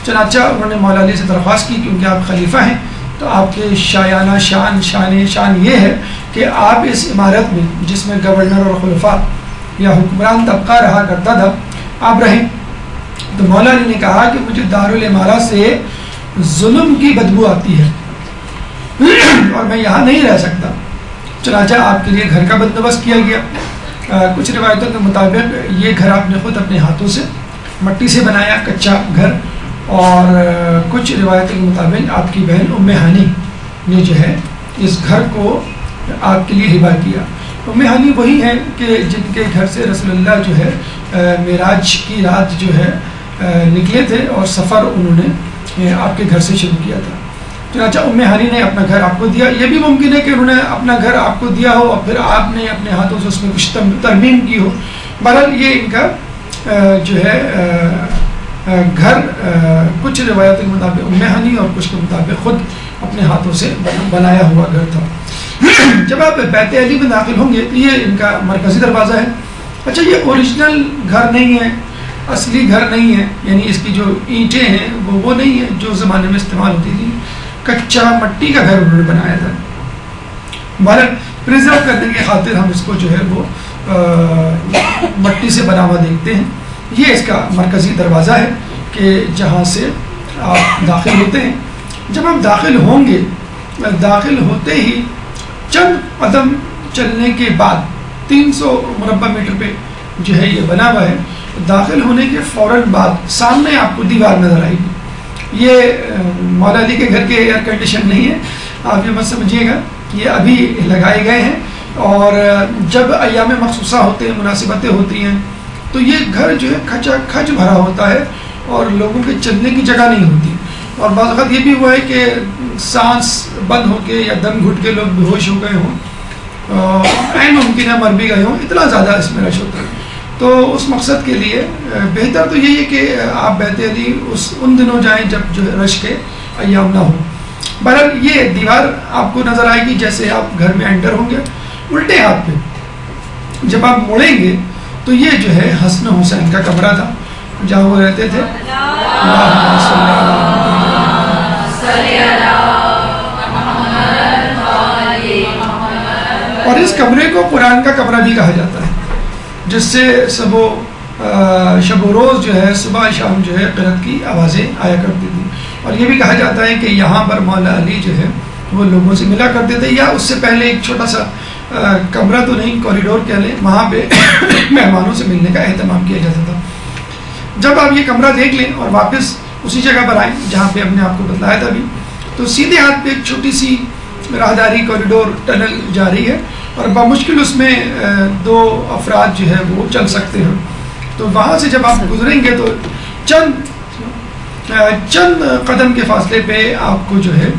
چنانچہ انہوں نے مولا علی سے درخواست کی کیونکہ آپ خلیفہ ہیں تو آپ کے شایانہ شان یہ ہے کہ آپ اس عمارت میں جس میں گورنر اور خلفاء یا حکمران طبقہ رہا کرتا تھا آپ رہیں۔ تو مولا علی نے کہا کہ مجھے دارالامارہ سے ظلم کی بدبو آتی ہے اور میں یہاں نہیں رہ سکتا، چنانچہ آپ کے لیے گھر کا بندوبست کیا گیا۔ کچھ روایتوں کے مطابق یہ گھر آپ نے خود اپنے ہاتھوں سے مٹی سے بنایا، کچا گھر، اور کچھ روایتوں کے مطابق آپ کی بہن ام ہانی نے جو ہے اس گھر کو آپ کے لیے ہبہ کیا۔ ام ہانی وہی ہیں کہ جن کے گھر سے رسول اللہ جو ہے معراج کی رات جو ہے نکلے تھے اور سفر انہوں نے آپ کے گھر سے شروع کیا تھا۔ چنانچہ ام ہانی نے اپنا گھر آپ کو دیا۔ یہ بھی ممکن ہے کہ انہوں نے اپنا گھر آپ کو دیا ہو اور پھر آپ نے اپنے ہاتھوں سے اس میں کچھ ترمیم کی ہو۔ بہرحال یہ ان کا جو ہے گھر کچھ روایت کے مطابق ام ہانی اور کچھ کے مطابق خود اپنے ہاتھوں سے بنایا ہوا گھر تھا۔ جب آپ بیت علی میں داخل ہوں گے تو یہ ان کا مرکزی دروازہ ہے۔ اچھا، یہ اوریجنل گھر نہیں ہے، اصلی گھر نہیں ہے، یعنی اس کی جو اینٹیں ہیں وہ نہیں ہے جو زمانے میں استعمال ہوتی تھی، کچا مٹی کا گھر انہوں نے بنایا تھا۔ بہرحال پریزرو کرنے کی خاطر ہم اس کو جو ہے وہ مٹی سے بنا ہوا دیکھتے ہیں۔ یہ اس کا مرکزی دروازہ ہے کہ جہاں سے آپ داخل ہوتے ہیں۔ جب ہم داخل ہوں گے، داخل ہوتے ہی چند قدم چلنے کے بعد 300 مربع میٹر پہ جو ہے یہ بنا ہوا ہے، داخل ہونے کے فوراً بعد سامنے آپ کو دیوار نظر آئے گی۔ یہ مولا علی کے گھر کے ایئر کنڈیشن نہیں ہے، آپ یہ مت سمجھیے گا، یہ ابھی لگائے گئے ہیں، اور جب ایام مخصوصہ ہوتے ہیں، مناسبتیں ہوتی ہیں تو یہ گھر جو ہے کھچا کھچ بھرا ہوتا ہے اور لوگوں کے چلنے کی جگہ نہیں ہوتی۔ اور بعض اوقات یہ بھی ہوا ہے کہ سانس بند ہو کے یا دم گھٹ کے لوگ بے ہوش ہو گئے ہوں، عین ممکن ہے مر بھی گئے ہوں، اتنا زیادہ اس میں رش ہوتا ہے۔ تو اس مقصد کے لیے بہتر تو یہی ہے کہ آپ بیت علی ان دنوں جائیں جب جو ہے رش کے ایام نہ ہو۔ بہرحال یہ دیوار آپ کو نظر آئے گی جیسے آپ گھر میں انٹر ہوں گے، الٹے ہاتھ پہ جب آپ مڑیں گے تو یہ جو ہے حسن حسین کا کمرہ تھا جہاں وہ رہتے تھے۔ اور اس کمرے کو قرآن کا کمرہ بھی کہا جاتا ہے، جس سے شب و روز جو ہے صبح شام جو ہے قرأت کی آوازیں آیا کرتی تھی۔ اور یہ بھی کہا جاتا ہے کہ یہاں پر مولا علی جو ہے وہ لوگوں سے ملا کرتے تھے، یا اس سے پہلے ایک چھوٹا سا کمرہ تو نہیں، کوریڈور کہہ لیں، وہاں پہ مہمانوں سے ملنے کا اہتمام کیا جاتا تھا۔ جب آپ یہ کمرہ دیکھ لیں اور واپس اسی جگہ پر آئیں جہاں پہ ہم نے آپ کو بتلایا تھا ابھی، تو سیدھے ہاتھ پہ ایک چھوٹی سی راہداری کوریڈور ٹنل جا رہی ہے، اور بمشکل اس میں 2 افراد جو ہے وہ چل سکتے ہیں۔ تو وہاں سے جب آپ گزریں گے تو چند قدم کے فاصلے پہ آپ کو جو ہے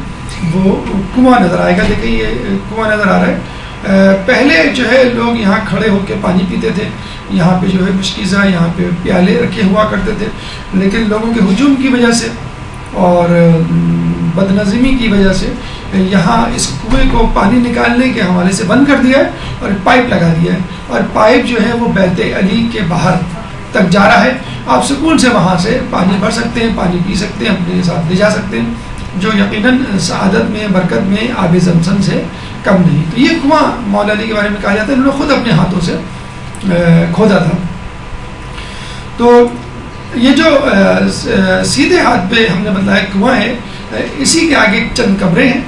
وہ کنواں نظر آئے گا۔ دیکھیں یہ کنواں نظر آ رہا ہے۔ پہلے جو ہے لوگ یہاں کھڑے ہو کے پانی پیتے تھے، یہاں پہ جو ہے مشکیزہ، یہاں پہ پیالے رکھے ہوا کرتے تھے، لیکن لوگوں کے ہجوم کی وجہ سے اور بدنظمی کی وجہ سے یہاں اس کنویں کو پانی نکالنے کے حوالے سے بند کر دیا ہے اور پائپ لگا دیا ہے، اور پائپ جو ہے وہ بیت علی کے باہر تک جا رہا ہے۔ آپ سکون سے وہاں سے پانی بھر سکتے ہیں، پانی پی سکتے ہیں، اپنے ساتھ لے جا سکتے ہیں، جو یقیناً سعادت میں برکت میں آب زمزم سے کم نہیں۔ تو یہ کنواں مولا علی کے بارے میں کہا جاتا ہے انہوں نے خود اپنے ہاتھوں سے کھودا تھا۔ تو یہ جو سیدھے ہاتھ پہ ہم نے بتلایا کنواں ہے، اسی کے آگے چند کمرے ہیں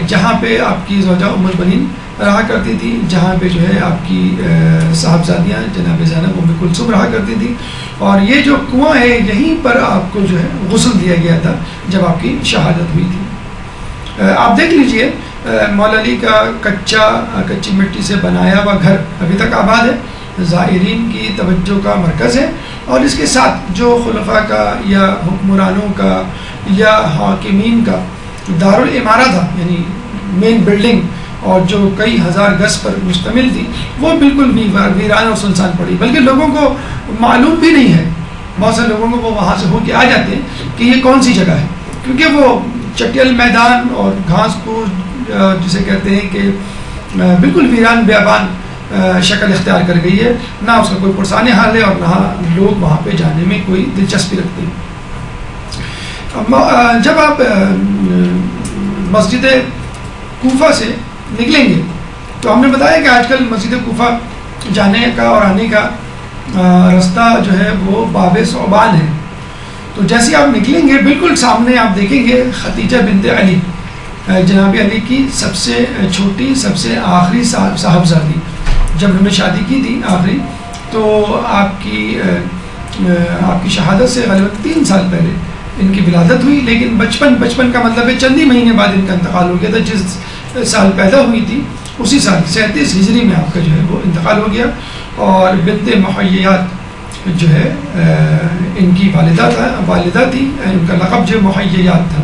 جہاں پہ آپ کی زوجہ ام البنین رہا کرتی تھی، جہاں پہ جو ہے آپ کی صاحبزادیاں جناب زینب ام کلثوم رہا کرتی تھی، اور یہ جو کنواں ہے یہیں پر آپ کو جو ہے غسل دیا گیا تھا جب آپ کی شہادت ہوئی تھی۔ آپ دیکھ لیجئے مولا علی کا کچی مٹی سے بنایا ہوا گھر ابھی تک آباد ہے، زائرین کی توجہ کا مرکز ہے، اور اس کے ساتھ جو خلفاء کا یا حکمرانوں کا یا حاکمین کا دارالعمارہ تھا، یعنی مین بلڈنگ، اور جو کئی ہزار گز پر مشتمل تھی، وہ بالکل ویران اور سنسان پڑی، بلکہ لوگوں کو معلوم بھی نہیں ہے، بہت سے لوگوں کو وہ وہاں سے ہو کے آ جاتے ہیں کہ یہ کون سی جگہ ہے، کیونکہ وہ چٹیل میدان اور گھاس پھوس جسے کہتے ہیں کہ بالکل ویران بیابان شکل اختیار کر گئی ہے، نہ اس کا کوئی پرسان حال ہے اور نہ لوگ وہاں پہ جانے میں کوئی دلچسپی رکھتے ہیں۔ جب آپ مسجد کوفہ سے نکلیں گے تو ہم نے بتایا کہ آج کل مسجد کوفہ جانے کا اور آنے کا راستہ جو ہے وہ باب ثعبان ہے، تو جیسے آپ نکلیں گے بالکل سامنے آپ دیکھیں گے ختیجہ بنت علی، جناب علی کی سب سے چھوٹی سب سے آخری صاحبزادی، جب انہوں نے شادی کی تھی آخری، تو آپ کی شہادت سے غالباً 3 سال پہلے ان کی ولادت ہوئی، لیکن بچپن کا مطلب ہے چند ہی مہینے بعد ان کا انتقال ہو گیا تھا۔ جس سال پیدا ہوئی تھی اسی سال 37 ہجری میں آپ کا جو ہے وہ انتقال ہو گیا، اور بنت محییات جو ہے ان کی والدہ تھی، ان کا لقب جو محییات تھا۔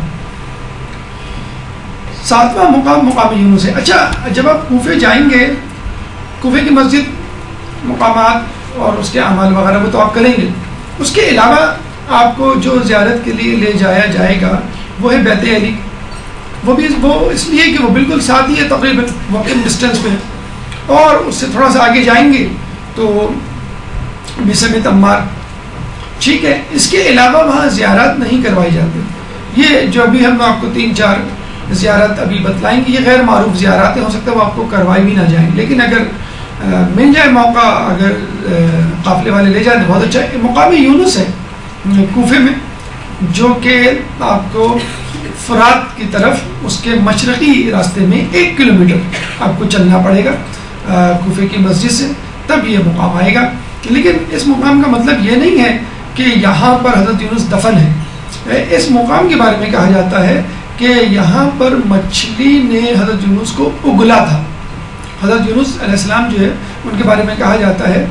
7واں مقام یونس ہے۔ اچھا، جب آپ کوفے جائیں گے، کوفے کی مسجد مقامات اور اس کے اعمال وغیرہ وہ تو آپ کریں گے، اس کے علاوہ آپ کو جو زیارت کے لیے لے جایا جائے گا وہ ہے بیت علی، وہ اس لیے کہ وہ بالکل ساتھ ہی ہے، تقریباً واکنگ ڈسٹینس پہ، اور اس سے تھوڑا سا آگے جائیں گے تو بسمت عمار، ٹھیک ہے۔ اس کے علاوہ وہاں زیارت نہیں کروائی جاتی، یہ جو ابھی ہم آپ کو 3-4 زیارت ابھی بتلائیں گے، یہ غیر معروف زیارات ہیں، ہو سکتا ہے وہ آپ کو کروائی بھی نہ جائیں، لیکن اگر مل جائے موقع، اگر قافلے والے لے جائیں تو بہت اچھا ہے۔ مقام یونس ہے کوفے میں، جو کہ آپ کو فرات کی طرف اس کے مشرقی راستے میں 1 کلومیٹر آپ کو چلنا پڑے گا کوفے کی مسجد سے، تب یہ مقام آئے گا۔ لیکن اس مقام کا مطلب یہ نہیں ہے کہ یہاں پر حضرت یونس دفن ہے۔ اس مقام کے بارے میں کہا جاتا ہے کہ یہاں پر مچھلی نے حضرت یونس کو اگلا تھا۔ حضرت یونس علیہ السلام جو ہے ان کے بارے میں کہا جاتا ہے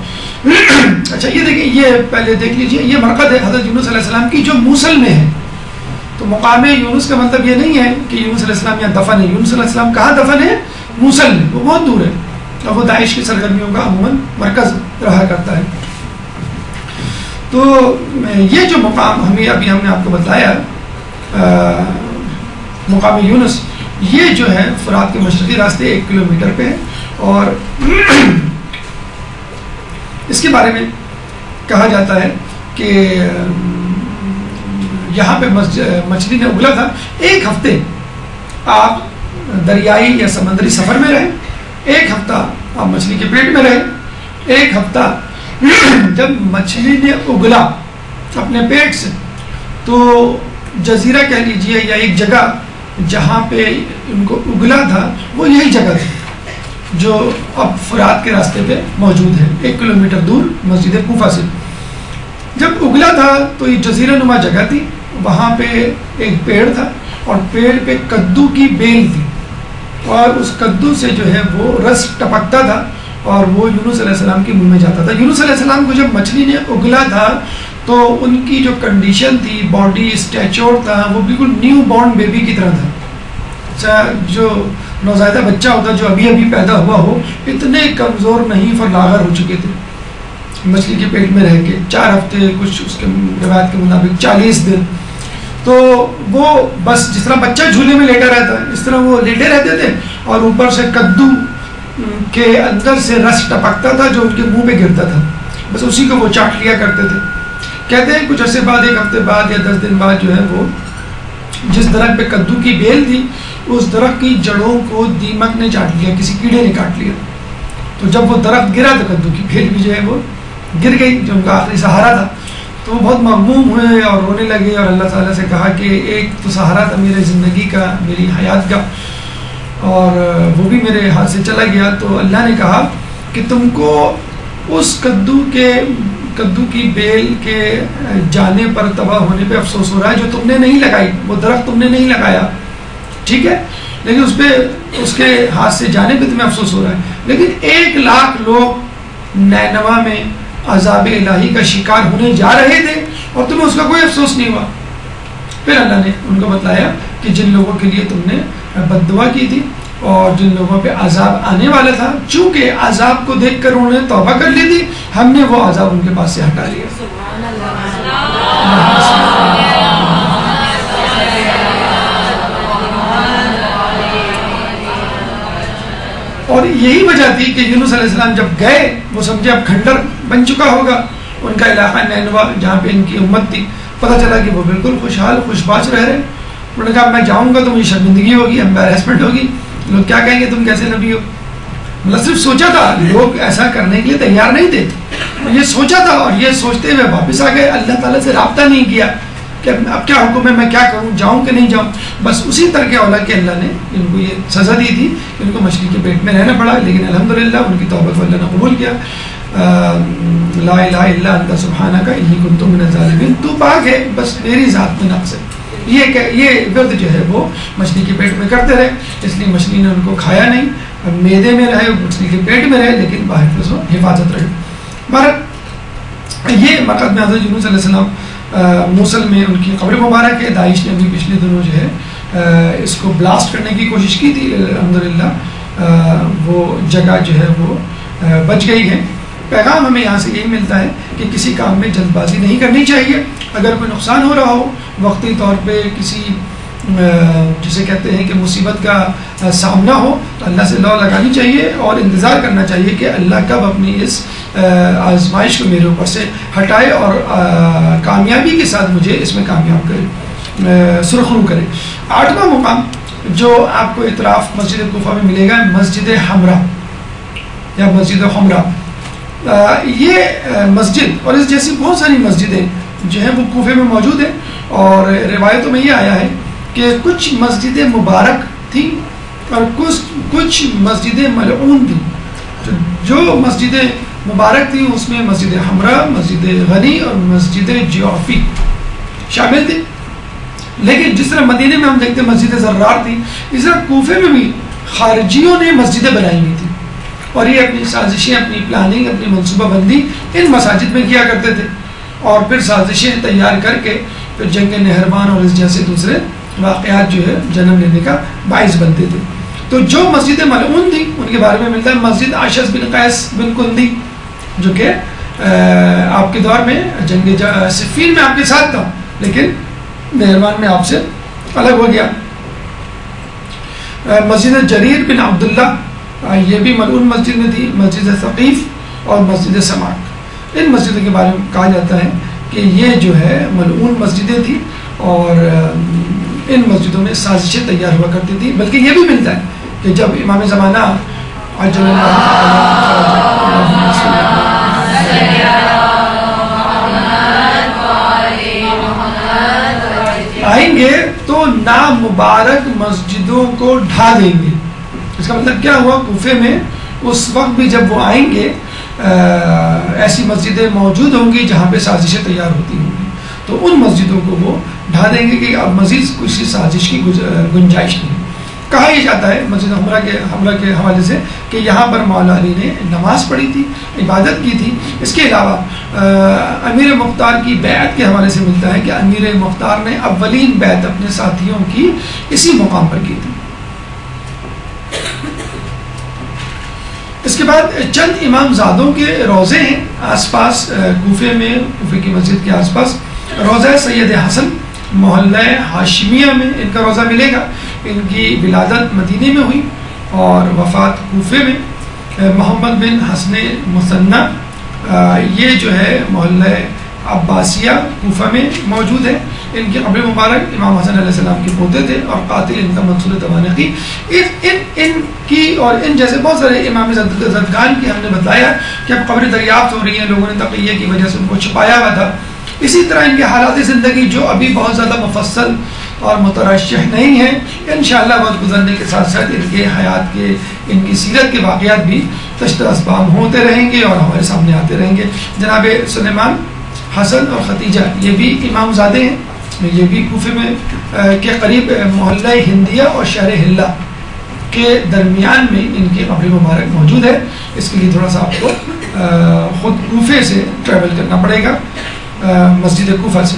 اچھا یہ دیکھیں، یہ پہلے دیکھ لیجئے، یہ مرقد ہے حضرت یونس علیہ السلام کی جو موصل میں ہے، تو مقام یونس کا مطلب یہ نہیں ہے کہ یونس علیہ السلام یہاں دفن ہے. یونس علیہ السلام کہاں دفن ہے؟ موصل میں، وہ بہت دور ہے، اور وہ داعش کی سرگرمیوں کا عموماً مرکز رہا کرتا ہے. تو یہ جو مقام ہم نے آپ کو بتایا مقام یونس، یہ جو ہے فرات کے مشرقی راستے 1 کلومیٹر پہ ہے. اور اس کے بارے میں کہا جاتا ہے کہ یہاں پہ مچھلی نے اگلا تھا. 1 ہفتے آپ دریائی یا سمندری سفر میں رہے، 1 ہفتہ آپ مچھلی کے پیٹ میں رہے، 1 ہفتہ جب مچھلی نے اگلا اپنے پیٹ سے تو جزیرہ کہہ لیجئے یا ایک جگہ جہاں پہ ان کو اگلا تھا وہ یہی جگہ تھی جو اب فرات کے راستے پہ موجود ہے 1 کلومیٹر دور مسجد کوفہ سے. جب اگلا تھا تو یہ جزیرہ نما جگہ تھی، وہاں پہ ایک پیڑ تھا اور پیڑ پہ کدو کی بیل تھی، اور اس کدو سے جو ہے وہ رس ٹپکتا تھا اور وہ یونس علیہ السلام کے منہ میں جاتا تھا. یونس علیہ السلام کو جب مچھلی نے اگلا تھا تو ان کی جو کنڈیشن تھی، باڈی اسٹیچور تھا، وہ بالکل نیو بورن بیبی کی طرح تھا. جو نوزائیدہ بچہ ہوتا جو ابھی پیدا ہوا ہو، اتنے کمزور نہیں لاغر ہو چکے تھے مچھلی کے پیٹ میں رہ کے. 4 ہفتے، کچھ اس کے روایت کے مطابق 40 دن. تو وہ بس جس طرح بچہ جھولے میں لیٹا رہتا ہے اس طرح وہ لیٹے رہتے تھے، اور اوپر سے کدو کے اندر سے رس ٹپکتا تھا جو ان کے منہ پہ گرتا تھا، بس اسی کو وہ چاٹ لیا کرتے تھے. کہتے ہیں کچھ عرصے بعد، 1 ہفتے بعد یا 10 دن بعد جو ہے وہ جس درخت پہ کدو کی بیل تھی اس درخت کی جڑوں کو دیمک نے چاٹ لیا، کسی کیڑے نے کاٹ لیا. تو جب وہ درخت گرا تو کدو کی بیل بھی جو ہے وہ گر گئی جو ان کا آخری سہارا تھا. تو وہ بہت مغموم ہوئے اور رونے لگے اور اللہ تعالیٰ سے کہا کہ ایک تو سہارا تھا میرے زندگی کا، میری حیات کا، اور وہ بھی میرے ہاتھ سے چلا گیا. تو اللہ نے کہا کہ تم کو اس کدو کی بیل کے جانے پر، تباہ ہونے پہ افسوس ہو رہا ہے جو تم نے نہیں لگائی، وہ درخت تم نے نہیں لگایا، ٹھیک ہے، لیکن اس کے ہاتھ سے جانے پہ تمہیں افسوس ہو رہا ہے. لیکن 1 لاکھ لوگ نینوا میں عذاب الہی کا شکار ہونے جا رہے تھے اور تمہیں اس کا کوئی افسوس نہیں ہوا. پھر اللہ نے ان کو بتلایا کہ جن لوگوں کے لیے تم نے بد دعا کی تھی اور جن لوگوں پہ عذاب آنے والا تھا، چونکہ عذاب کو دیکھ کر انہوں نے توبہ کر لی تھی، ہم نے وہ عذاب ان کے پاس سے ہٹا لیا. اور یہی وجہ تھی کہ یونس علیہ السلام جب گئے، وہ سمجھے اب کھنڈر بن چکا ہوگا ان کا علاقہ نینوا جہاں پہ ان کی امت تھی. پتہ چلا کہ وہ بالکل خوشحال خوش باش رہ رہے. انہوں نے کہا میں جاؤں گا تو مجھے شرمندگی ہوگی، امبیرسمنٹ ہوگی، لوگ کیا کہیں گے تم کیسے نبی ہو. مطلب صرف سوچا تھا، لوگ ایسا کرنے کے لیے تیار نہیں تھے، یہ سوچا تھا اور یہ سوچتے ہوئے واپس آ گئے. اللہ تعالیٰ سے رابطہ نہیں کیا کہ اب کیا حکم ہے، میں کیا کروں، جاؤں کہ نہیں جاؤں. بس اسی طرح کے اولا کہ اللہ نے ان کو یہ سزا دی تھی کہ ان کو مچھلی کے پیٹ میں رہنا پڑا، لیکن الحمدللہ ان کی توبہ کو اللہ نے قبول کیا. لا الہ الا انت سبحانک انی کنت من الظالمین، تو پاک ہے، بس میری ذات میں نقص ہے. یہ ورد جو ہے وہ مچھلی کے پیٹ میں کرتے رہے، اس لیے مچھلی نے ان کو کھایا نہیں، میدے میں رہے، مچھلی کے پیٹ میں رہے، لیکن باہر حفاظت رہے. یہ مقدمہ حضرت یونس علیہ السلام موصل میں ان کی قبر مبارک ہے. داعش نے ابھی پچھلے دنوں جو ہے اس کو بلاسٹ کرنے کی کوشش کی تھی، الحمدللہ وہ جگہ جو ہے وہ بچ گئی ہے. پیغام ہمیں یہاں سے یہی ملتا ہے کہ کسی کام میں جلد بازی نہیں کرنی چاہیے. اگر کوئی نقصان ہو رہا ہو وقتی طور پہ، کسی جسے کہتے ہیں کہ مصیبت کا سامنا ہو، تو اللہ سے لو لگانی چاہیے اور انتظار کرنا چاہیے کہ اللہ کب اپنی اس آزمائش کو میرے اوپر سے ہٹائے اور کامیابی کے ساتھ مجھے اس میں کامیاب کرے، سرخرو کرے. 8واں مقام جو آپ کو اطراف مسجد کوفہ میں ملے گا، مسجد حمراء یا مسجد حمراء. یہ مسجد اور اس جیسی بہت ساری مسجدیں جو ہیں وہ کوفے میں موجود ہیں، اور روایتوں میں یہ آیا ہے کہ کچھ مسجدیں مبارک تھیں اور کچھ مسجدیں ملعون تھیں. جو مسجدیں مبارک تھیں اس میں مسجد حمراء، مسجد غنی اور مسجد جعفی شامل تھی. لیکن جس طرح مدینے میں ہم دیکھتے ہیں مسجد زرار تھی، اس طرح کوفے میں بھی خارجیوں نے مسجدیں بنائی ہوئی تھیں، اور یہ اپنی سازشیں، اپنی پلاننگ، اپنی منصوبہ بندی ان مساجد میں کیا کرتے تھے، اور پھر سازشیں تیار کر کے پھر جنگ نہروان اور اس جیسے دوسرے واقعات جو ہے جنم لینے کا باعث بنتے تھے. تو جو مسجد ملعون تھی ان کے بارے میں ملتا ہے مسجد اشعث بن قیس بن کندی جو کہ آپ کے دور میں جنگ صفین میں آپ کے ساتھ تھا لیکن نہروان میں آپ سے الگ ہو گیا. مسجد جریر بن عبداللہ یہ بھی ملعون مسجد میں تھی. مسجد ثقیف اور مسجد سماک ان مسجدوں کے بارے میں کہا جاتا ہے کہ یہ جو ہے ملعون مسجدیں تھیں اور ان مسجدوں میں سازشیں تیار ہوا کرتی تھی. بلکہ یہ بھی ملتا ہے کہ جب امام زمانہ آئیں گے تو نامبارک مسجدوں کو ڈھا دیں گے. اس کا مطلب کیا ہوا؟ کوفے میں اس وقت بھی جب وہ آئیں گے ایسی مسجدیں موجود ہوں گی جہاں پہ سازشیں تیار ہوتی ہوں گی تو ان مسجدوں کو وہ ڈھا دیں گے کہ اب مزید کسی سازش کی گنجائش نہیں. کہا یہ جاتا ہے مسجد حمرہ کے حوالے سے کہ یہاں پر مولا علی نے نماز پڑھی تھی، عبادت کی تھی. اس کے علاوہ امیر مختار کی بیعت کے حوالے سے ملتا ہے کہ امیر مختار نے اولین بیعت اپنے ساتھیوں کی اسی مقام پر کی تھی. اس کے بعد چند امام زادوں کے روضے ہیں آس پاس کوفے میں. کوفے کی مسجد کے آس پاس روضہ سید حسن محلہ ہاشمیہ میں ان کا روضہ ملے گا. ان کی ولادت مدینے میں ہوئی اور وفات کوفے میں. محمد بن حسن مثنی یہ جو ہے محلہ عباسیہ کوفہ میں موجود ہے. ان کی قبر مبارک امام حسن علیہ السلام کے پوتے تھے اور قاتل ان کا منصور توانقی. ان کی اور ان جیسے بہت سارے امام زدگان کی ہم نے بتایا کہ اب قبر دریافت ہو رہی ہیں، لوگوں نے تقیہ کی وجہ سے ان کو چھپایا ہوا تھا. اسی طرح ان کے حالات زندگی جو ابھی بہت زیادہ مفصل اور مترشح نہیں ہیں، انشاءاللہ وقت گزرنے کے ساتھ ساتھ ان کے حیات کے ان کی سیرت کے واقعات بھی تشت اسباب ہوتے رہیں گے اور ہمارے سامنے آتے رہیں گے. جناب سلیمان حسن اور ختیجہ یہ بھی امام زادے ہیں. یہ بھی کوفے میں کے قریب محلہ ہندیہ اور شہر ہلہ کے درمیان میں ان کی قبر مبارک موجود ہے. اس کے لیے تھوڑا سا آپ کو خود کوفے سے ٹریول کرنا پڑے گا، مسجد کوفہ سے.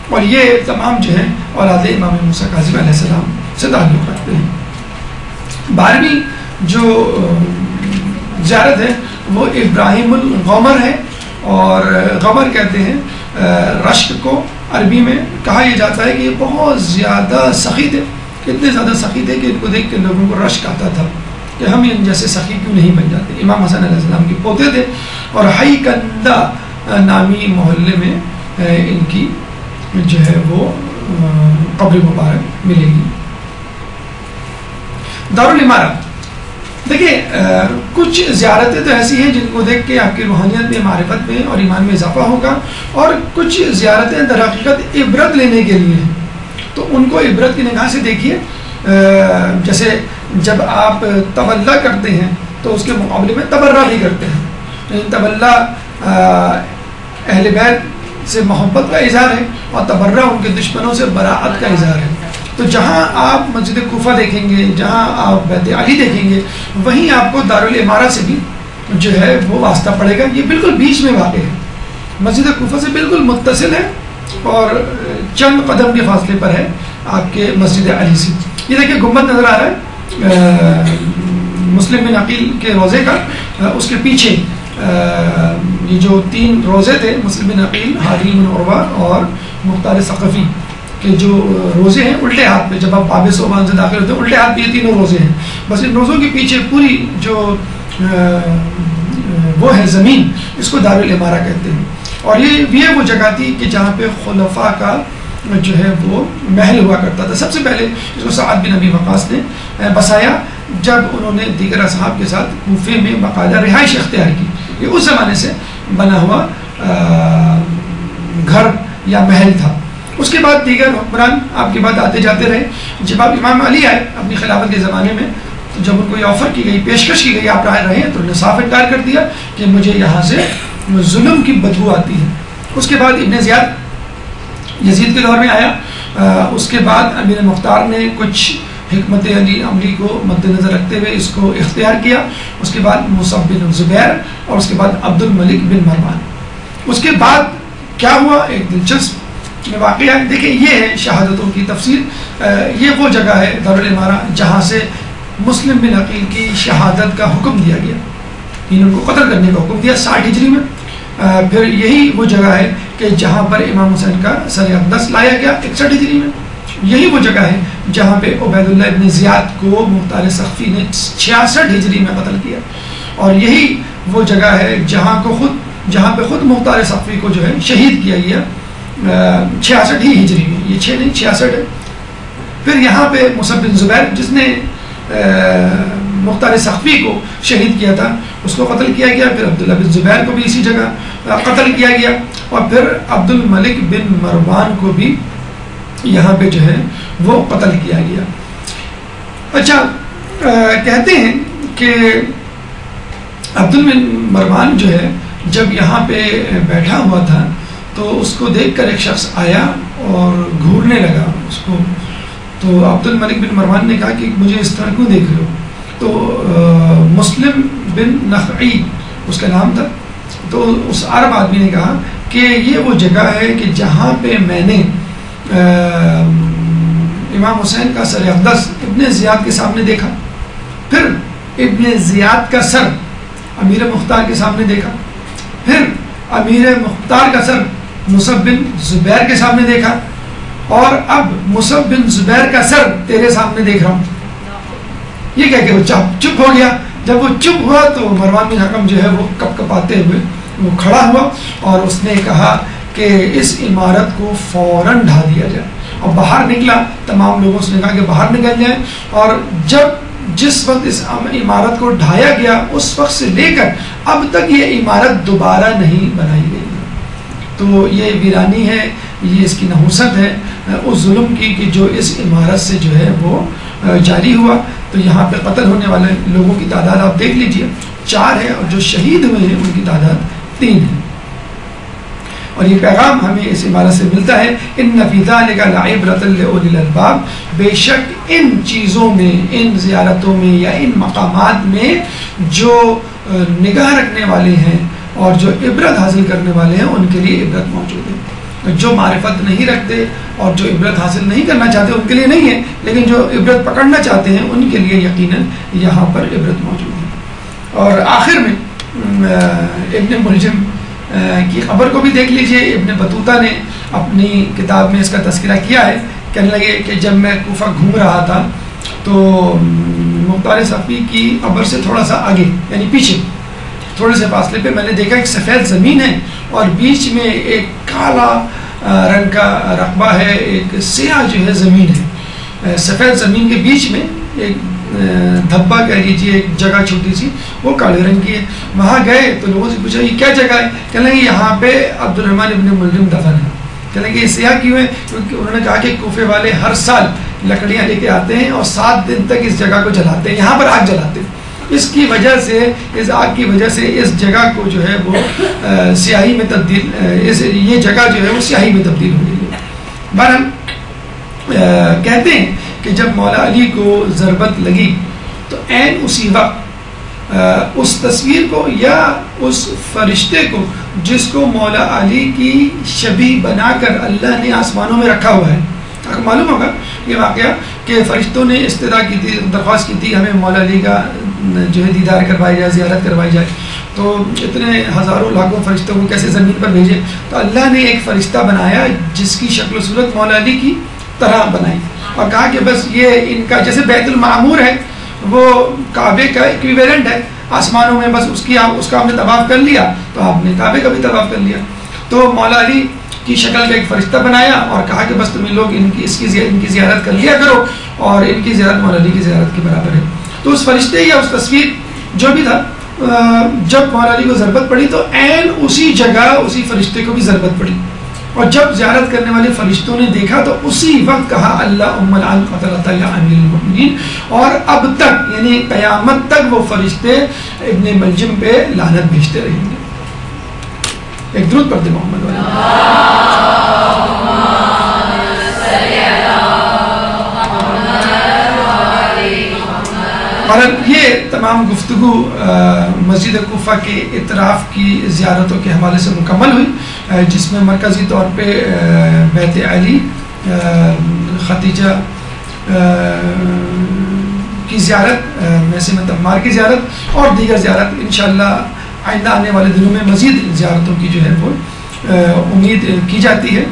اور یہ تمام جو ہیں اولاد امام موسیٰ کاظم علیہ السلام سے تعلق رکھتے ہیں. 12ویں جو زیارت ہے وہ ابراہیم الغمر ہے اور غمر کہتے ہیں رشک کو. عربی میں کہا یہ جاتا ہے کہ یہ بہت زیادہ سخی تھے، اتنے زیادہ سخی تھے کہ ان کو دیکھ کے لوگوں کو رشک آتا تھا کہ ہم ان جیسے سخی کیوں نہیں بن جاتے. امام حسن علیہ السلام کے پوتے تھے اور ہائی کندہ نامی محلے میں ان کی جو ہے وہ قبر مبارک ملے گی. دارالامارہ دیکھیے کچھ زیارتیں تو ایسی ہیں جن کو دیکھ کے آپ کی روحانیت میں، معرفت میں اور ایمان میں اضافہ ہوگا، اور کچھ زیارتیں در حقیقت عبرت لینے کے لیے ہیں. تو ان کو عبرت کی نگاہ سے دیکھیے. جیسے جب آپ تولّہ کرتے ہیں تو اس کے مقابلے میں تبرہ بھی کرتے ہیں. تولّہ اہل بیت سے محبت کا اظہار ہے اور تبرہ ان کے دشمنوں سے براءت کا اظہار ہے. تو جہاں آپ مسجد کوفہ دیکھیں گے، جہاں آپ بیت علی دیکھیں گے، وہیں آپ کو دارالامارہ سے بھی جو ہے وہ واسطہ پڑے گا. یہ بالکل بیچ میں واقع ہے، مسجد کوفہ سے بالکل متصل ہے اور چند قدم کے فاصلے پر ہے آپ کے مسجد علی سے. یہ دیکھیں گنبد نظر آ رہا ہے مسلم بن عقیل کے روضے کا. اس کے پیچھے یہ جو 3 روضے تھے، مسلم بن عقیل، حاجی بن عروہ اور مختار ثقفی کے جو روزے ہیں الٹے ہاتھ پہ، جب آپ باب صوبان سے داخل ہوتے ہیں الٹے ہاتھ پہ یہ 3 روزے ہیں. بس ان روزوں کے پیچھے پوری جو وہ ہے زمین، اس کو دارالامارہ کہتے ہیں. اور یہ وہ جگہ تھی کہ جہاں پہ خلفاء کا جو ہے وہ محل ہوا کرتا تھا. سب سے پہلے اس کو سعد بن ابی وقاص نے بسایا جب انہوں نے دیگر اصحاب کے ساتھ کوفے میں باقاعدہ رہائش اختیار کی. یہ اس زمانے سے بنا ہوا گھر یا محل تھا. اس کے بعد دیگر حکمران آپ کے بعد آتے جاتے رہے. جب آپ امام علی آئے اپنی خلافت کے زمانے میں، تو جب ان کو یہ آفر کی گئی، پیشکش کی گئی آپ رائے رہے ہیں، تو انہوں نے صاف انکار کر دیا کہ مجھے یہاں سے ظلم کی بدبو آتی ہے. اس کے بعد ابن زیاد یزید کے دور میں آیا. اس کے بعد امیر مختار نے کچھ حکمت عملی کو مد نظر رکھتے ہوئے اس کو اختیار کیا. اس کے بعد مصعب بن زبیر اور اس کے بعد عبد الملک بن مروان. اس کے بعد کیا ہوا؟ ایک دلچسپ واقعہ دیکھیں یہ ہے شہادتوں کی تفصیل. یہ وہ جگہ ہے دارالامارہ جہاں سے مسلم بن عقیل کی شہادت کا حکم دیا گیا، ان کو قتل کرنے کا حکم دیا 60 ہجری میں. پھر یہی وہ جگہ ہے کہ جہاں پر امام حسین کا سر اقدس لایا گیا 61 ہجری میں. یہی وہ جگہ ہے جہاں پہ عبید اللہ ابن زیاد کو مختار سقفی نے 66 ہجری میں قتل کیا. اور یہی وہ جگہ ہے جہاں پہ خود مختار سقفی کو جو ہے شہید کیا گیا 66 ہی ہجری میں. یہ 6 نہیں 66 ہے. پھر یہاں پہ مصعب بن زبیر جس نے مختار سقفی کو شہید کیا تھا اس کو قتل کیا گیا. پھر عبداللہ بن زبیر کو بھی اسی جگہ قتل کیا گیا. اور پھر عبد الملک بن مروان کو بھی یہاں پہ جو ہے وہ قتل کیا گیا. اچھا کہتے ہیں کہ عبد الملک مروان جو ہے جب یہاں پہ بیٹھا ہوا تھا تو اس کو دیکھ کر ایک شخص آیا اور گھورنے لگا اس کو. تو عبد الملک بن مروان نے کہا کہ مجھے اس طرح کیوں دیکھ رہے ہو؟ تو مسلم بن نخعی اس کا نام تھا. تو اس عرب آدمی نے کہا کہ یہ وہ جگہ ہے کہ جہاں پہ میں نے امام حسین کا سر اقدس ابن زیاد کے سامنے دیکھا، پھر ابن زیاد کا سر امیر مختار کے سامنے دیکھا، پھر امیر مختار کا سر مصعب بن زبیر کے سامنے دیکھا، اور اب مصعب بن زبیر کا سر تیرے سامنے دیکھ رہا ہوں. یہ کہہ کے وہ چپ ہو گیا. جب وہ چپ ہوا تو مروان بن حکم جو ہے وہ کپ کپاتے ہوئے وہ کھڑا ہوا اور اس نے کہا کہ اس عمارت کو فوراً ڈھا دیا جائے. اور باہر نکلا، تمام لوگوں سے نے کہا کہ باہر نکل جائیں. اور جس وقت اس عمارت کو ڈھایا گیا اس وقت سے لے کر اب تک یہ عمارت دوبارہ نہیں بنائی گئی. تو یہ ویرانی ہے، یہ اس کی نحوست ہے اس ظلم کی کہ جو اس عمارت سے جو ہے وہ جاری ہوا. تو یہاں پہ قتل ہونے والے لوگوں کی تعداد آپ دیکھ لیجئے 4 ہے، اور جو شہید ہوئے ہیں ان کی تعداد 3 ہے. اور یہ پیغام ہمیں اس عبارت سے ملتا ہے ان فی ذلک لعبرۃ لاولی الالباب، بے شک ان چیزوں میں، ان زیارتوں میں یا ان مقامات میں جو نگاہ رکھنے والے ہیں اور جو عبرت حاصل کرنے والے ہیں ان کے لیے عبرت موجود ہے. جو معرفت نہیں رکھتے اور جو عبرت حاصل نہیں کرنا چاہتے ان کے لیے نہیں ہے، لیکن جو عبرت پکڑنا چاہتے ہیں ان کے لیے یقیناً یہاں پر عبرت موجود ہے. اور آخر میں ابن ملجم کی خبر کو بھی دیکھ لیجئے. ابن بطوطہ نے اپنی کتاب میں اس کا تذکرہ کیا ہے. کہنے لگے کہ جب میں کوفہ گھوم رہا تھا تو مختار سقفی کی قبر سے تھوڑا سا آگے یعنی پیچھے تھوڑے سے فاصلے پہ میں نے دیکھا ایک سفید زمین ہے اور بیچ میں ایک کالا رنگ کا رقبہ ہے، ایک سیاہ جو ہے زمین ہے. سفید زمین کے بیچ میں ایک دھبا کہہ لیجیے، ایک جگہ چھوٹی سی وہ کالے رنگ کی ہے. وہاں گئے تو لوگوں سے پوچھا یہ کیا جگہ ہے؟ کہنے لگے یہاں پہ عبد الرحمن ابن ملجم دفن ہے. کہنے لگے یہ سیاہ کیوں ہے؟ کیونکہ انہوں نے کہا کہ کوفے والے ہر سال لکڑیاں لے کے آتے ہیں اور 7 دن تک اس جگہ کو جلاتے ہیں، یہاں پر آگ جلاتے ہیں. اس کی وجہ سے، اس آگ کی وجہ سے اس جگہ کو جو ہے وہ سیاہی میں تبدیل، یہ جگہ جو ہے وہ سیاہی میں تبدیل ہو گئی ہے. بہرحال کہتے ہیں کہ جب مولا علی کو ضربت لگی تو عین اسی وقت اس تصویر کو یا اس فرشتے کو جس کو مولا علی کی شبیہ بنا کر اللہ نے آسمانوں میں رکھا ہوا ہے. آپ کو معلوم ہوگا یہ واقعہ کہ فرشتوں نے استدعا کی تھی، درخواست کی تھی ہمیں مولا علی کا جو ہے دیدار کروایا جائے، زیارت کروائی جائے. تو اتنے ہزاروں لاکھوں فرشتوں کو کیسے زمین پر بھیجے؟ تو اللہ نے ایک فرشتہ بنایا جس کی شکل و صورت مولا علی کی طرح بنائی اور کہا کہ بس یہ ان کا جیسے بیت المعمور ہے وہ کعبے کا ایکویولنٹ ہے آسمانوں میں، بس اس کا ہم نے طواف کر لیا تو آپ نے کعبے کا بھی طواف کر لیا. تو مولا علی کی شکل کا ایک فرشتہ بنایا اور کہا کہ بس تمہیں لوگ ان کی زیارت کر لیا کرو اور ان کی زیارت مولا علی کی زیارت کے برابر ہے. تو اس فرشتے یا اس تصویر جو بھی تھا جب مولا علی کو ضربت پڑی تو عین اسی جگہ اسی فرشتے کو بھی ضربت پڑی. اور جب زیارت کرنے والے فرشتوں نے دیکھا تو اسی وقت کہا اللہم لعن قتلۃ یا امیر المؤمنین. اور اب تک یعنی قیامت تک وہ فرشتے ابن ملجم پہ لعنت بھیجتے رہیں گے. ایک درود پڑھتے محمد علیہ. اور یہ تمام گفتگو مسجد کوفہ کے اطراف کی زیارتوں کے حوالے سے مکمل ہوئی. جس میں مرکزی طور پہ بیت علی، خدیجہ کی زیارت، مسجد عمار کی زیارت اور دیگر زیارت انشاءاللہ آئندہ آنے والے دنوں میں مزید زیارتوں کی جو ہے وہ امید کی جاتی ہے۔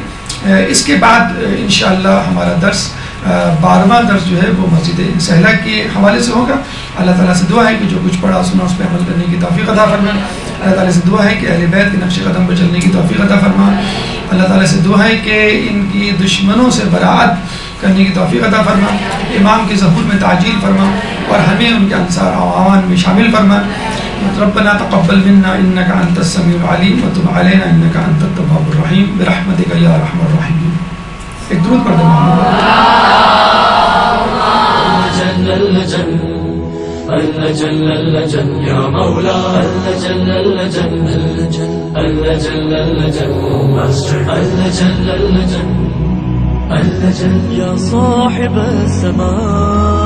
اس کے بعد انشاءاللہ ہمارا درس 12واں درس جو ہے وہ مسجد سہلہ کے حوالے سے ہوگا۔ اللہ تعالیٰ سے دعا ہے کہ جو کچھ پڑھا سنا اس پہ عمل کرنے کی توفیق عطا فرمائے۔ اللہ تعالیٰ سے دعا ہے کہ اہل بیت کے نقش قدم پر چلنے کی توفیق عطا فرما۔ اللہ تعالیٰ سے دعا ہے کہ ان کی دشمنوں سے برات کرنے کی توفیق عطا فرما، امام کے ظہور میں تعجیل فرما اور ہمیں ان کے انصار عوان میں شامل فرما۔ ربنا تقبل منا انك انت السميع العليم وتب علينا انك انت التواب الرحيم برحمتك يا ارحم الراحمين۔ ایک درود پڑھ دیں محمد۔ جل يا مولا جل جل يا صاحب السماء